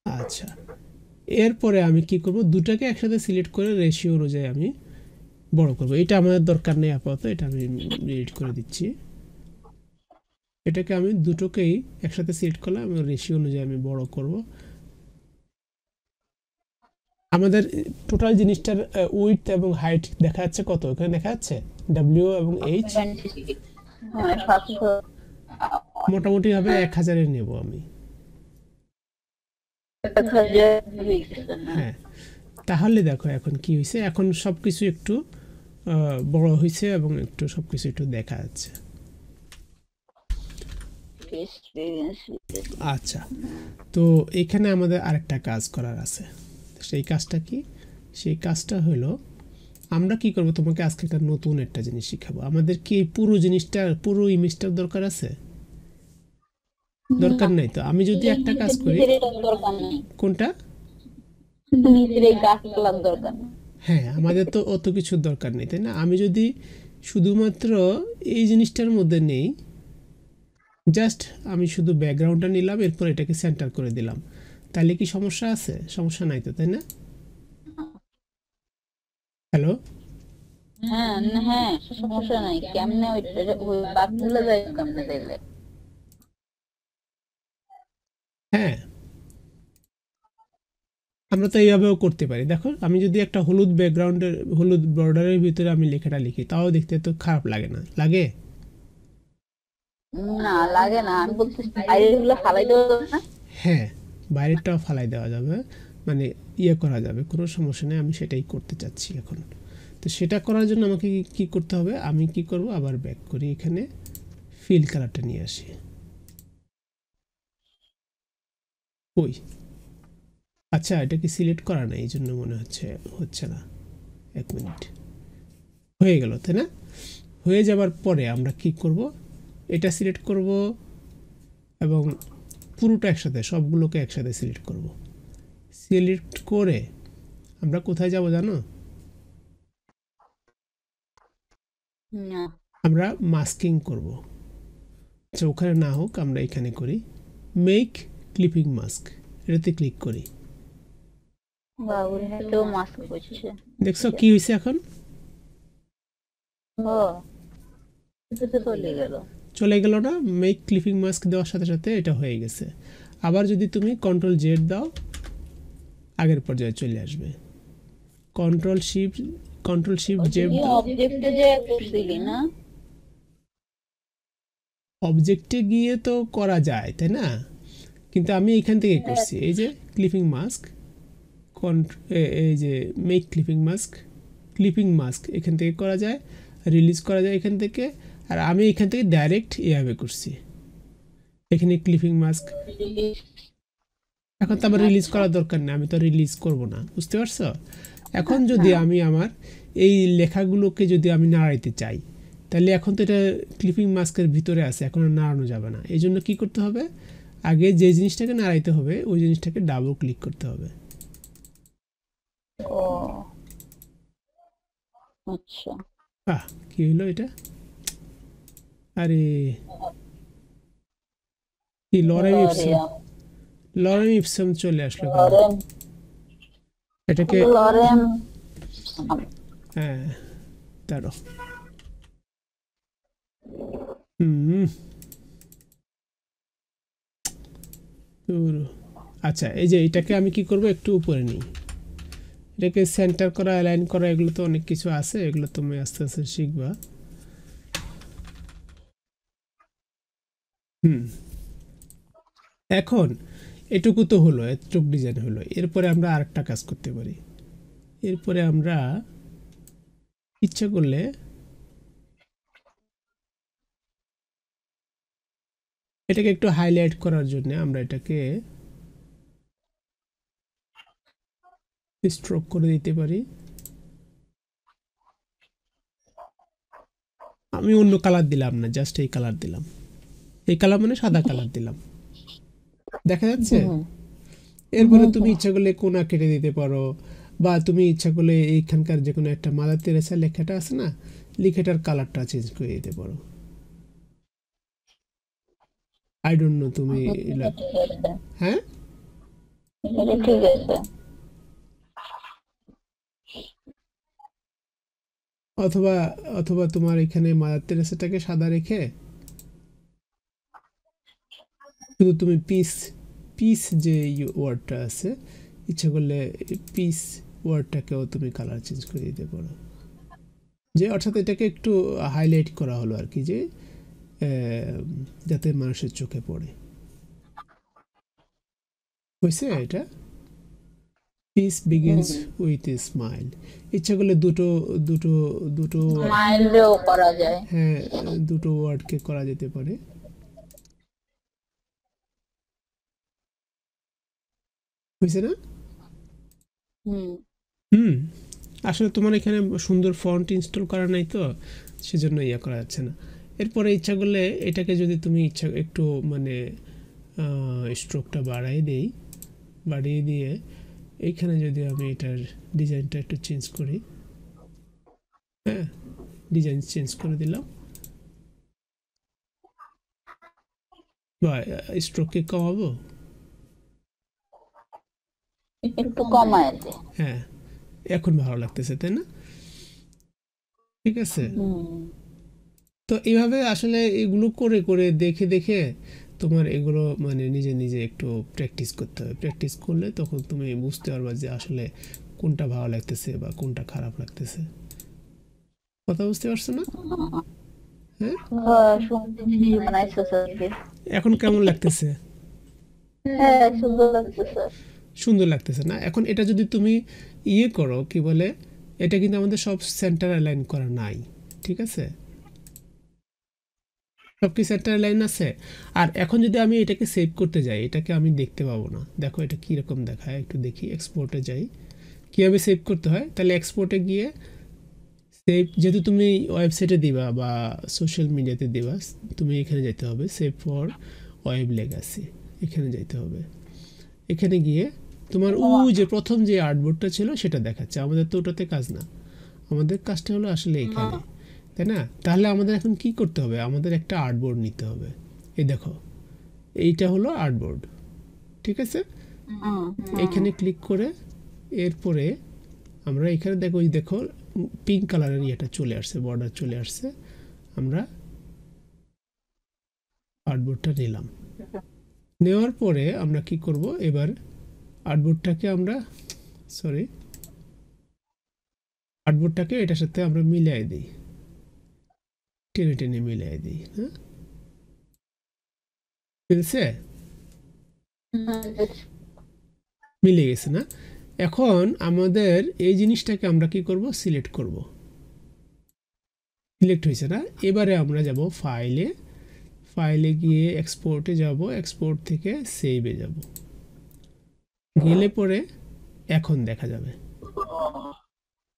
আচ্ছা, এরপরে আমি কি করব, দুটাকে একসাথে সিলেক্ট করে রেশিও অনুযায়ী আমি বড় করব। এটা আমাদের দরকার নেই আপাতত, এটা আমি ডিলিট করে দিচ্ছি। এটাকে আমি দুটোকেই একসাথে সিলেক্ট করলাম এবং রেশিও অনুযায়ী আমি বড় করব। আমাদের টোটাল জিনিসটার উইডথ এবং হাইট দেখা যাচ্ছে কত, এখানে দেখা যাচ্ছে ডব্লিউ এবং এইচ 26 হ্যাঁ 700 মোটামুটি হবে 1000-এর নেব আমি। হয়ে গেছে না? হ্যাঁ, তাহলে দেখো এখন কি হয়েছে, এখন সব কিছু একটু বড় হয়েছে এবং একটু সব কিছু একটু দেখা যাচ্ছে। এক্সপিরিয়েন্স আচ্ছা, তো এখানে আমাদের আরেকটা কাজ করার আছে। সেই কাজটা কি? সেই কাজটা হলো আমরা কি করব, তোমাকে আজকে একটা নতুন একটা জিনিস শিখাবো। আমাদের কি এই পুরো জিনিসটা, পুরো ইমেজটার দরকার আছে? দরকার নাই। তো আমি যদি একটা কাজ করি, দরকার নেই, কোনটা? নিজের এই গাছপালার দরকার নেই। হ্যাঁ, আমাদের তো অত কিছু দরকার নেই, তাই না? আমি যদি শুধুমাত্র এই জিনিসটার মধ্যে নেই, জাস্ট আমি শুধু ব্যাকগ্রাউন্ডটা নিলাম, এরপর এটাকে সেন্টার করে দিলাম, তাহলে কি সমস্যা আছে? সমস্যা নাই তো, তাই না? হ্যালো, হ্যাঁ হ্যাঁ, সমস্যা নাই। কেমনে ওই বাঘগুলো যায় কেমনে দিলে? হ্যাঁ, আমরা তো এইভাবেও করতে পারি। দেখো, আমি যদি একটা হলুদ ব্যাকগ্রাউন্ডের, হলুদ বর্ডারের ভিতরে আমি লেখাটা লিখি, তাও দেখতে তো খারাপ লাগে না? লাগে? না লাগে না, আমি বলতেছি বাইরে গুলো ফালাই দেওয়া যাবে না? হ্যাঁ, বাইরেরটাও ফালাই দেওয়া যাবে, মানে ইয়ে করা যাবে, কোনো সমস্যা নেই। আমি সেটাই করতে চাচ্ছি এখন। তো সেটা করার জন্য আমাকে কি করতে হবে? আমি কি করব, আবার ব্যাক করি, এখানে ফিল কালারটা নিয়ে আসি। ওই, আচ্ছা, এটা কি সিলেক্ট করা না, এই জন্য মনে হচ্ছে না। এক মিনিট, হয়ে গেল, তাই না? হয়ে যাবার পরে আমরা কি করব, এটা সিলেক্ট করব এবং পুরোটা একসাথে, সবগুলোকে একসাথে সিলেক্ট করব। সিলেক্ট করে আমরা কোথায় যাব জানো? না আমরা মাস্কিং করব। আচ্ছা, ওখানে না হোক, আমরা এখানে করি, মেক ক্লিপিং মাস্ক, এটাতে ক্লিক করি। বাবুর হাতেও মাস্ক করছে। দেখছো কি হয়েছে এখন? ও চলে গেল। চলে গেল না? মেক ক্লিপিং মাস্ক দেওয়ার সাথে সাথে এটা হয়ে গেছে। আবার যদি তুমি কন্ট্রোল জেড দাও, আগের পর্যায়ে চলে আসবে। কন্ট্রোল শিফট জেড দাও। অবজেক্টে যে করছিলি না? অবজেক্টে গিয়ে তো করা যায়, তাই না? কিন্তু আমি এখান থেকে করছি, এই যে ক্লিপিং মাস্ক, এই যে মেক ক্লিপিং মাস্ক এখান থেকে করা যায়, রিলিজ করা যায় এখান থেকে। আর আমি এখান থেকে ডাইরেক্ট এভাবে করছি, এখানে ক্লিপিং মাস্ক। এখন তো আমার রিলিজ করার দরকার নেই, আমি তো রিলিজ করব না, বুঝতে পারছো? এখন যদি আমি আমার এই লেখাগুলোকে যদি আমি নাড়াইতে চাই, তাহলে এখন তো এটা ক্লিপিং মাস্কের ভিতরে আছে, এখন আর নাড়ানো যাবে না। এই জন্য কী করতে হবে, আগে যে জিনিসটাকে নাড়াইতে হবে ওই জিনিসটাকে ডাবল ক্লিক করতে হবে। ও আচ্ছা, কি হলো এটা? আরে, কি লরেম ইপসম চলে আসলো কেন? এটাকে হ্যাঁ, দাঁড়ো। আচ্ছা, এই যে এটাকে আমি কি করব, একটু উপরে নিই, এটাকে সেন্টার করা, অ্যালাইন করা, এগুলো তো অনেক কিছু আছে, এগুলো তুমি আস্তে আস্তে শিখবা। এখন এটুকু তো হলো, এতটুকু ডিজাইন হলো। এরপরে আমরা আরেকটা কাজ করতে পারি। এরপরে আমরা ইচ্ছা করলে এটাকে একটু হাইলাইট করার জন্য আমরা এটাকে স্ট্রোক করে দিতে পারি। আমি অন্য কালার দিলাম না, জাস্ট এই কালার দিলাম। এই কালার মানে সাদা কালার দিলাম, দেখা যাচ্ছে? এরপরে তুমি ইচ্ছা করলে কোনা কেটে দিতে পারো, বা তুমি ইচ্ছা করলে এইখানকার যে কোনো একটা মাদার তেরেসা লেখাটা আছে না, লেখাটার কালারটা চেঞ্জ করে দিতে পারো। আই ডোন্ট নো তুমি হ্যাঁ, ঠিক আছে। অথবা অথবা তোমার এখানে মাদার তেরেসাটাকে সাদা রেখে শুধু তুমি পিস যে ওয়ার্ডটা আছে ইচ্ছা করলে পিস ওয়ার্ডটাকেও তুমি কালার চেঞ্জ করে দিতে পারো, যে অর্থাৎ এটাকে একটু হাইলাইট করা হলো আর কি, যে যাতে মানুষের চোখে পড়ে। হয়েছে এটা? Piece begins with a smile. ইচ্ছা করলে দুটো দুটো দুটো স্মাইলও করা যায়। হ্যাঁ, দুটো ওয়ার্ডকে করা যেতে পারে। হয়েছে না? হুম আসলে তোমার এখানে সুন্দর ফন্ট ইনস্টল করা নাই তো, সেজন্য ইয়া করা যাচ্ছে না। এরপরে ইচ্ছা করলে এটাকে যদি তুমি ইচ্ছা একটু মানে স্ট্রোকটা বাড়িয়ে দিয়ে এইখানে যদি আমি এটার ডিজাইনটা একটু চেঞ্জ করি, হ্যাঁ, ডিজাইন চেঞ্জ করে দিলাম, বা স্ট্রোককে কমাবো, একটু কমায় দে। হ্যাঁ, এখন ভালো লাগতেছে, তাই না? ঠিক আছে। তো এইভাবে আসলে এগুলো করে করে দেখে দেখে তোমার এগুলো মানে নিজে নিজে একটু প্র্যাকটিস করতে হবে। প্র্যাকটিস করলে তখন তুমি বুঝতে পারবা যে আসলে কোনটা ভালো লাগতেছে বা কোনটা খারাপ লাগতেছে। কথা বুঝতে পারছো না? হ্যাঁ, এখন কেমন লাগতেছে? হ্যাঁ, সুন্দর লাগতেছে। সুন্দর লাগতেছে না? এখন এটা যদি তুমি ইয়ে করো, কি বলে, এটা কিন্তু আমাদের সব সেন্টার অ্যালাইন করা নাই, ঠিক আছে? সব কি সেন্টার অ্যালাইন আছে? আর এখন যদি আমি এটাকে সেভ করতে যাই, এটাকে আমি দেখতে পাবো না। দেখো এটা কীরকম দেখায়, একটু দেখি। এক্সপোর্টে যাই, কীভাবে সেভ করতে হয়। তাহলে এক্সপোর্টে গিয়ে সেভ, যেহেতু তুমি ওয়েবসাইটে দিবা বা সোশ্যাল মিডিয়াতে দিবা, তুমি এখানে যেতে হবে, সেভ ফর ওয়েব লেগাসি, এখানে যেতে হবে। এখানে গিয়ে তোমার যে প্রথম যে আর্টবোর্ডটা ছিল সেটা দেখাচ্ছে। আমাদের তো ওটাতে কাজ না, আমাদের কাজটা হলো আসলে এখানে, তাই না? তাহলে আমাদের এখন কি করতে হবে? আমাদের একটা আর্টবোর্ড নিতে হবে। এই দেখো, এইটা হলো আর্টবোর্ড, ঠিক আছে? এখানে ক্লিক করে এরপরে আমরা এখানে দেখো পিঙ্ক কালারের ইয়েটা চলে আসছে, বর্ডার চলে আসছে। আমরা আর্টবোর্ডটা নিলাম। নেওয়ার পরে আমরা কি করব, এবার আর্টবোর্ডটাকে এটার সাথে আমরা মিলিয়ে দিই, টেনে টেনে মিলিয়ে দিই। হ্যাঁ, মিলছে? মিলে গেছে না? এখন আমাদের এই জিনিসটাকে আমরা কি করব, সিলেক্ট করব। সিলেক্ট হয়েছে না? এবারে আমরা যাব ফাইলে গিয়ে এক্সপোর্টে যাব, এক্সপোর্ট থেকে সেভে যাব, গেলে পরে এখন দেখা যাবে,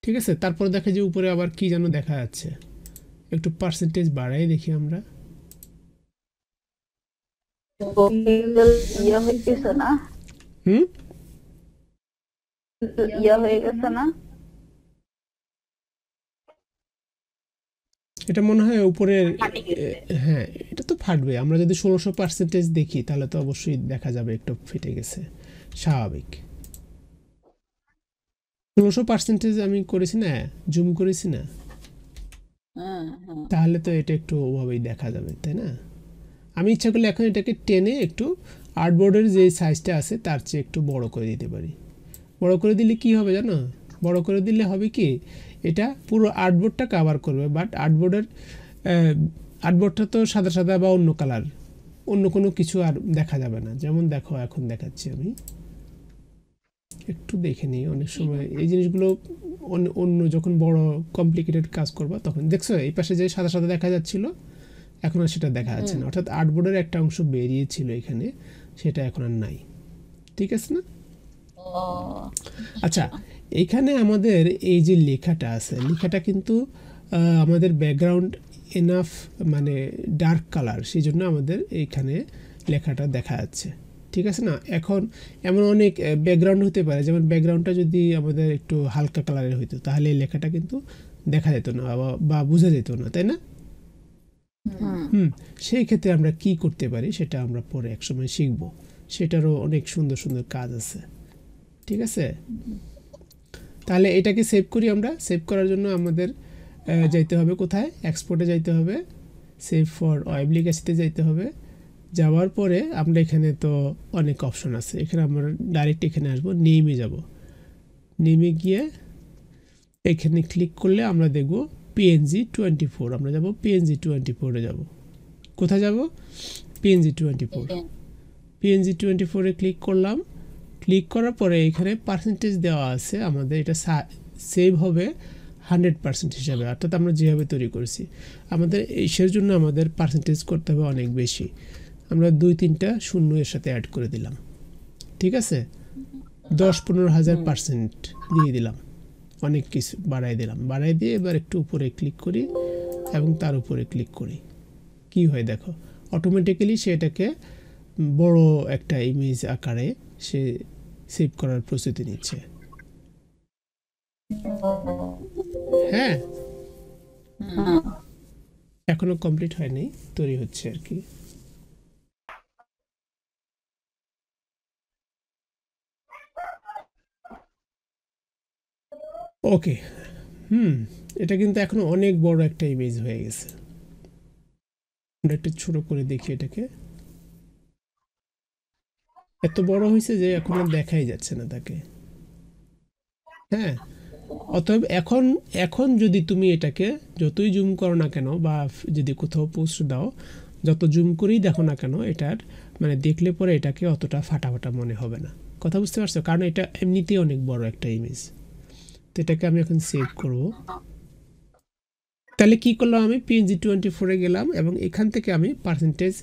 ঠিক আছে? তারপর দেখা যে উপরে আবার কি যেন দেখা যাচ্ছে, একটু পার্সেন্টেজ বাড়াই দেখি আমরা। এটা মনে হয় উপরের, হ্যাঁ, এটা তো ফাটবে। আমরা যদি 1600% দেখি তাহলে তো অবশ্যই দেখা যাবে একটু ফেটে গেছে, স্বাভাবিক। 1600% আমি করেছি না, জুম করেছি না, তাহলে তো এটা একটু ওভাবেই দেখা যাবে, তাই না? আমি ইচ্ছা করলে এখন এটাকে টেনে একটু আর্টবোর্ডের যে সাইজটা আছে তার চেয়ে একটু বড় করে দিতে পারি। বড় করে দিলে কি হবে জানো? বড় করে দিলে হবে কি, এটা পুরো আর্টবোর্ডটা কভার করবে, বাট আর্টবোর্ডটা তো সাদা সাদা বা অন্য কালার, অন্য কোনো কিছু আর দেখা যাবে না। যেমন দেখো, এখন দেখাচ্ছি আমি, একটু দেখে নিই। অনেক সময় এই জিনিসগুলো অন্য যখন বড় কমপ্লিকেটেড কাজ করবা তখন দেখছো এই পাশে যে সাদা সাদা দেখা যাচ্ছিল, এখন আর সেটা দেখা যাচ্ছে না। অর্থাৎ আর্টবোর্ডের একটা অংশ বেরিয়েছিল এখানে, সেটা এখন আর নাই, ঠিক আছে না? আচ্ছা, এখানে আমাদের এই যে লেখাটা আছে, লেখাটা কিন্তু আমাদের ব্যাকগ্রাউন্ড এনাফ মানে ডার্ক কালার, সেই জন্য আমাদের এইখানে লেখাটা দেখা যাচ্ছে, ঠিক আছে না? এখন এমন অনেক ব্যাকগ্রাউন্ড হতে পারে, যেমন ব্যাকগ্রাউন্ডটা যদি আমাদের একটু হালকা কালারের হইতো তাহলে এই লেখাটা কিন্তু দেখা যেত না বা বোঝা যেত না, তাই না? সেই ক্ষেত্রে আমরা কি করতে পারি সেটা আমরা পরে একসময় শিখব, সেটারও অনেক সুন্দর সুন্দর কাজ আছে, ঠিক আছে? তাহলে এটাকে সেভ করি আমরা। সেভ করার জন্য আমাদের যাইতে হবে কোথায়? এক্সপোর্টে যাইতে হবে, সেভ ফর ওয়েব লেগাসিতে যাইতে হবে, যাওয়ার পরে আমরা এখানে তো অনেক অপশন আছে, এখানে আমরা ডাইরেক্ট এখানে আসবো, নেমে যাব, নেমে গিয়ে এখানে ক্লিক করলে আমরা দেখব PNG24, আমরা যাব PNG24-এ যাব। কোথায় যাব? PNG24। PNG24-এ ক্লিক করলাম, ক্লিক করার পরে এখানে পার্সেন্টেজ দেওয়া আছে আমাদের, এটা সেভ হবে 100% হিসাবে, অর্থাৎ আমরা যেভাবে তৈরি করেছি। আমাদের এর জন্য আমাদের পার্সেন্টেজ করতে হবে অনেক বেশি, আমরা 2-3টা শূন্য এর সাথে অ্যাড করে দিলাম, ঠিক আছে? 10-15 হাজার% দিয়ে দিলাম, অনেক কিছু বাড়াই দিলাম, বাড়াই দিয়ে এবার একটু উপরে ক্লিক করি এবং তার উপরে ক্লিক করি, কি হয় দেখো, অটোমেটিক্যালি সেটাকে বড় একটা ইমেজ আকারে সে সেভ করার প্রস্তুতি নিচ্ছে। হ্যাঁ, এখনো কমপ্লিট হয়নি, তৈরি হচ্ছে আর কি। ওকে, এটা কিন্তু এখন অনেক বড় একটা ইমেজ হয়ে গেছে। আমরা একটু ছোট করে দেখি এটাকে, এত বড় হয়েছে যে এখন আর দেখাই যাচ্ছে না তাকে। হ্যাঁ, অতএব এখন যদি তুমি এটাকে যতই জুম করো না কেন, বা যদি কোথাও পোস্ট দাও, যত জুম করেই দেখো না কেন, এটার মানে দেখলে পরে এটাকে অতটা ফাটা ফাটা মনে হবে না। কথা বুঝতে পারছো? কারণ এটা এমনিতেই অনেক বড় একটা ইমেজ। তো এটাকে আমি এখন সেভ করব। তাহলে কি করলাম, আমি PNG24-এ গেলাম এবং এখান থেকে আমি পার্সেন্টেজ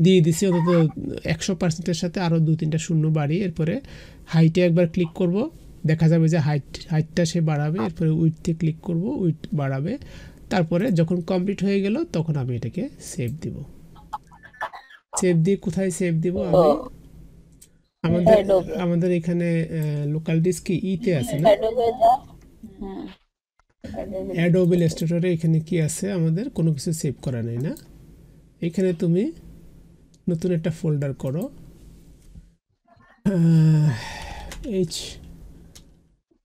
দিয়ে দিছি, অন্তত 100%-এর সাথে আরও 2-3টা শূন্য বাড়িয়ে, এরপরে হাইটে একবার ক্লিক করব, দেখা যাবে যে হাইটটা সে বাড়াবে, এরপরে উইডথে ক্লিক করব, উইডথ বাড়াবে, তারপরে যখন কমপ্লিট হয়ে গেল তখন আমি এটাকে সেভ দিব। সেভ দিয়ে কোথায় সেভ দিব? আমি আমাদের এখানে লোকাল ডিস্ক ইতে আছে না, অ্যাডোবি ইলাস্ট্রেটরে এখানে কি আছে, আমাদের কোনো কিছু সেভ করা নেই না। এখানে তুমি নতুন একটা ফোল্ডার করো,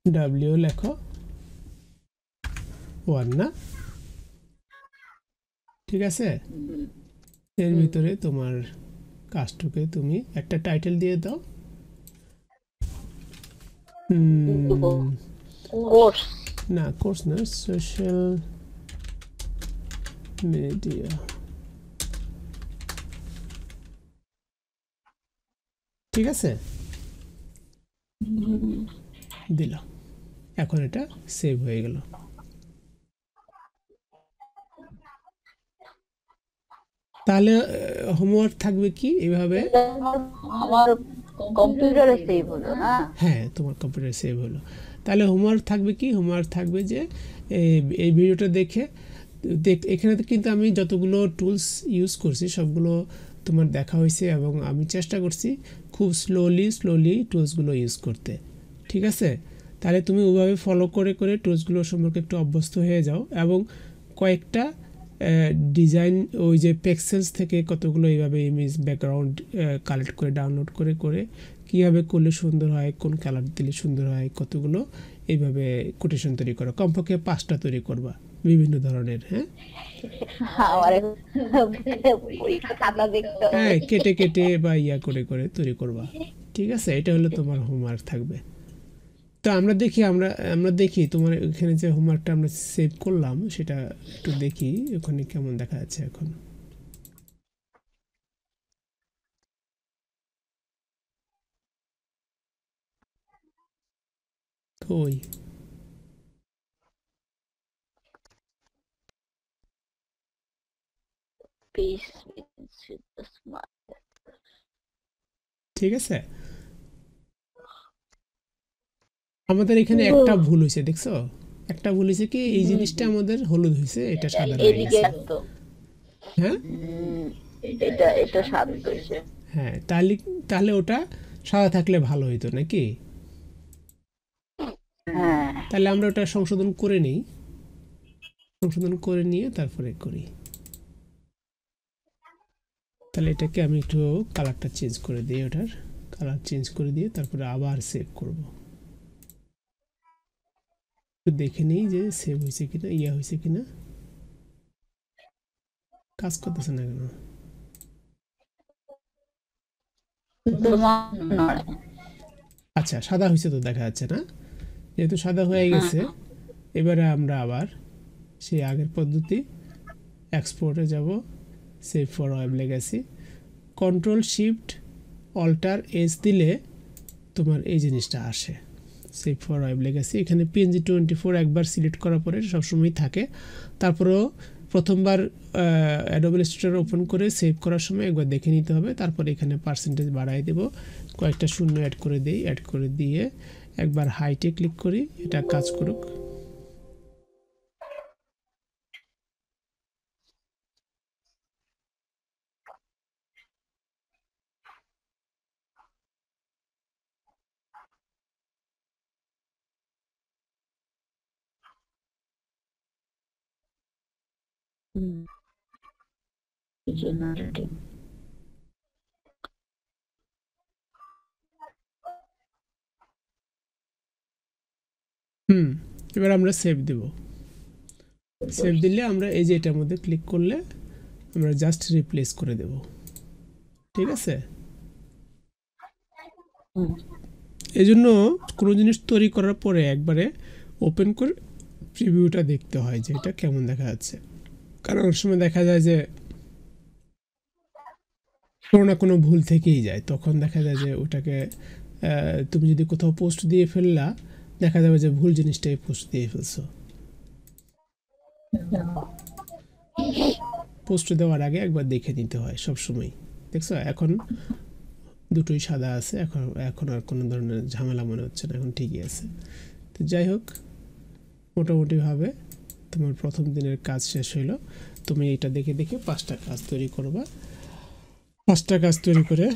HW লেখো 1 না, ঠিক আছে? এর ভিতরে তোমার কাজটাকে তুমি একটা টাইটেল দিয়ে দাও, কোর্স না কোর্স না, সোশ্যাল মিডিয়া, ঠিক আছে? দিলাম, এখন এটা সেভ হয়ে গেল। তাহলে হোমওয়ার্ক থাকবে কি এইভাবে, আমার কম্পিউটারে সেভ হলো না? হ্যাঁ তোমার কম্পিউটারে সেভ হলো। তাহলে হোমওয়ার্ক থাকবে কি, হোমওয়ার্ক থাকবে যে এই ভিডিওটা দেখে এখানে কিন্তু আমি যতগুলো টুলস ইউজ করছি সবগুলো তোমার দেখা হয়েছে, এবং আমি চেষ্টা করছি খুব স্লোলি টুলসগুলো ইউজ করতে, ঠিক আছে? তাহলে তুমি ওইভাবে ফলো করে করে টুলসগুলো সম্পর্কে একটু অভ্যস্ত হয়ে যাও, এবং কয়েকটা ডিজাইন ওই যে পেক্সেলস থেকে কতগুলো এইভাবে ইমেজ ব্যাকগ্রাউন্ড কালেক্ট করে ডাউনলোড করে করে কীভাবে করলে সুন্দর হয়, কোন কালার দিলে সুন্দর হয়, কতগুলো এইভাবে কোটেশন তৈরি করো, কমপক্ষে 5টা তৈরি করবা বিভিন্ন ধরনের। হ্যাঁ, কেটে কেটে বা ইয়া করে করে তৈরি করবা, ঠিক আছে? এটা হলো তোমার হোমওয়ার্ক থাকবে। তো আমরা দেখি তোমার এখানে যে হোমওয়ার্কটা আমরা সেভ করলাম সেটা একটু দেখি ওখানে কেমন দেখা যাচ্ছে এখন। কই ঠিক আছে, আমাদের এখানে একটা ভুল হয়েছে, দেখছো? একটা ভুল হয়েছে কি, এই জিনিসটা আমাদের হলুদ হয়েছে, এটা সাদা হয়ে গেছে। হ্যাঁ এটা সাদা হয়েছে। হ্যাঁ, তাহলে ওটা সাদা থাকলে ভালো হইতো নাকি? তাহলে আমরা ওটা সংশোধন করে নিই, সংশোধন করে নিয়ে তারপরে করি। তাহলে এটাকে আমি একটু কালারটা চেঞ্জ করে দিই, ওটার কালার চেঞ্জ করে দিয়ে তারপরে আবার সেভ করব। একটু দেখে নিই যে সেভ হয়েছে কিনা, ইয়া হয়েছে কিনা, কাজ করতেছে না কেন? শুধু নড়ে। আচ্ছা, সাদা হয়েছে তো দেখা যাচ্ছে না? যেহেতু সাদা হয়ে হুম, গেছে, এবারে আমরা আবার সেই আগের পদ্ধতি এক্সপোর্টে যাব, save for web legacy, control shift alter S দিলে তোমার এই জিনিসটা আসে, সেভ ফর ওয়েব লেগাসি। এখানে PNG24 একবার সিলেক্ট করার পরে সবসময় থাকে, তারপরেও প্রথমবার অ্যাডোবি ইলাস্ট্রেটর ওপেন করে সেভ করার সময় একবার দেখে নিতে হবে। তারপরে এখানে পার্সেন্টেজ বাড়াই দেব, কয়েকটা শূন্য অ্যাড করে দিই, অ্যাড করে দিয়ে একবার হাইটে ক্লিক করি, এটা কাজ করুক। হুম, জেনারেটিভ। এবার আমরা সেভ দেব। সেভ দিলে আমরা এই যে এটার মধ্যে ক্লিক করলে আমরা জাস্ট রিপ্লেস করে দেব, ঠিক আছে? হুম, এই জন্য কোনো জিনিস তৈরি করার পরে একবারে ওপেন করে প্রিভিউটা দেখতে হয় যে এটা কেমন দেখা যাচ্ছে, কারণ অনেক সময় দেখা যায় যে কোনো না কোনো ভুল থেকেই যায়, তখন দেখা যায় যে ওটাকে তুমি যদি কোথাও পোস্ট দিয়ে ফেললা, দেখা যাবে যে ভুল জিনিসটাই পোস্ট দিয়ে ফেলছো। পোস্ট দেওয়ার আগে একবার দেখে নিতে হয় সবসময়। দেখছো এখন দুটোই সাদা আছে, এখন এখন আর কোনো ধরনের ঝামেলা মনে হচ্ছে না, এখন ঠিকই আছে। তো যাই হোক, মোটামুটিভাবে তোমার প্রথম দিনের কাজ শেষ হলো। তুমি এটা দেখে দেখে 5টা কাজ তৈরি করবা। 5টা কাজ তৈরি করে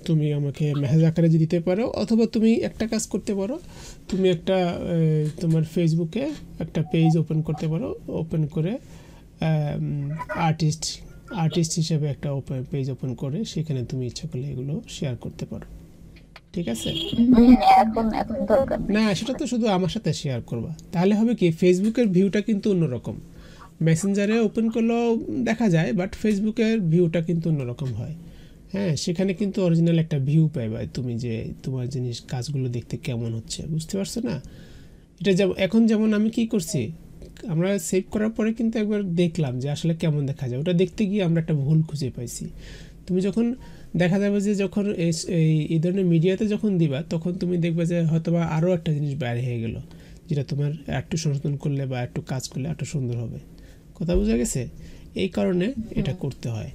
তুমি আমাকে মেসেজ আকারে দিতে পারো, অথবা তুমি একটা কাজ করতে পারো, তুমি একটা তোমার ফেসবুকে একটা পেজ ওপেন করতে পারো, ওপেন করে আর্টিস্ট আর্টিস্ট হিসেবে একটা ওপেন পেজ ওপেন করে সেখানে তুমি ইচ্ছা করলে এগুলো শেয়ার করতে পারো, ঠিক আছে? এখন এখন দরকার নেই। না, সেটা তো শুধু আমার সাথে শেয়ার করবা, তাহলে হবে কি ফেসবুকের ভিউটা কিন্তু অন্যরকম। মেসেঞ্জারে ওপেন করলেও দেখা যায়, বাট ফেসবুকের ভিউটা কিন্তু অন্যরকম হয়। হ্যাঁ, সেখানে কিন্তু অরিজিনাল একটা ভিউ পাইবা তুমি, যে তোমার জিনিস কাজগুলো দেখতে কেমন হচ্ছে, বুঝতে পারছো না? এটা যেমন এখন যেমন আমি কি করছি, আমরা সেভ করার পরে কিন্তু একবার দেখলাম যে আসলে কেমন দেখা যায়, ওটা দেখতে গিয়ে আমরা একটা ভুল খুঁজে পাইছি। তুমি যখন দেখা যাবে যে যখন এই ধরনের মিডিয়াতে যখন দিবা, তখন তুমি দেখবে যে হয়তোবা আরও একটা জিনিস বাইরে হয়ে গেল, যেটা তোমার একটু সংশোধন করলে বা একটু কাজ করলে একটু সুন্দর হবে। কথা বোঝা গেছে? এই কারণে এটা করতে হয়।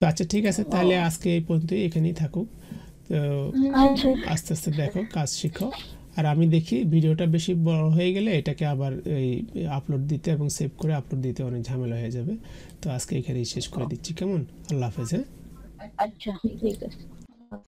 তো আচ্ছা, ঠিক আছে, তাহলে আজকে এই পর্যন্তই, এখানেই থাকুক। তো আচ্ছা, আস্তে আস্তে দেখো, কাজ শিখো। আর আমি দেখি ভিডিওটা বেশি বড় হয়ে গেলে এটাকে আবার এই আপলোড দিতে এবং সেভ করে আপলোড দিতে অনেক ঝামেলা হয়ে যাবে। তো আজকে এখানেই শেষ করে দিচ্ছি, কেমন? আল্লাহ হাফেজ, হ্যাঁ। আচ্ছা, ঠিক আছে।